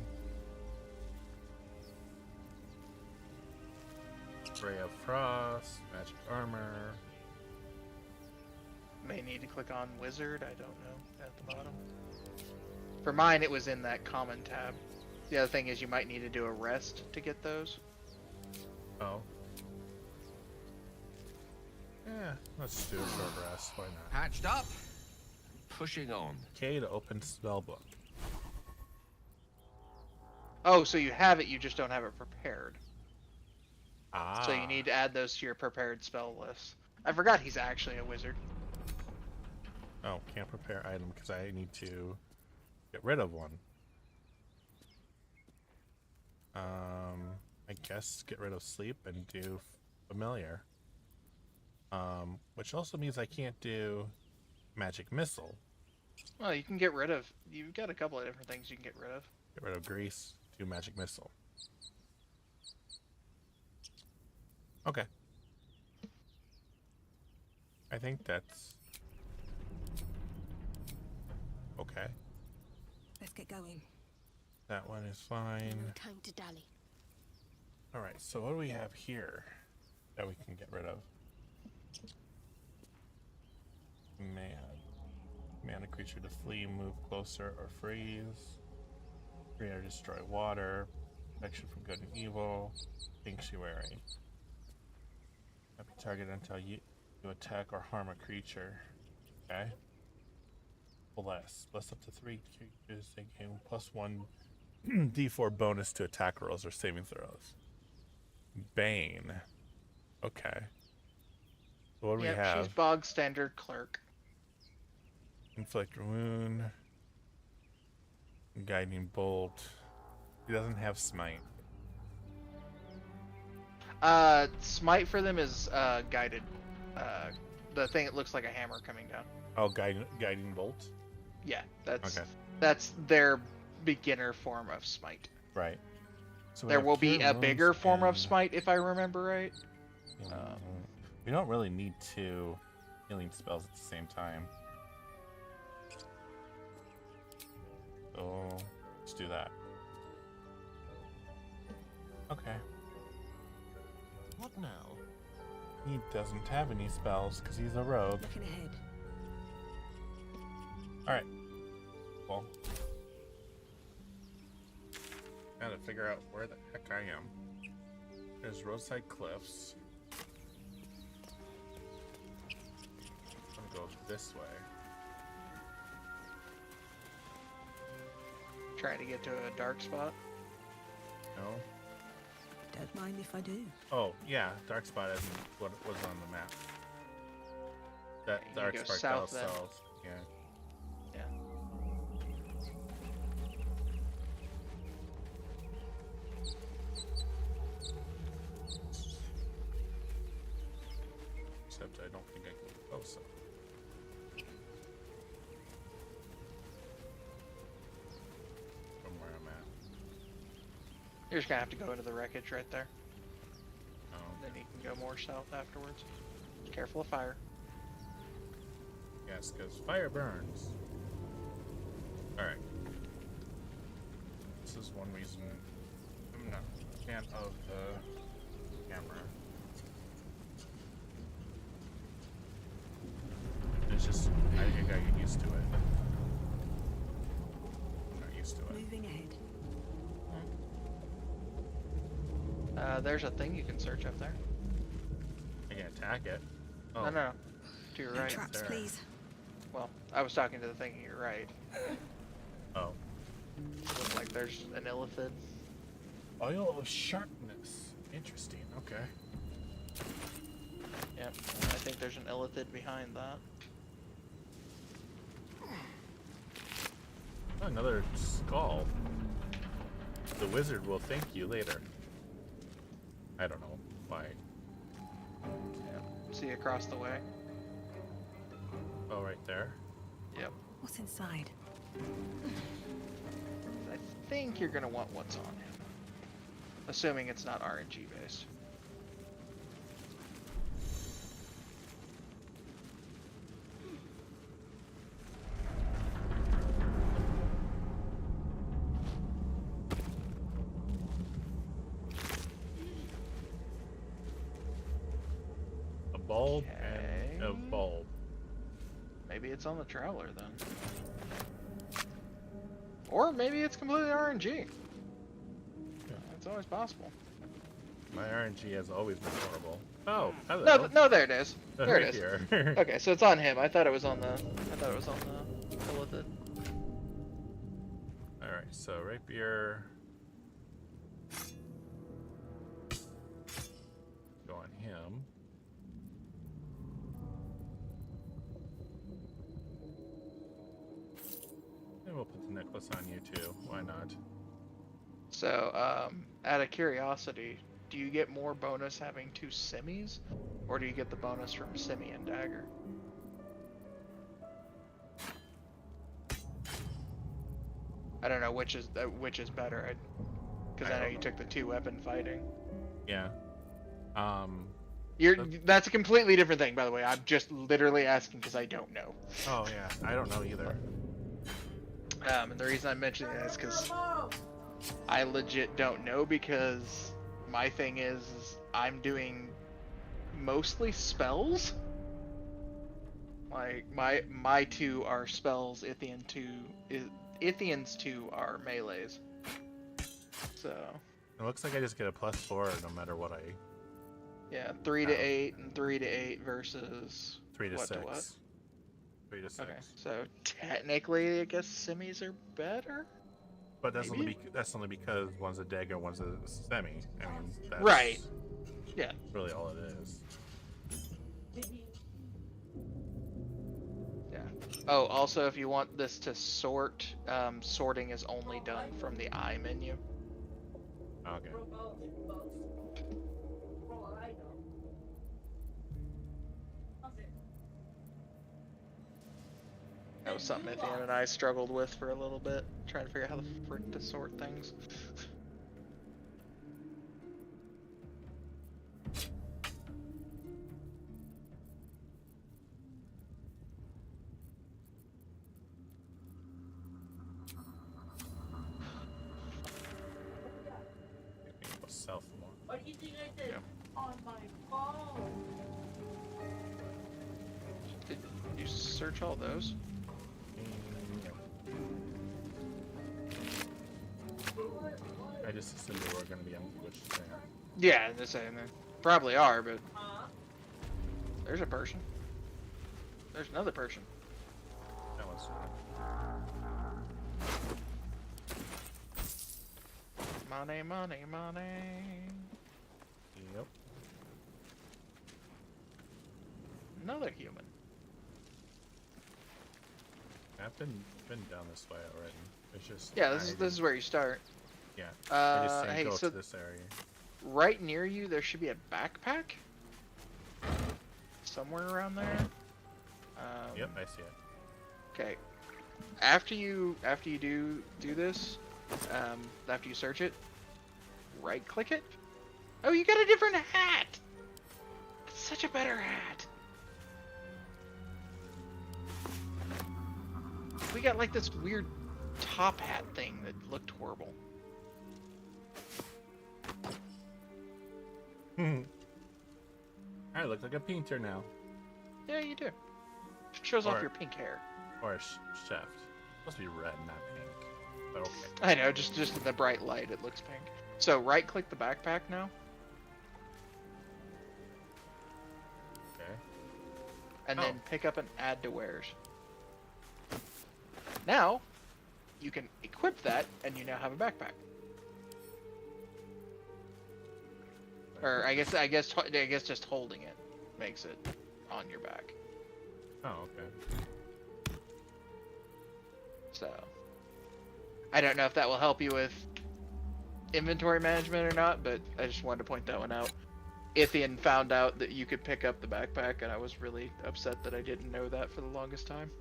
Ray of Frost, Magic Armor... May need to click on Wizard, I don't know, at the bottom. For mine, it was in that Common tab. The other thing is you might need to do a rest to get those. Oh. Yeah, let's do a short rest. Why not? Patched up. Pushing on. K to open spellbook. Oh, so you have it, you just don't have it prepared. Ah. So you need to add those to your prepared spell list. I forgot he's actually a wizard. Oh, can't prepare item because I need to get rid of one. I guess get rid of sleep and do familiar. Which also means I can't do magic missile. Well, you can get rid of... You've got a couple of different things you can get rid of. Get rid of grease, do magic missile. Okay. I think that's... okay. Let's get going. That one is fine. No time to dally. Alright, so what do we have here that we can get rid of? Mana creature to flee, move closer, or freeze. Create or destroy water. Protection from good and evil. Sanctuary. Not be targeted until you attack or harm a creature. Okay. Bless. Bless up to 3 creatures. They gain +1 d4 bonus to attack rolls or saving throws. Bane. Okay. So what do we have? She's bog standard clerk. Inflict wound. Guiding bolt. He doesn't have smite. Smite for them is guided. The thing that looks like a hammer coming down. Oh, guiding bolt. Yeah, Okay. that's their beginner form of smite. Right. So There will be a bigger form of smite if I remember right. We don't really need 2 healing spells at the same time. So let's do that. Okay. What now? He doesn't have any spells because he's a rogue. Looking ahead. Alright. Well. Gotta figure out where the heck I am. There's roadside cliffs. I'm gonna go this way. Trying to get to a dark spot. No. Don't mind if I do. Oh yeah, dark spot isn't what was on the map. That You dark go spot south goes then. south. Yeah. Yeah. Except I don't think I can go south. From where I'm at. You're just gonna have to go into the wreckage right there. Oh. Then you can go more south afterwards. Careful of fire. Yes, because fire burns. Alright. This is one reason I'm not a fan of the camera. It's just, I think I get used to it. I'm not used to it. Moving ahead. There's a thing you can search up there. I can attack it. Oh. No, no. To your No right. traps, there. please. Well, I was talking to the thing to your right. Oh. Looks like there's an illithid. Oil of sharpness. Interesting, okay. Yep. I think there's an illithid behind that. Oh, another skull. The wizard will thank you later. I don't know why. Yep. See across the way. Oh, right there. Yep. What's inside? I think you're gonna want what's on him. Assuming it's not RNG based. A bulb and a bulb. Maybe it's on the Traveler then. Or maybe it's completely RNG. It's always possible. My RNG has always been horrible. Oh, hello. No, no, there it is. There Right it is. here. Okay, so it's on him. I thought it was on the. I thought it was on the illithid. All right, so rapier. Go on him. And we'll put the necklace on you too. Why not? So, out of curiosity, do you get more bonus having two semis, or do you get the bonus from semi and dagger? I don't know which is better, because I know you took the two weapon fighting. Yeah. That's a completely different thing, by the way. I'm just literally asking because I don't know. Oh yeah, I don't know either. And the reason I'm mentioning that is because I legit don't know, because my thing is I'm doing mostly spells. Like my two are spells, Ithian's two are melees. So It looks like I just get a +4 no matter what I. yeah, 3 to 8 and 3 to 8 versus 3 to what 6. to what? 3 to 6. Okay, so technically, I guess semis are better. But that's Maybe? only because one's a dagger, one's a semi. I mean, that's Right. Yeah. really all it is. Yeah. Oh, also, if you want this to sort, sorting is only done from the I menu. Okay. That was something Ithian and I struggled with for a little bit, trying to figure out how the frick to sort things. South more. What do you think I did? Yeah. On my phone. Did you search all those? I just assumed they were going to be ambushed there. Yeah, the same. They probably are, but there's a person. There's another person. That was Money, money, money. Yep. Another human. I've been down this way already. It's just Yeah, this is where you start. Yeah. I just hey, go so to this area. right near you, there should be a backpack. Somewhere around there. Yep, I see it. Okay. After you do this, after you search it, right click it. Oh, you got a different hat. It's such a better hat. We got like this weird top hat thing that looked horrible. I look like a painter now. Yeah, you do. It shows off Or- your pink hair. Or a chef. Supposed to be red, not pink. But okay. I know, just in the bright light, it looks pink. So right click the backpack now. Okay. And then pick up an add to wares. Now, you can equip that, and you now have a backpack. Or I guess just holding it makes it on your back. Oh, okay. So, I don't know if that will help you with inventory management or not, but I just wanted to point that one out. Ithian found out that you could pick up the backpack, and I was really upset that I didn't know that for the longest time.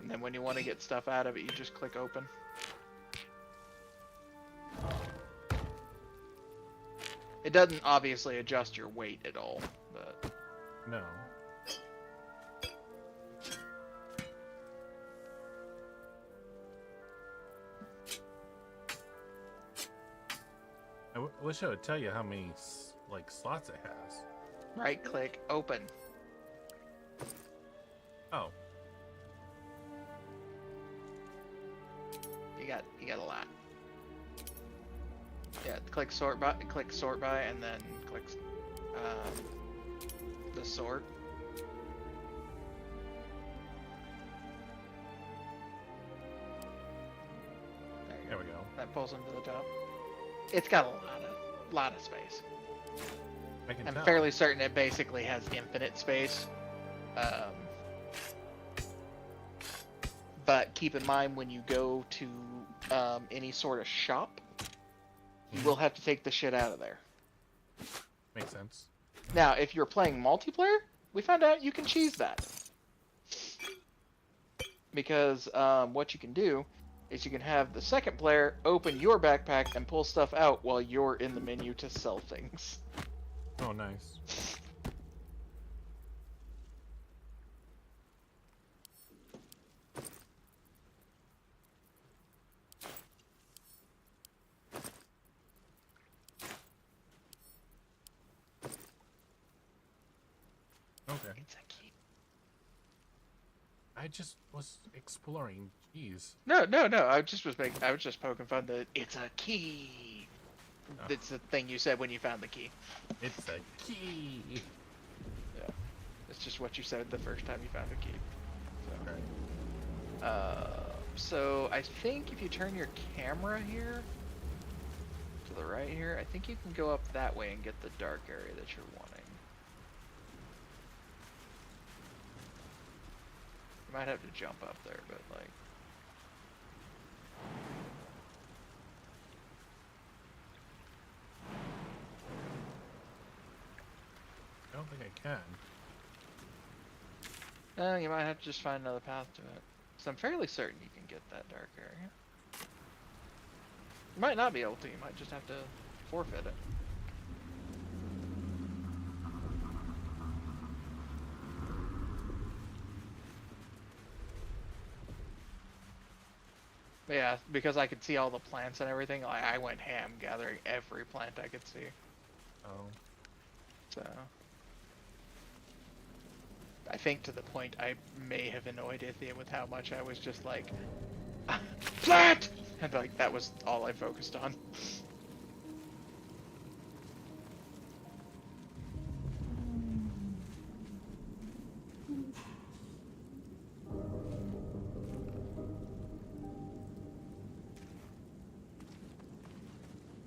And then when you want to get stuff out of it, you just click open. It doesn't obviously adjust your weight at all, but... No. I wish I would tell you how many like slots it has. Right click, open. Oh. You got a lot. Yeah, click sort by, and then click the sort. There we go. That pulls them to the top. It's got a lot of space. I'm tell. fairly certain it basically has infinite space. But keep in mind when you go to any sort of shop, you will have to take the shit out of there. Makes sense. Now, if you're playing multiplayer, we found out you can cheese that. Because what you can do is you can have the second player open your backpack and pull stuff out while you're in the menu to sell things. Oh, nice. Okay. It's a key. I just was exploring. Jeez. No. I was just poking fun that it's a key. Oh. That's the thing you said when you found the key. It's a key. Yeah. It's just what you said the first time you found a key. So. Right. So I think if you turn your camera here to the right here, I think you can go up that way and get the dark area that you're wanting. You might have to jump up there, but like. I don't think I can. No, you might have to just find another path to it. So I'm fairly certain you can get that dark area. You might not be able to, you might just have to forfeit it. But yeah, because I could see all the plants and everything, I went ham gathering every plant I could see. Oh. So I think to the point I may have annoyed Ithian with how much I was just like, plant! And like that was all I focused on.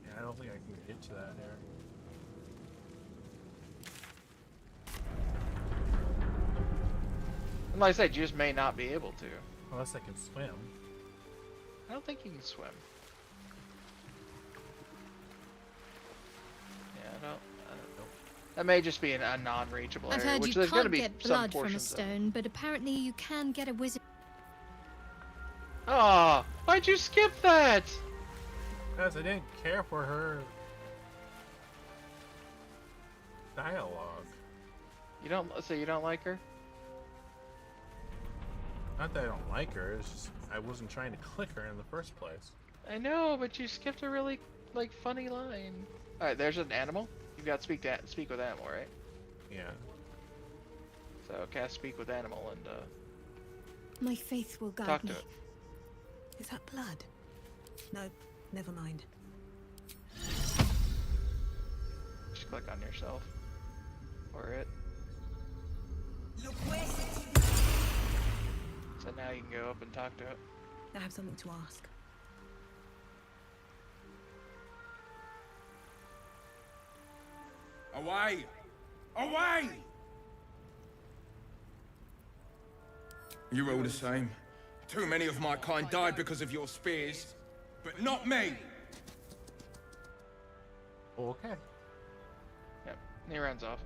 Yeah, I don't think I can get to that there. And like I said, you just may not be able to. Unless I can swim. I don't think you can swim. Yeah, I don't know. That may just be a non-reachable I've area, heard which you there's going to can't be get some blood from a portions of. stone, but apparently you can get a wizard. Oh, why'd you skip that? Because I didn't care for her dialogue. You don't. So you don't like her? Not that I don't like her, it's just I wasn't trying to click her in the first place. I know, but you skipped a really like funny line. All right, there's an animal. You've got speak with animal, right? Yeah. So cast speak with animal and My faith will guide talk me. to it. Is that blood? No, never mind. Just click on yourself or it. So now you can go up and talk to it. I have something to ask. Away! Away! You're all the same. Too many of my kind died because of your spears, but not me! Okay. Yep, and he runs off.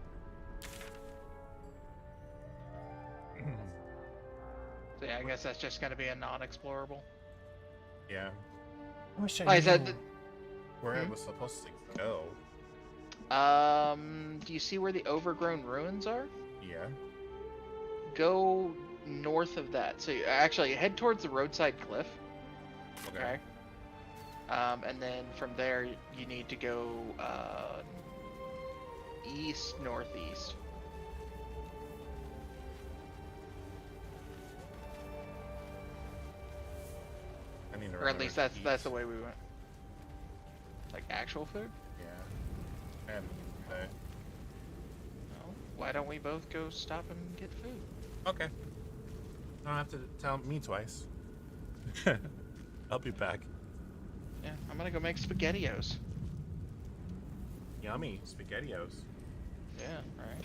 So yeah, I guess that's just gonna be a non-explorable. Yeah. I wish I Like I knew said, where I was supposed to go. Do you see where the overgrown ruins are? Yeah. Go north of that. So you actually head towards the roadside cliff. Okay. And then from there you need to go east northeast. I need to Or at least remember to that's the eat. way we went. Like actual food? Yeah. I haven't eaten today. No. Why don't we both go stop and get food? Okay. I don't have to tell me twice. I'll be back. Yeah, I'm gonna go make SpaghettiOs. Yummy. SpaghettiOs. Yeah, alright.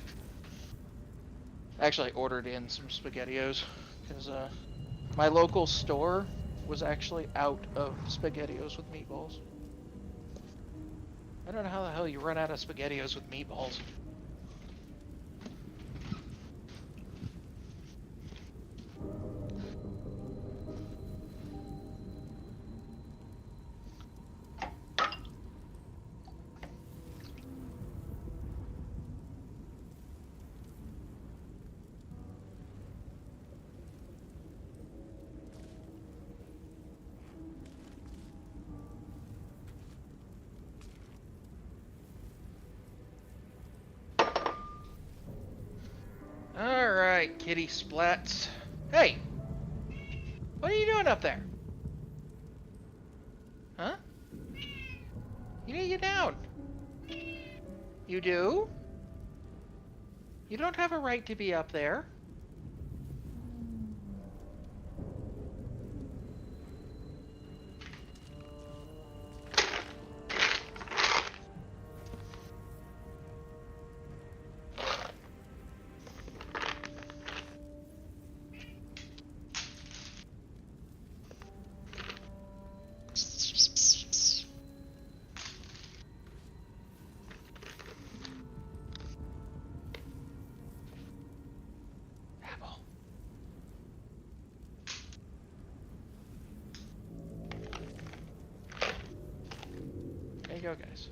Actually, I ordered in some SpaghettiOs because my local store was actually out of SpaghettiOs with meatballs. I don't know how the hell you run out of SpaghettiOs with meatballs. Alright, kitty splats. Hey! What are you doing up there? Huh? You need to get down. You do? You don't have a right to be up there. Apple. There you go, guys.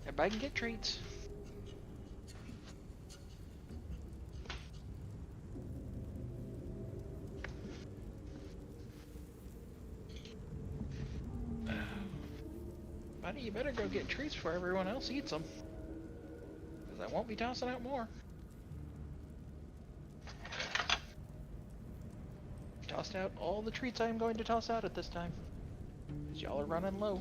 Everybody can get treats. Buddy, you better go get treats before everyone else eats them. Because I won't be tossing out more. Tossed out all the treats I am going to toss out at this time. Y'all are running low.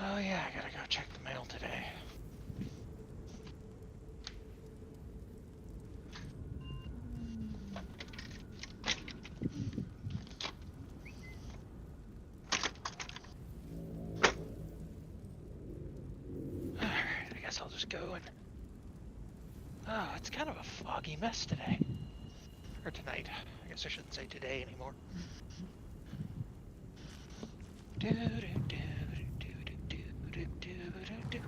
Oh yeah, I gotta go check the mail today. Alright, I guess I'll just go and... Oh, it's kind of a foggy mess today. Or tonight. I guess I shouldn't say today anymore. Do, do, do, do, do, do, do, do, do.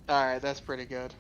Alright, that's pretty good.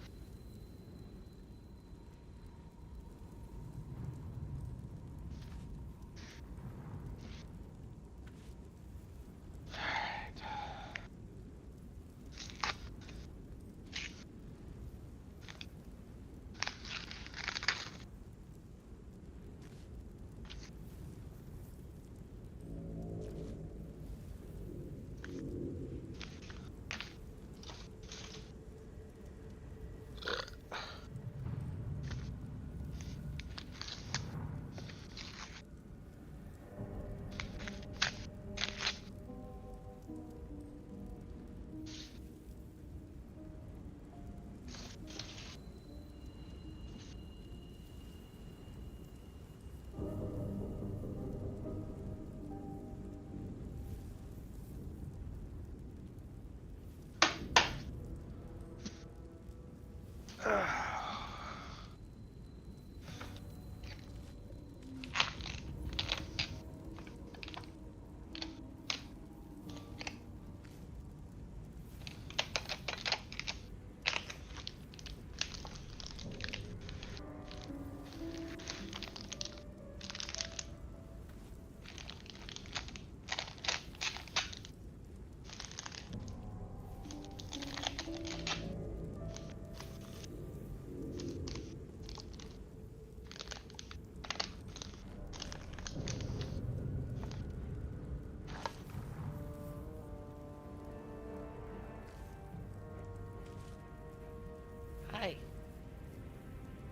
Hi.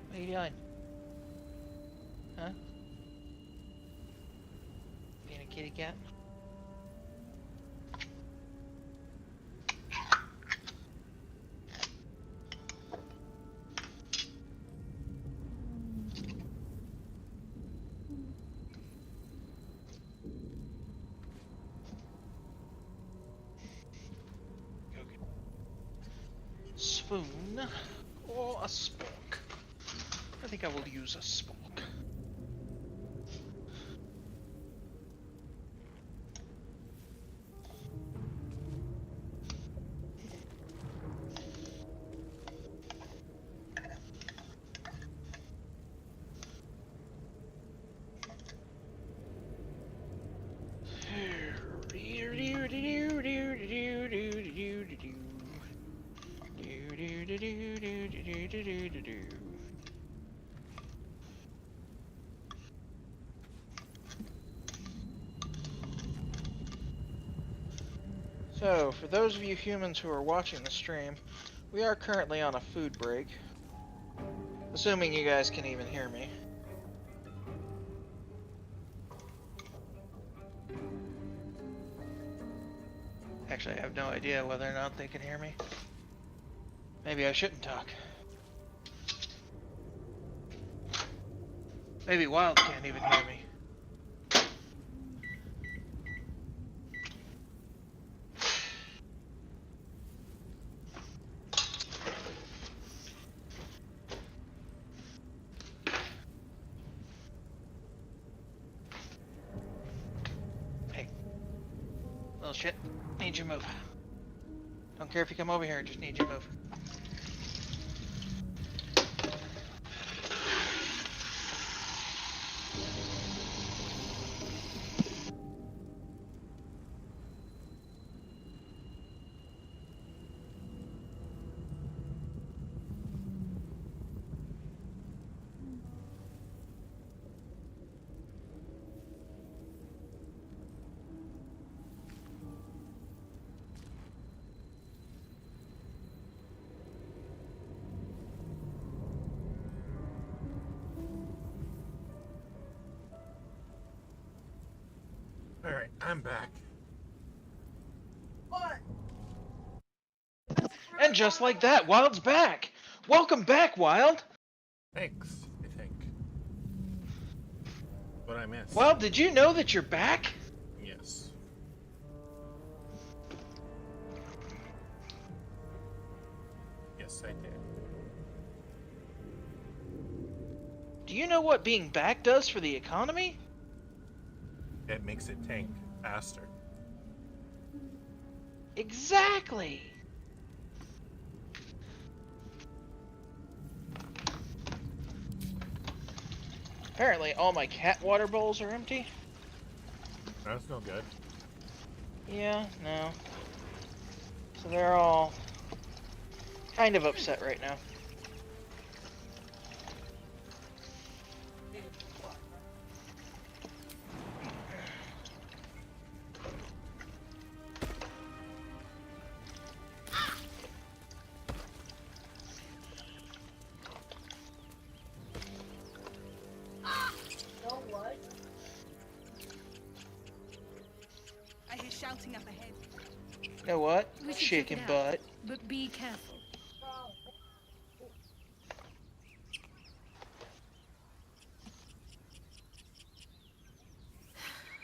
What are you doing? Huh? Being a kitty cat? Spoon or a spork? I think I will use a spork. So, for those of you humans who are watching the stream, we are currently on a food break. Assuming you guys can even hear me. Actually, I have no idea whether or not they can hear me. Maybe I shouldn't talk. Maybe Wild can't even hear me. Hey. Little shit. Need you to move. Don't care if you come over here, just need you to move. Alright, I'm back. And just like that, Wild's back! Welcome back, Wild! Thanks, I think. What I missed? Wild, did you know that you're back? Yes. Yes, I did. Do you know what being back does for the economy? It makes it tank faster. Exactly! Apparently all my cat water bowls are empty. That's no good. Yeah, no. So they're all kind of upset right now. I hear shouting up ahead. You know what? We should check Chicken it out, butt. but be careful.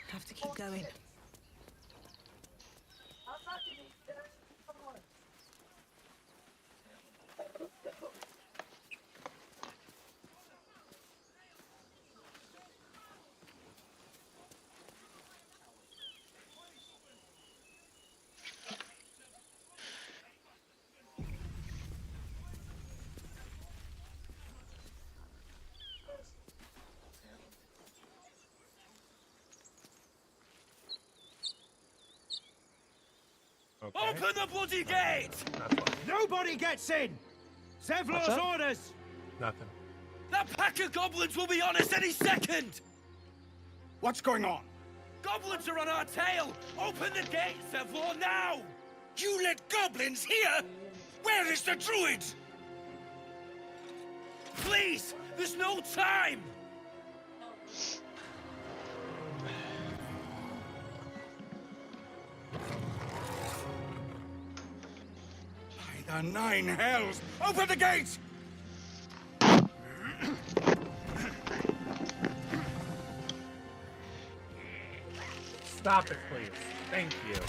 Have to keep going. Okay. Open the bloody gate! Nobody gets in! Zevlor's orders! Nothing. That pack of goblins will be on us any second! What's going on? Goblins are on our tail! Open the gate, Zevlor, now! You let goblins here? Where is the druid? Please! There's no time! By the nine hells! Open the gate! Stop it, please. Thank you.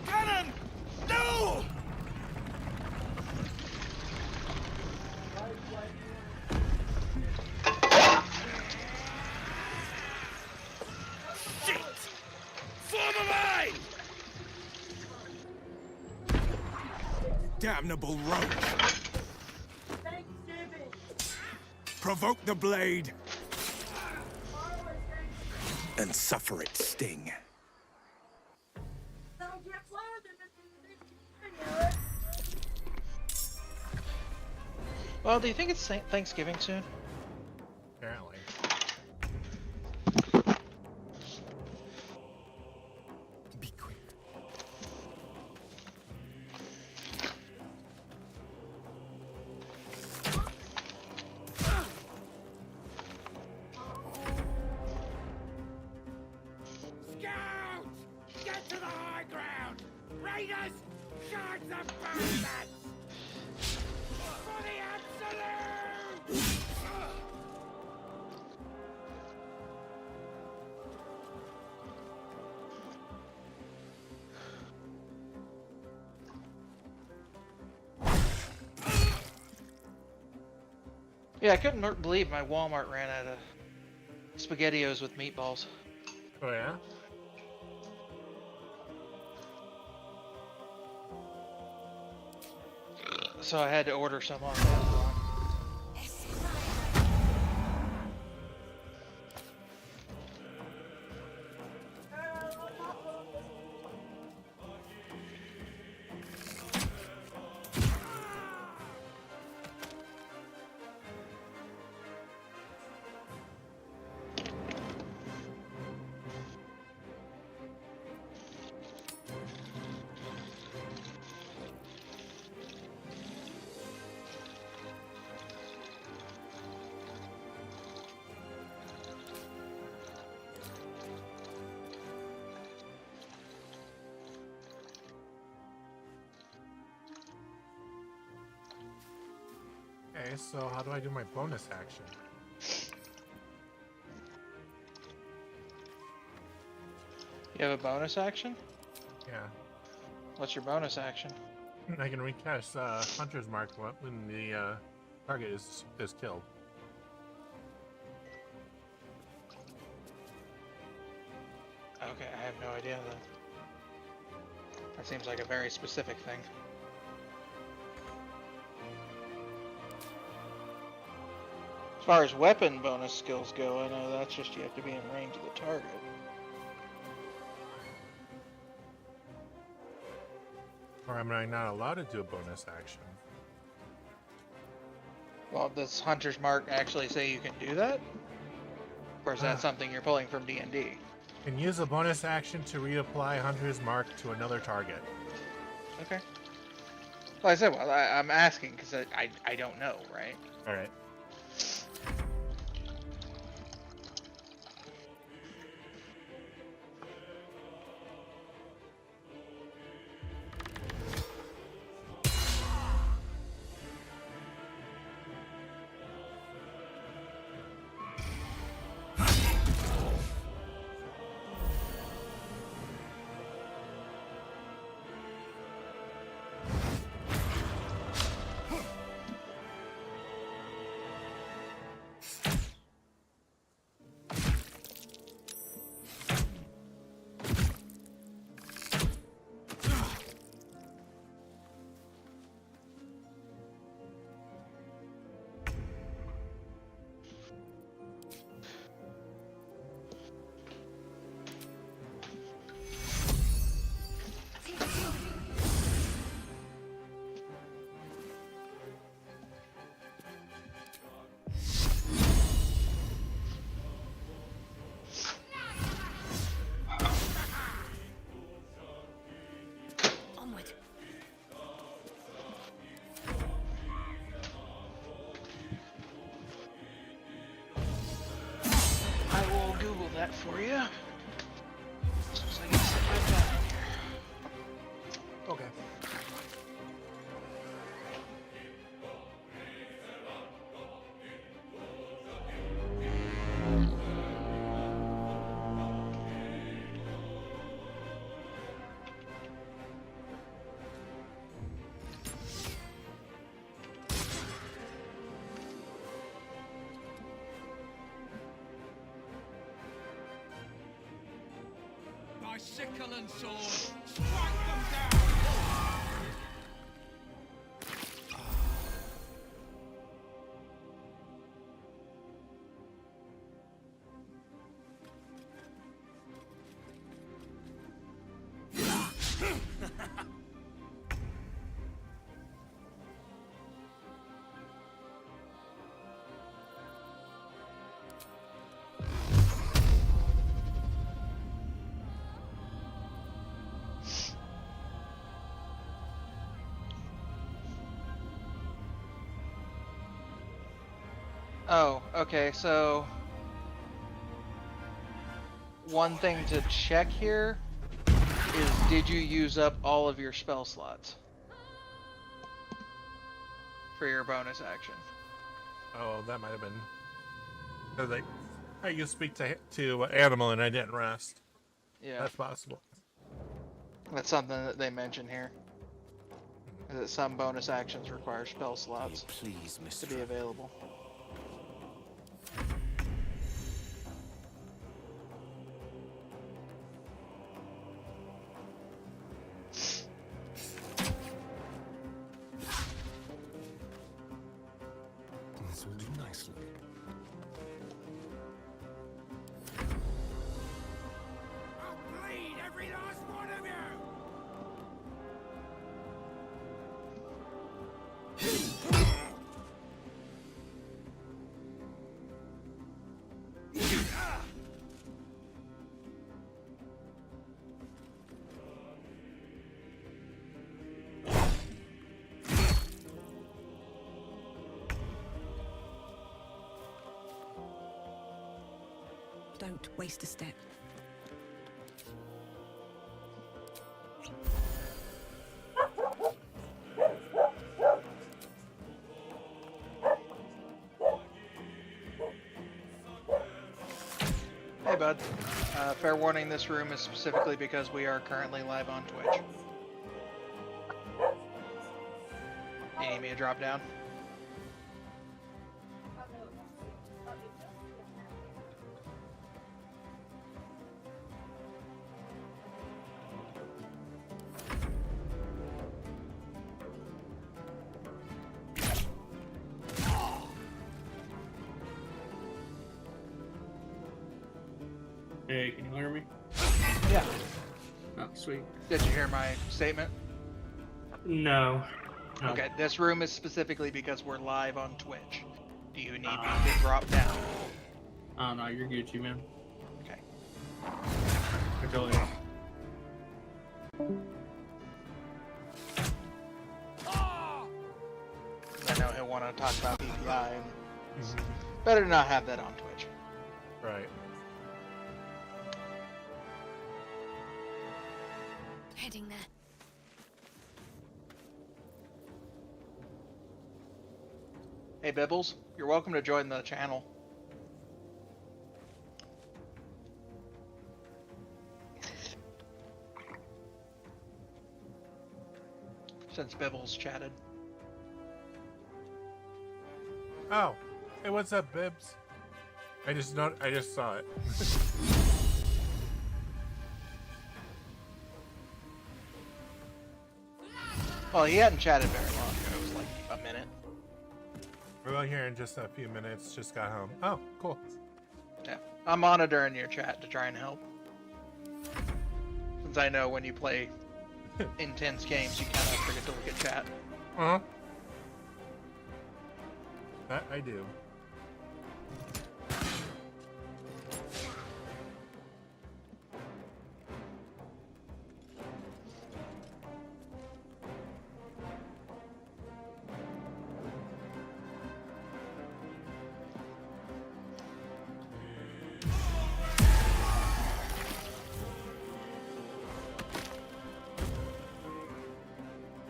Cannon! No! Shit! Form a line! Damnable roach! Provoke the blade! And suffer its sting. Well, do you think it's Thanksgiving soon? Apparently. Yeah, I couldn't believe my Walmart ran out of SpaghettiOs with meatballs. Oh yeah? So I had to order some on Amazon. Okay, so how do I do my bonus action? You have a bonus action? Yeah. What's your bonus action? I can recast Hunter's Mark when the target is killed. Okay, I have no idea then. That seems like a very specific thing. As far as weapon bonus skills go, I know that's just you have to be in range of the target. Or am I not allowed to do a bonus action? Well, does Hunter's Mark actually say you can do that? Or is that something you're pulling from D&D? Can use a bonus action to reapply Hunter's Mark to another target. Okay. Well, I said, well, I'm asking because I don't know, right? Alright. I will Google that for you. Since I can sit back down here. Okay. My sickle and sword, strike them down! Oh, okay, so one thing to check here is did you use up all of your spell slots for your bonus action? Oh, that might have been. Because I used to speak to Animal and I didn't rest. Yeah. That's possible. That's something that they mention here. Is that some bonus actions require spell slots Please, to be available. This will do nicely. I'll bleed every last one of you! Don't waste a step. Hey, bud. Fair warning, this room is specifically because we are currently live on Twitch. You need me to drop down? Hey, can you hear me? Yeah. Oh, sweet. Did you hear my statement? No. No. Okay, this room is specifically because we're live on Twitch. Do you need me to drop down? Oh, no, you're Gucci, man. Okay. Control you. I know he'll want to talk about PPI, and it's better to not have that on Twitch. Right. Heading there. Hey, Bibbles, you're welcome to join the channel. Since Bibbles chatted. Oh, hey, what's up, Bibs? I just saw it. Well, he hadn't chatted very long ago. It was like a minute. We're on here in just a few minutes. Just got home. Oh, cool. Yeah, I'm monitoring your chat to try and help. Since I know when you play intense games, you kind of forget to look at chat. Uh-huh. That I do.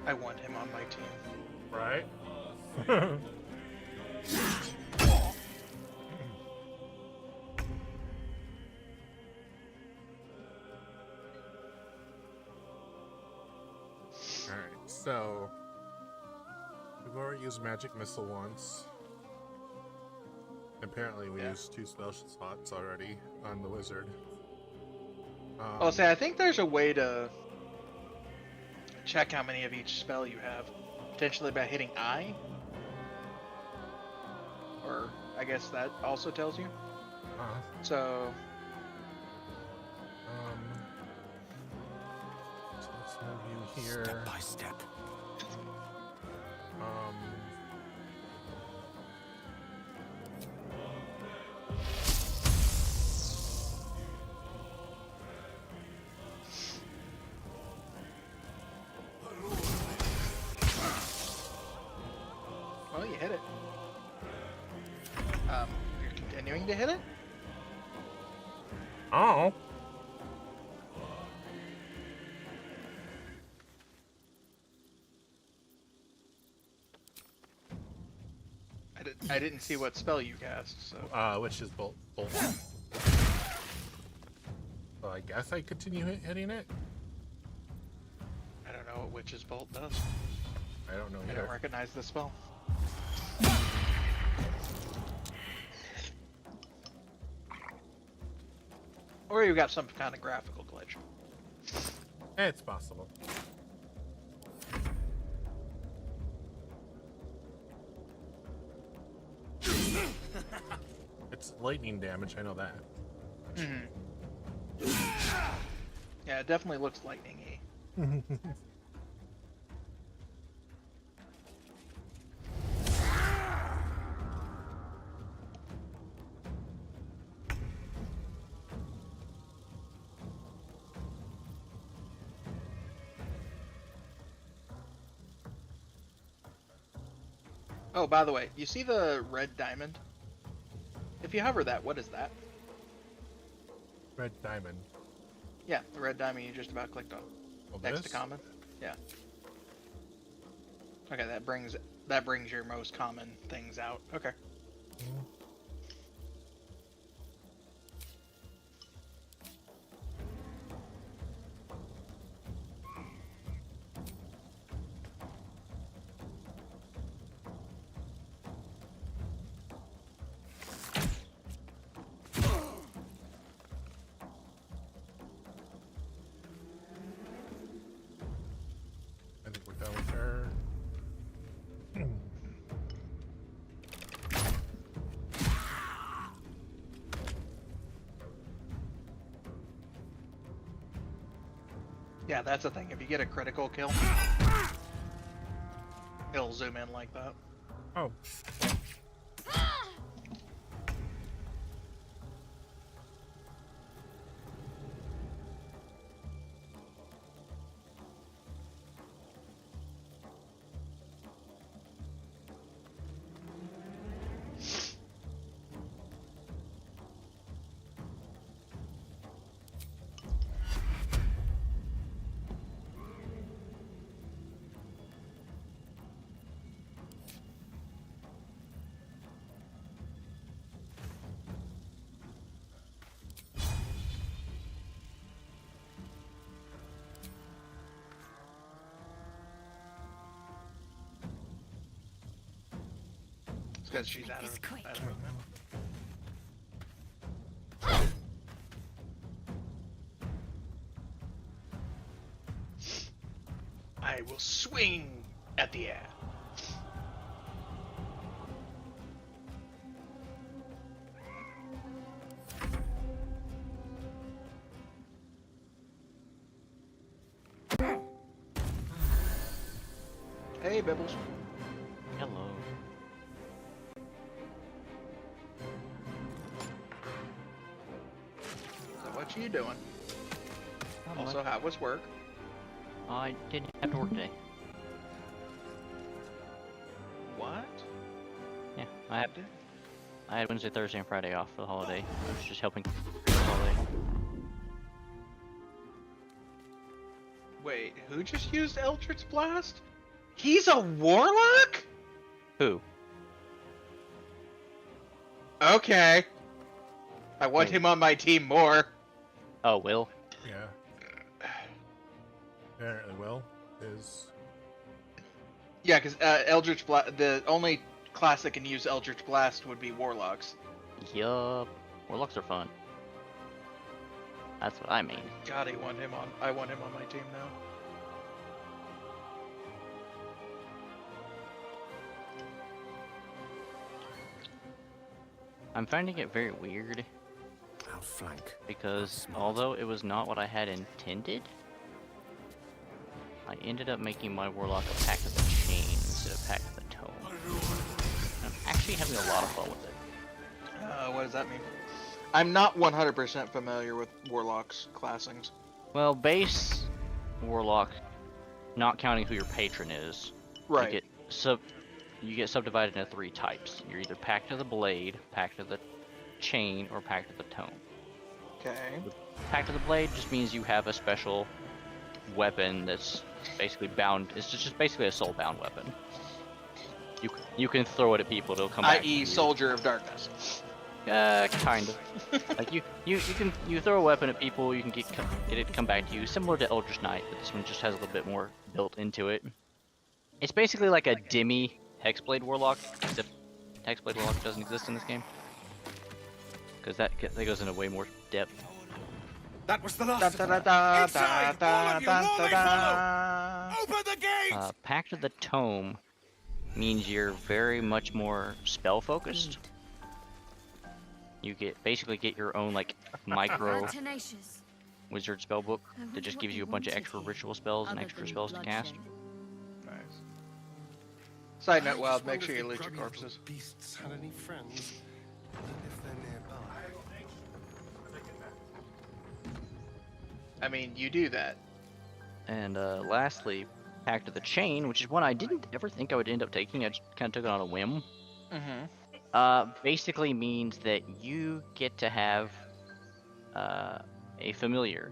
I want him on my team. Right? Alright, so we've already used Magic Missile once. Apparently we used 2 spell slots already on the wizard. I'll say, I think there's a way to check how many of each spell you have. Potentially by hitting I. Or I guess that also tells you. So let's move you here. Step by step. well, you hit it. You're continuing to hit it? Oh. I didn't see what spell you cast, so. Which is bolt. Well, I guess I continue hitting it. I don't know what Witch's Bolt does. I don't know I either. don't recognize the spell. Or you got some kind of graphical glitch. It's possible. It's lightning damage, I know that. Yeah, it definitely looks lightning-y. Oh, by the way, you see the red diamond? If you hover that, what is that? Red diamond. Yeah, the red diamond you just about clicked on. Oh, Next this? to common. Yeah. Okay, that brings your most common things out. Okay. I think we're done with her. Yeah, that's the thing. If you get a critical kill, it'll zoom in like that. Oh. It's because she's out of movement. I will swing at the air. Hey, Bibbles. Hello. So what you doing? Not Also, much. how was work? I didn't have to work today. What? Yeah, I had Wednesday, Thursday, and Friday off for the holiday. I was just helping the holiday. Wait, who just used Eldritch Blast? He's a warlock? Who? Okay. I want him on my team more. Oh, Will? Yeah. Apparently Will is... Yeah, because Eldritch Blast, the only class that can use Eldritch Blast would be warlocks. Yup. Warlocks are fun. That's what I mean. God, I want him on my team now. I'm finding it very weird. Outflank. Because although it was not what I had intended, I ended up making my warlock a pact of the chain instead of pact of the tome. I'm actually having a lot of fun with it. What does that mean? I'm not 100% familiar with warlocks classings. Well, base warlock, not counting who your patron is, Right. you get subdivided into 3 types. You're either pact of the blade, pact of the chain, or pact of the tome. Okay. Pact of the blade just means you have a special weapon that's basically bound. It's just basically a soul-bound weapon. You can throw it at people; it'll come back. I.e., Soldier of Darkness. Kind of. Like you throw a weapon at people, you can get it to come back to you. Similar to Eldritch Knight, but this one just has a little bit more built into it. It's basically like a demi Hexblade Warlock, except Hexblade Warlock doesn't exist in this game. Because that goes into way more depth. That was the last of them. Inside! All of you, more may follow! Open the gates! Pact of the Tome means you're very much more spell focused. You basically get your own like micro Tenacious. wizard spellbook that just gives you a bunch of extra ritual spells and extra spells to cast. Nice. Side note, Wild, make sure you loot your corpses. Beasts had any friends? If they're nearby. I mean, you do that. And lastly, Pact of the Chain, which is one I didn't ever think I would end up taking. I just kind of took it on a whim. Basically means that you get to have a familiar.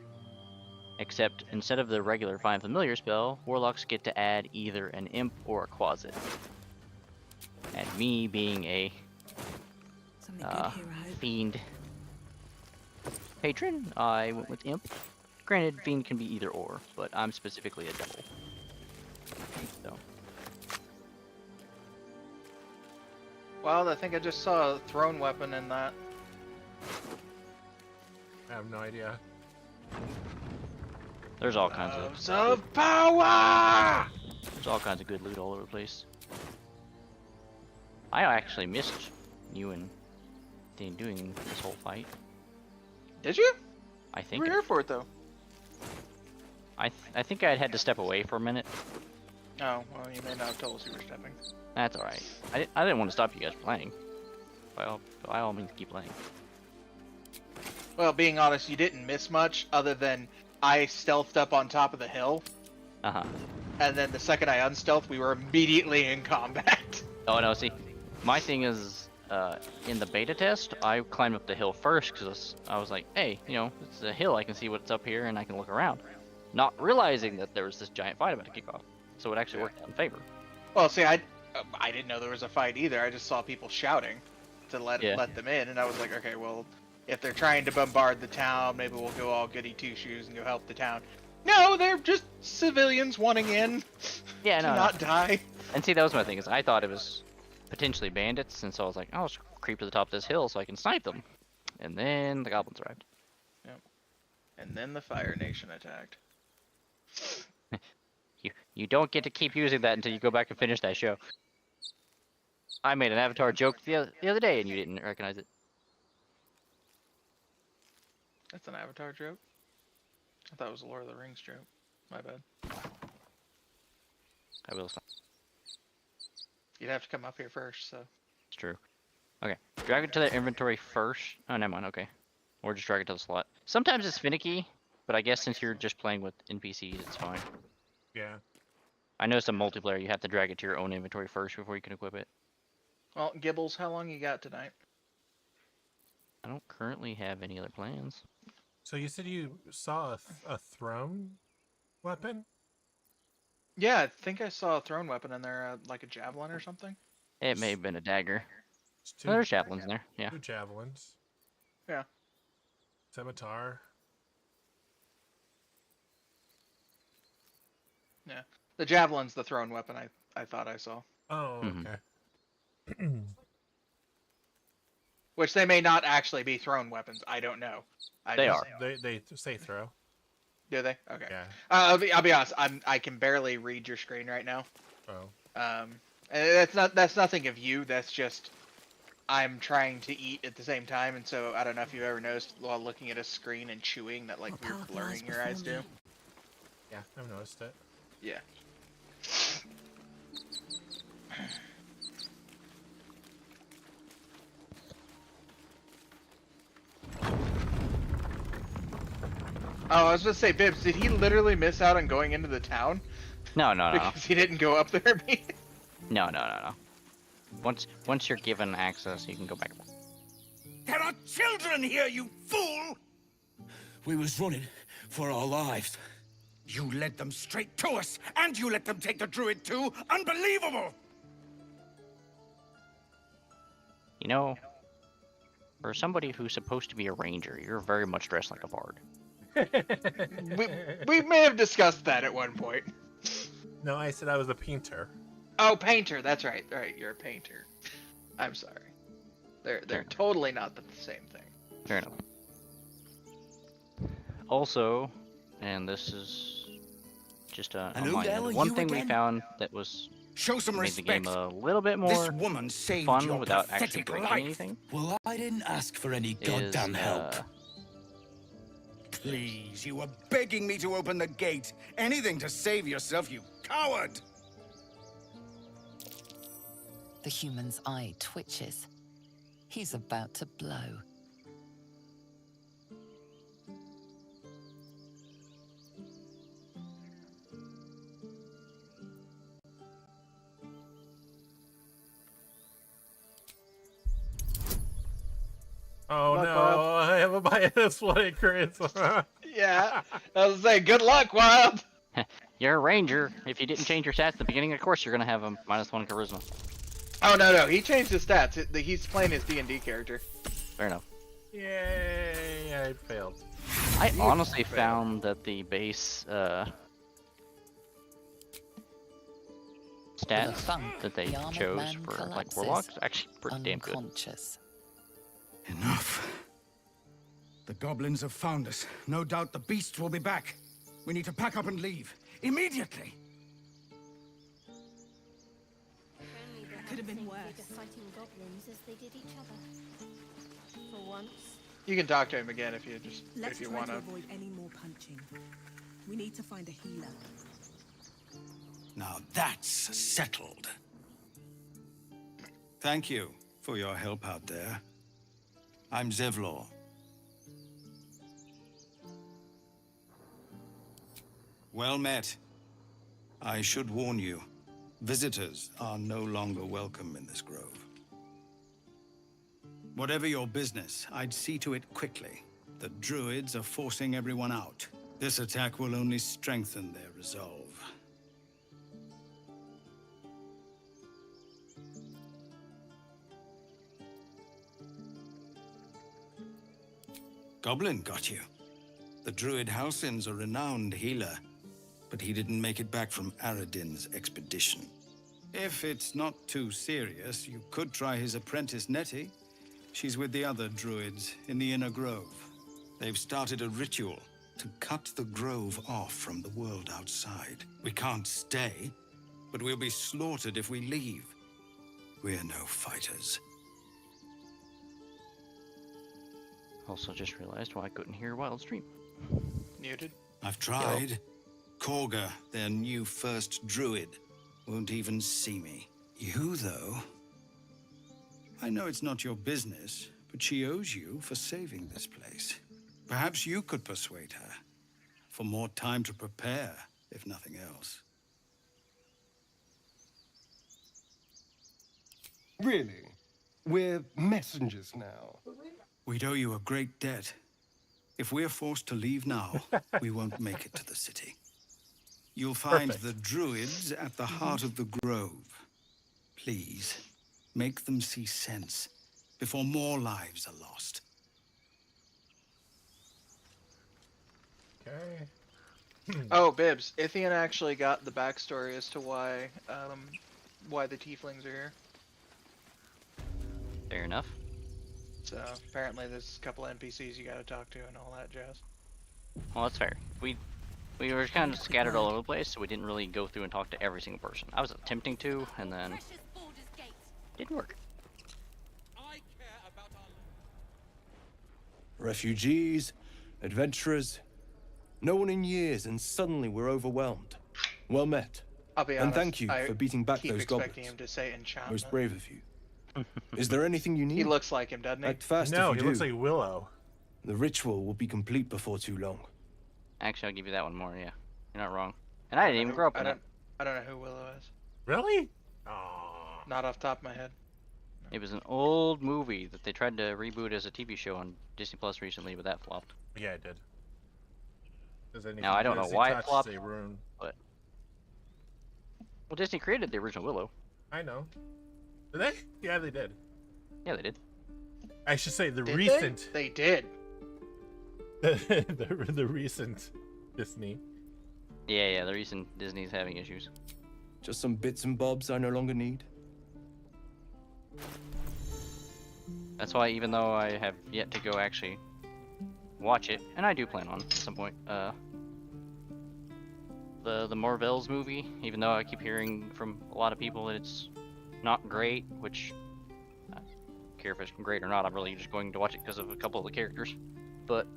Except instead of the regular Find Familiar spell, Warlocks get to add either an Imp or a Quasit. And me being a Fiend patron, I went with Imp. Granted, Fiend can be either or, but I'm specifically a Devil. So. Well, I think I just saw a thrown weapon in that. I have no idea. There's all kinds of power! There's all kinds of good loot all over the place. I actually missed you and Thane doing this whole fight. Did you? I think. You were here for it though. I think I had to step away for a minute. Oh, well, you may not have told us you were stepping. That's alright. I didn't want to stop you guys playing. By all means, keep playing. Well, being honest, you didn't miss much other than I stealthed up on top of the hill. And then the second I unstealthed, we were immediately in combat. Oh no, see, my thing is, in the beta test, I climbed up the hill first because I was like, hey, you know, it's a hill, I can see what's up here and I can look around. Not realizing that there was this giant fight about to kick off. So it actually worked out in favor. Well, see, I didn't know there was a fight either. I just saw people shouting to let them in, and I was like, okay, well, if they're trying to bombard the town, maybe we'll go all goody two-shoes and go help the town. No, they're just civilians wanting in to not die. And see, that was my thing, is I thought it was potentially bandits, and so I was like, I'll just creep to the top of this hill so I can snipe them. And then the goblins arrived. Yep. And then the Fire Nation attacked. You don't get to keep using that until you go back and finish that show. I made an Avatar joke the other day and you didn't recognize it. That's an Avatar joke? I thought it was a Lord of the Rings joke. My bad. I will stop. You'd have to come up here first, so. It's true. Okay, drag it to the inventory first. Oh, never mind, okay. Or just drag it to the slot. Sometimes it's finicky, but I guess since you're just playing with NPCs, it's fine. Yeah. I know some multiplayer, you have to drag it to your own inventory first before you can equip it. Well, Gibbles, how long you got tonight? I don't currently have any other plans. So you said you saw a thrown weapon? Yeah, I think I saw a thrown weapon in there, like a javelin or something. It may have been a dagger. Oh, there's javelins in there, yeah. 2 javelins. Yeah. Scimitar. Yeah. The javelin's the thrown weapon I thought I saw. Oh, okay. Which they may not actually be thrown weapons. I don't know. They are. They say throw. Do they? Okay. Yeah. I'll be honest. I can barely read your screen right now. Oh. And that's nothing of you. That's just I'm trying to eat at the same time, and so I don't know if you've ever noticed while looking at a screen and chewing that like weird blurring your eyes do. Yeah, I've noticed it. Yeah. Oh, I was gonna say, Bibbs, did he literally miss out on going into the town? No. Because he didn't go up there. No. Once you're given access, you can go back. There are children here, you fool! We was running for our lives. You led them straight to us, and you let them take the druid too? Unbelievable! You know, for somebody who's supposed to be a ranger, you're very much dressed like a bard. we may have discussed that at one point. No, I said I was a painter. Oh, painter. That's right. All right, you're a painter. I'm sorry. They're totally not the same thing. Fair enough. Also, and this is just a minor, one thing we found that was Show some Made the game respect. a little bit more This woman saved fun your without actually pathetic breaking life. anything. Well, I didn't ask for any Is, goddamn help. Please, you were begging me to open the gate. Anything to save yourself, you coward! The human's eye twitches. He's about to blow. Oh Luck, no, Wild. I have a minus one in crits. Yeah, I was saying, good luck, Wild. You're a ranger. If you didn't change your stats at the beginning, of course you're gonna have a -1 charisma. Oh no, he changed his stats. He's playing his D&D character. Fair enough. Yay, I failed. I honestly found that the base stats that they the armored chose man for like collapses, warlocks is actually pretty damn good. unconscious. Enough. The goblins have found us. No doubt the beasts will be back. We need to pack up and leave. Immediately! Could have been worse. Fighting goblins as they did each other. For once. You can talk to him again if you Let's try want to to. avoid any more punching. We need to find a healer. Now that's settled. Thank you for your help out there. I'm Zevlor. Well met. I should warn you, visitors are no longer welcome in this grove. Whatever your business, I'd see to it quickly. The druids are forcing everyone out. This attack will only strengthen their resolve. Goblin got you. The druid Halsin's a renowned healer, but he didn't make it back from Aradin's expedition. If it's not too serious, you could try his apprentice Nettie. She's with the other druids in the inner grove. They've started a ritual to cut the grove off from the world outside. We can't stay, but we'll be slaughtered if we leave. We're no fighters. Also just realized why I couldn't hear Wild Stream. Muted. I've tried. Korga, their new first druid, won't even see me. You, though? I know it's not your business, but she owes you for saving this place. Perhaps you could persuade her. For more time to prepare, if nothing else. Really? We're messengers now. We'd owe you a great debt. If we're forced to leave now, we won't make it to the city. You'll find the druids at the heart of the grove. Please, make them see sense before more lives are lost. Okay. Oh, Bibbs, Ithian actually got the backstory as to why the tieflings are here. Fair enough. So apparently there's a couple NPCs you gotta talk to and all that jazz. Well, that's fair. We were kind of scattered all over the place, so we didn't really go through and talk to every single person. I was attempting to, and then didn't work. Refugees, adventurers, no one in years, and suddenly we're overwhelmed. Well met. I'll be and honest, thank you I for beating back keep those expecting goblins. him to say enchantment. Most brave of you. Is there anything you need? He looks like him, doesn't he? Act fast No, if you he looks do. like Willow. The ritual will be complete before too long. Actually, I'll give you that one more. Yeah, you're not wrong. And I didn't even grow up in it. I don't know who Willow is. Really? Not off the top of my head. It was an old movie that they tried to reboot as a TV show on Disney Plus recently, but that flopped. Yeah, it did. Now I don't know why it flopped, a rune. but well, Disney created the original Willow. I know. Did they? Yeah, they did. Yeah, they did. I should say the Did recent. They did. the recent Disney. Yeah, the recent Disney's having issues. Just some bits and bobs I no longer need. That's why, even though I have yet to go actually watch it, and I do plan on at some point, the Marvels movie, even though I keep hearing from a lot of people that it's not great, which I don't care if it's great or not. I'm really just going to watch it because of a couple of the characters. But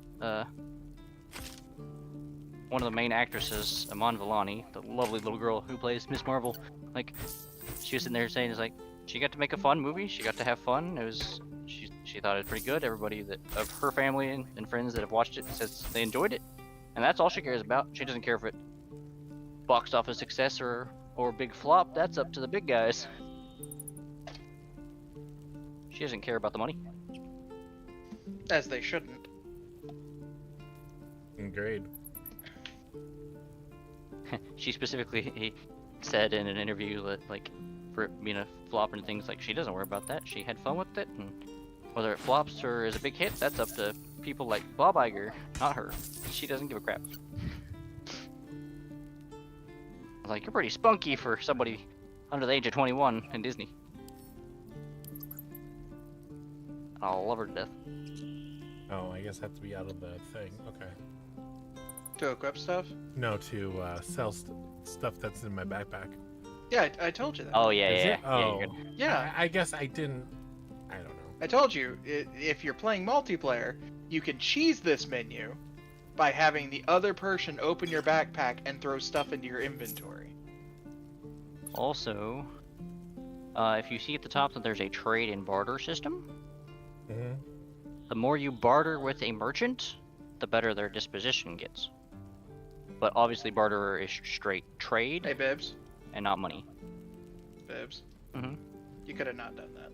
one of the main actresses, Iman Vellani, the lovely little girl who plays Miss Marvel, like she was sitting there saying, "It's like she got to make a fun movie. She got to have fun. It was she thought it was pretty good. Everybody that of her family and friends that have watched it says they enjoyed it, and that's all she cares about. She doesn't care if it box office success or big flop. That's up to the big guys. She doesn't care about the money." As they shouldn't. Agreed. She specifically said in an interview that, like, for it being a flop and things, like, she doesn't worry about that. She had fun with it, and whether it flops or is a big hit, that's up to people like Bob Iger, not her. She doesn't give a crap. Like, you're pretty spunky for somebody under the age of 21 in Disney. I'll love her to death. Oh, I guess I have to be out of the thing. Okay. To equip stuff? No, to sell stuff that's in my backpack. Yeah, I told you that. Oh, yeah, Is yeah, it? yeah. Oh. You're good. Yeah. I guess I didn't. I don't know. I told you, if you're playing multiplayer, you can cheese this menu by having the other person open your backpack and throw stuff into your inventory. Also, if you see at the top that there's a trade and barter system, the more you barter with a merchant, the better their disposition gets. But obviously barter is straight trade. Hey, Bibbs. And not money. Bibbs. Mm-hmm. You could have not done that.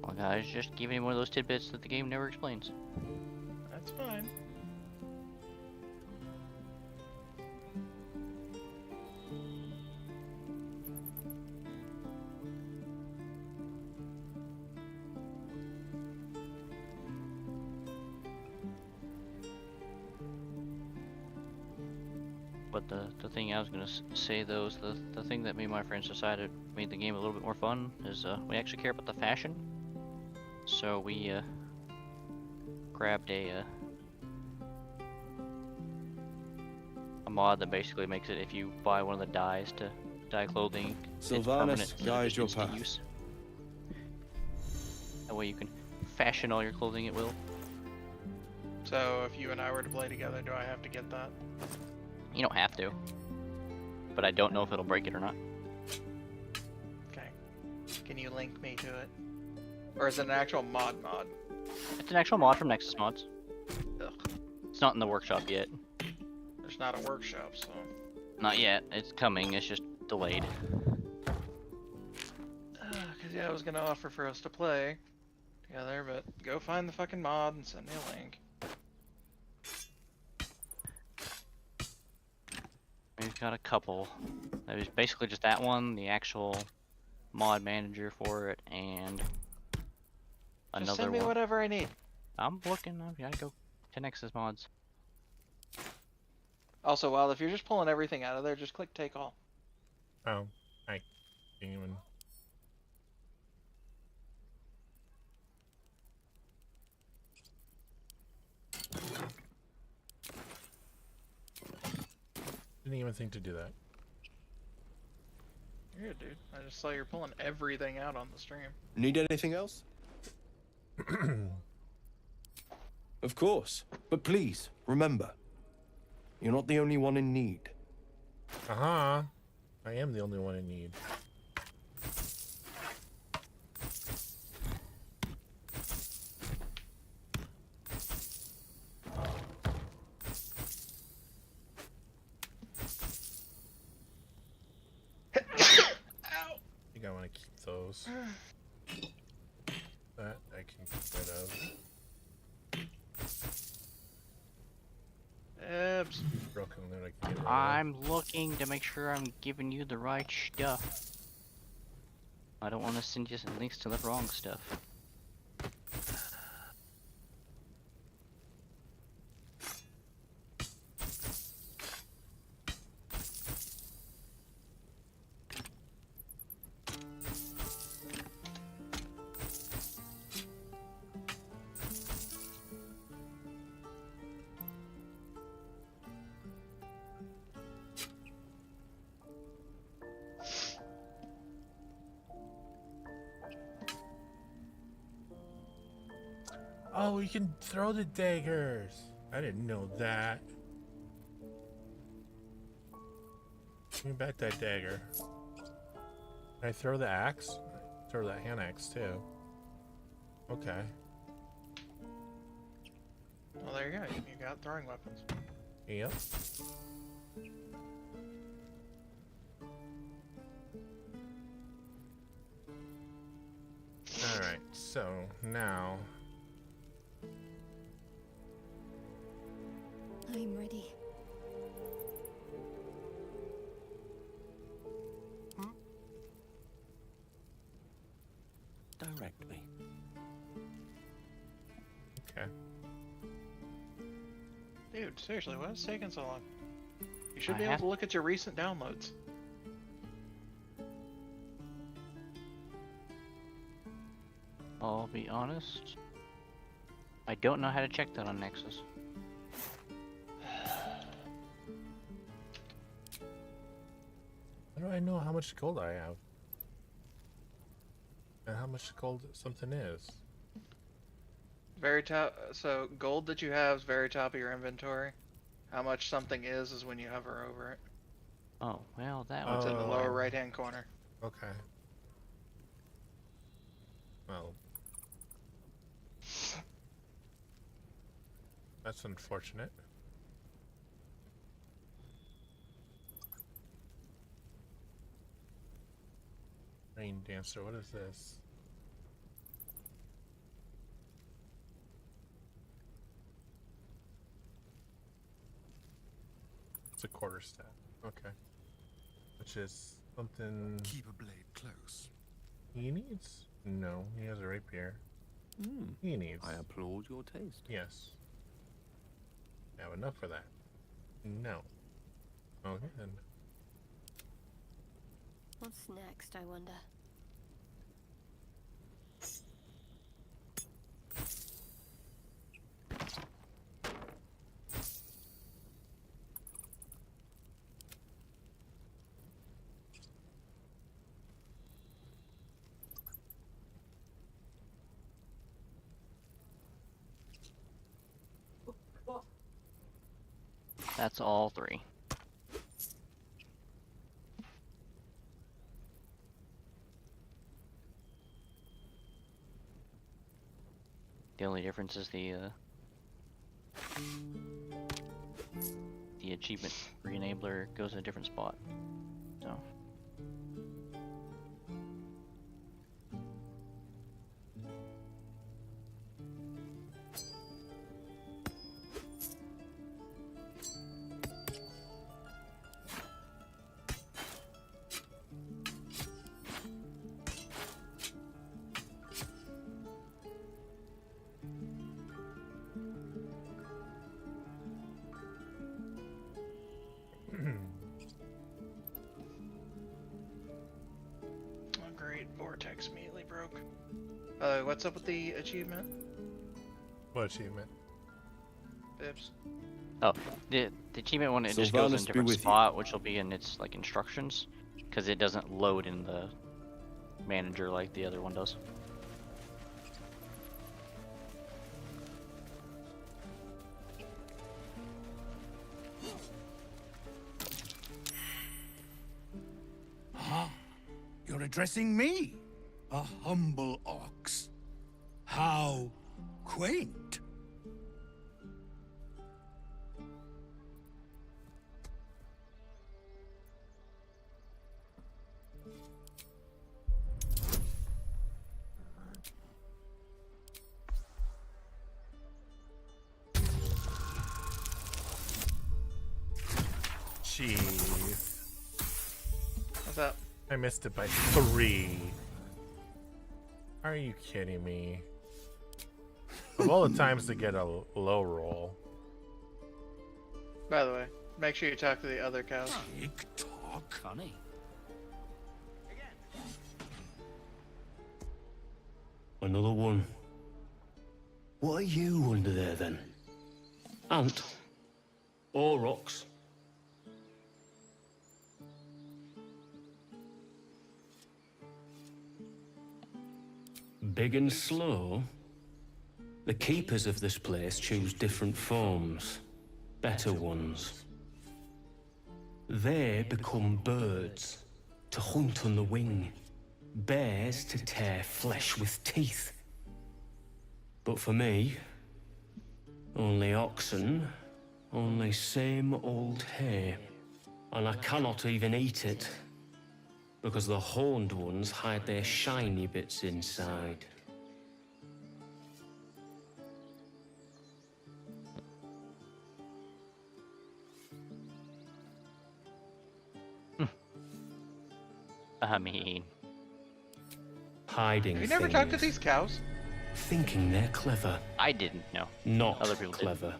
Well, guys, just giving him one of those tidbits that the game never explains. That's fine. But the thing I was gonna say though is the thing that me and my friends decided made the game a little bit more fun is we actually care about the fashion. So we grabbed a mod that basically makes it if you buy one of the dyes to dye clothing, it's permanent, Sylvanas, guide your instant path. use. That way you can fashion all your clothing at will. So if you and I were to play together, do I have to get that? You don't have to, but I don't know if it'll break it or not. Okay. Can you link me to it? Or is it an actual mod? It's an actual mod from Nexus Mods. Ugh. It's not in the workshop yet. There's not a workshop, so... Not yet. It's coming. It's just delayed. Because yeah, I was going to offer for us to play together, but go find the fucking mod and send me a link. We've got a couple. There's basically just that one, the actual mod manager for it, and another Just send me one. whatever I need. I'm looking. I've got to go to Nexus Mods. Also, well, if you're just pulling everything out of there, just click take all. Oh, I didn't even. Didn't even think to do that. You're good, dude. I just saw you're pulling everything out on the stream. Need anything else? Of course. But please, remember, you're not the only one in need. Uh-huh. I am the only one in need. I think I want to keep those. That I can get rid of. Broken loot I can get rid of. I'm looking to make sure I'm giving you the right stuff. I don't want to send you some links to the wrong stuff. Oh, you can throw the daggers. I didn't know that. Give me back that dagger. Can I throw the axe? Throw that hand axe too. Okay. Well, there you go. You got throwing weapons. Yep. Alright, so now... I'm ready. Direct me. Okay. Dude, seriously, why is it taking so long? You should I be able have- to look at your recent downloads. I'll be honest. I don't know how to check that on Nexus. How do I know how much gold I have? And how much gold something is? Very top. So gold that you have is very top of your inventory. How much something is when you hover over it. Oh, well, that It's one's in the lower right-hand corner. Okay. Well, that's unfortunate. Rain Dancer, what is this? It's a quarterstaff. Okay. Which is something Keep a blade close. he needs? No, he has a rapier. He needs. I applaud your taste. Yes. I have enough for that. No. Okay then. What's next, I wonder? That's all three. The only difference is the achievement re-enabler goes in a different spot. So. Oh, great. Vortex immediately broke. What's up with the achievement? What achievement? Bibbs. Oh, the achievement one, it just goes in a different spot, which will be in its like instructions, because it doesn't load in the manager like the other one does. Huh? You're addressing me, a humble ox. How quaint. Jeez. What's up? I missed it by 3. Are you kidding me? Of all the times to get a low roll. By the way, make sure you talk to the other cows. Talk. Funny. Another one. What are you under there then? Ant? Or rocks? Big and slow? The keepers of this place choose different forms, better ones. They become birds, to hunt on the wing, bears to tear flesh with teeth. But for me, only oxen, only same old hay. And I cannot even eat it, because the horned ones hide their shiny bits inside. I mean... Hiding Have you never talked to things, these cows? thinking they're clever. I didn't know. Not Other people clever.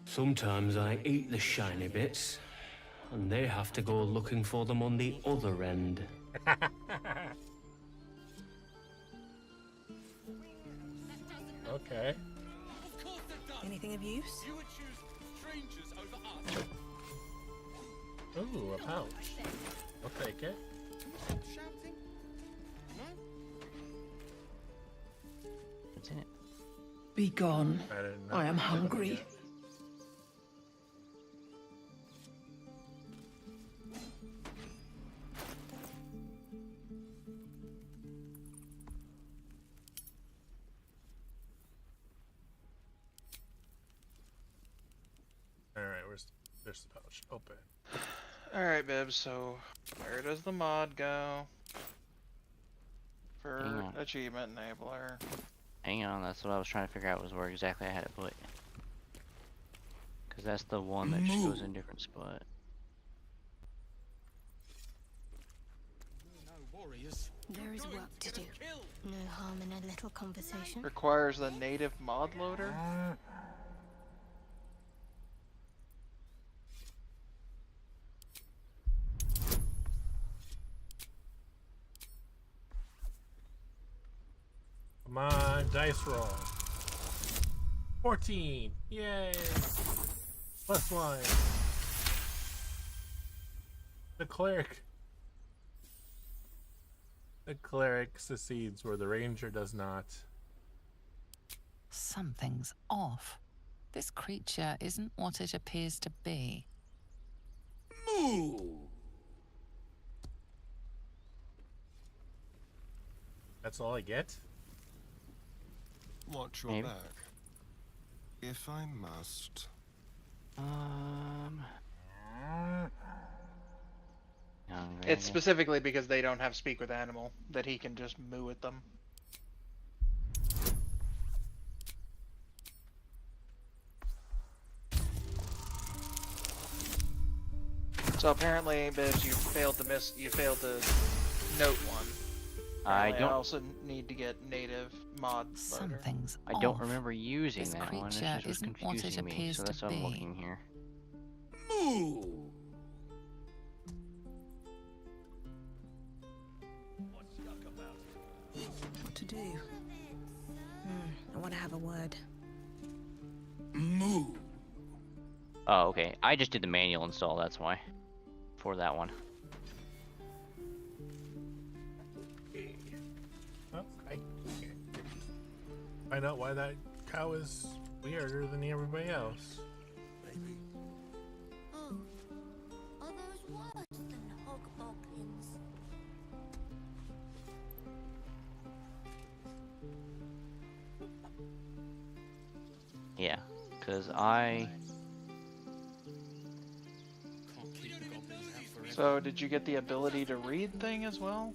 Sometimes I eat the shiny bits, and they have to go looking for them on the other end. Okay. Anything of use? Ooh, a pouch. I'll take it. What's in it? Be gone. I am hungry. Alright, there's the pouch. Open. Alright, Bibbs, so where does the mod go? For achievement enabler. Hang on, that's what I was trying to figure out, was where exactly I had it put. Because that's the one that just goes in a different spot. There is work to do. No harm in a little conversation. Requires the native mod loader? Come on, dice roll. 14! Yay! +1. The cleric. The cleric succeeds where the ranger does not. Something's off. This creature isn't what it appears to be. Moo! That's all I get? Watch your back. If I must. It's specifically because they don't have speak with animal that he can just moo at them. So apparently, Bibbs, you failed to note one. I Apparently don't. I also need to get native mod loader. Something's I don't off. remember using This that one. It creature just was isn't what it confusing me, appears so to that's why I'm be. looking here. Moo! What to do? I want to have a word. Moo! Oh, okay. I just did the manual install, that's why. For that one. Well, I can't find out why that cow is weirder than everybody else. Maybe. Oh, are those worse than hoggoblins? Yeah, because I... So did you get the ability to read thing as well?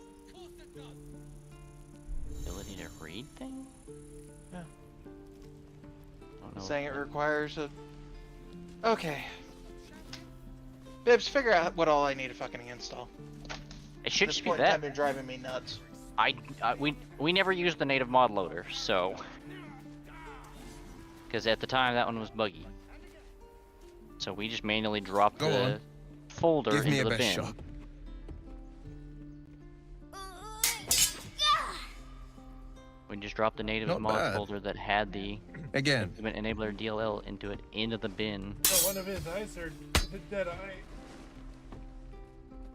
Ability to read thing? Yeah. Don't know. Saying it requires a... Okay. Bibbs, figure out what all I need to fucking install. It should At this just be point in time, that. you're driving me nuts. We never used the native mod loader, so... Because at the time, that one was buggy. So we just manually dropped the folder Give me into a the best bin. shot. We just dropped the native Not mod bad. folder that had the Again. Implement Enabler DLL into the bin Oh, one of his eyes are the dead eye.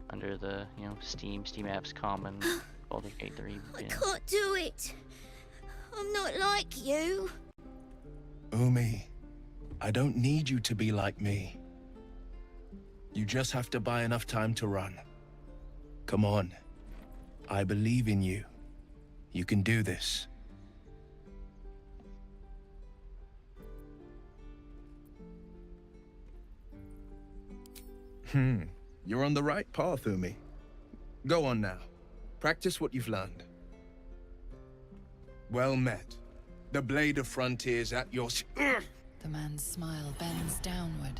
under the Steam Apps Common Baldur's Gate 3 bin. I can't do it. I'm not like you. Umi, I don't need you to be like me. You just have to buy enough time to run. Come on. I believe in you. You can do this. You're on the right path, Umi. Go on now. Practice what you've learned. Well met. The Blade of Frontiers at your... The man's smile bends downward,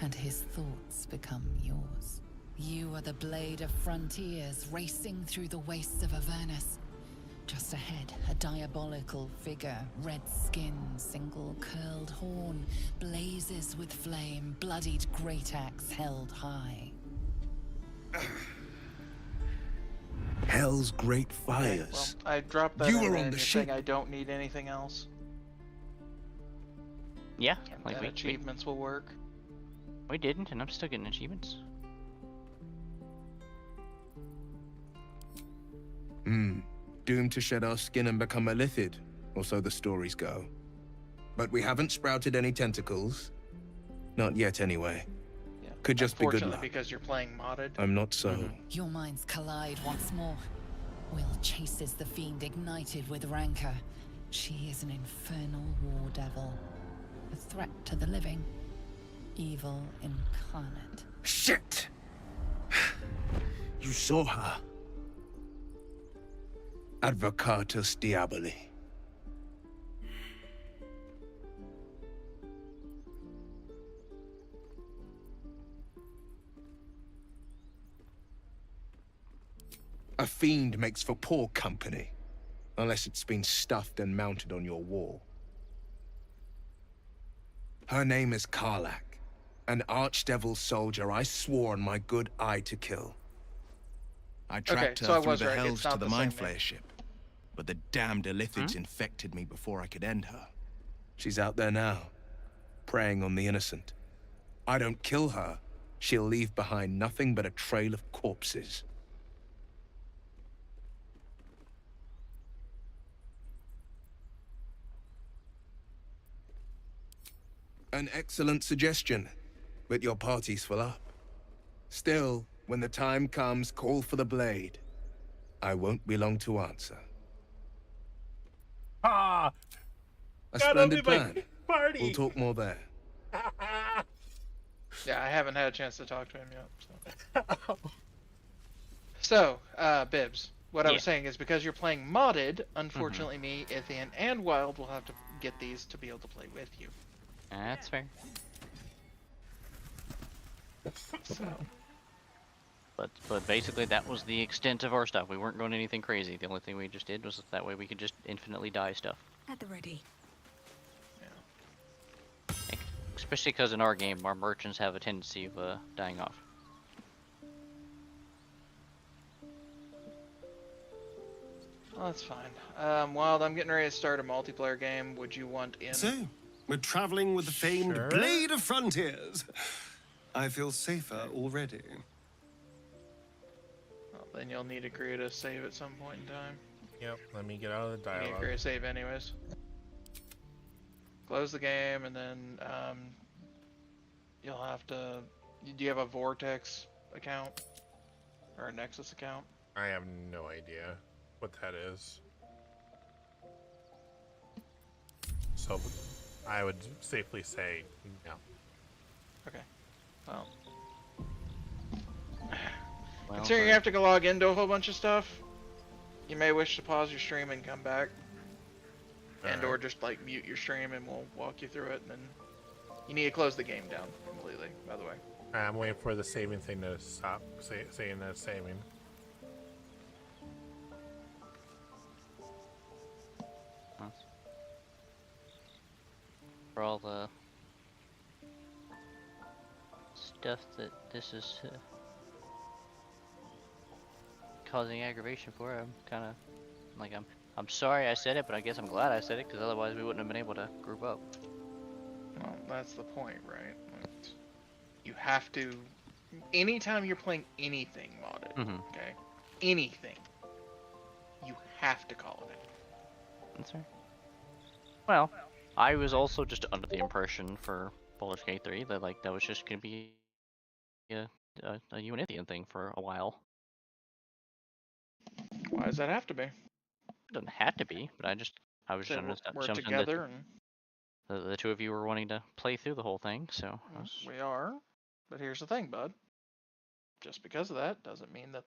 and his thoughts become yours. You are the Blade of Frontiers, racing through the wastes of Avernus. Just ahead, a diabolical figure, red skin, single curled horn, blazes with flame, bloodied great axe held high. Hell's great fires. Well, I dropped that You in were there, on and the you're ship. saying I don't need anything else. Yeah, And like that achievements will work. we didn't, and I'm still getting achievements. Doomed to shed our skin and become a lithid, or so the stories go. But we haven't sprouted any tentacles. Not yet, anyway. Yeah. Could just be good Unfortunately, luck. because you're playing modded. I'm not so. Your minds collide once more. Will chases the fiend ignited with rancor. She is an infernal war devil. A threat to the living. Evil incarnate. Shit! You saw her. Advocatus Diaboli. A fiend makes for poor company, unless it's been stuffed and mounted on your wall. Her name is Karlak, an archdevil soldier I swore on my good eye to kill. I tracked so I her through was the right. hells It's not to the the same Mind name. Flayer ship, but the damned Illithids infected me before I could end her. She's out there now, preying on the innocent. I don't kill her, she'll leave behind nothing but a trail of corpses. An excellent suggestion, but your party's full up. Still, when the time comes, call for the blade. I won't be long to answer. Ah! A Gotta splendid be my plan. party. We'll talk more there. Yeah, I haven't had a chance to talk to him yet. So, Bibbs, what I was saying is because you're playing modded, unfortunately me, Ithian, and Wild will have to get these to be able to play with you. That's fair. So. But basically that was the extent of our stuff. We weren't going anything crazy. The only thing we just did was that way we could just infinitely die stuff. At the ready. Especially because in our game, our merchants have a tendency of dying off. Well, that's fine. Wild, I'm getting ready to start a multiplayer game. Would you want in? So, we're traveling with the famed Blade of Frontiers. I feel safer already. Well, then you'll need to create a save at some point in time. Yep, let me get out of the You need to dialogue. create a save anyways. Close the game, and then you'll have to... Do you have a Vortex account? Or a Nexus account? I have no idea what that is. So, I would safely say no. Okay. Well, considering you have to go log into a whole bunch of stuff, you may wish to pause your stream and come back. And or just like mute your stream and we'll walk you through it, and then you need to close the game down completely, by the way. I'm waiting for the saving thing to stop saying that it's saving. For all the stuff that this is causing aggravation for, I'm kind of like I'm sorry I said it, but I guess I'm glad I said it because otherwise we wouldn't have been able to group up. Well, that's the point, right? You have to, anytime you're playing anything modded, okay, anything, you have to call it out. That's right. Well, I was also just under the impression for Baldur's Gate 3 that like that was just gonna be a Unithian thing for a while. Why does that have to be? It doesn't have to be, but I was just They under we're assumption together, that the two of you were wanting to play through the whole thing, so I was... we are. But here's the thing, bud. Just because of that doesn't mean that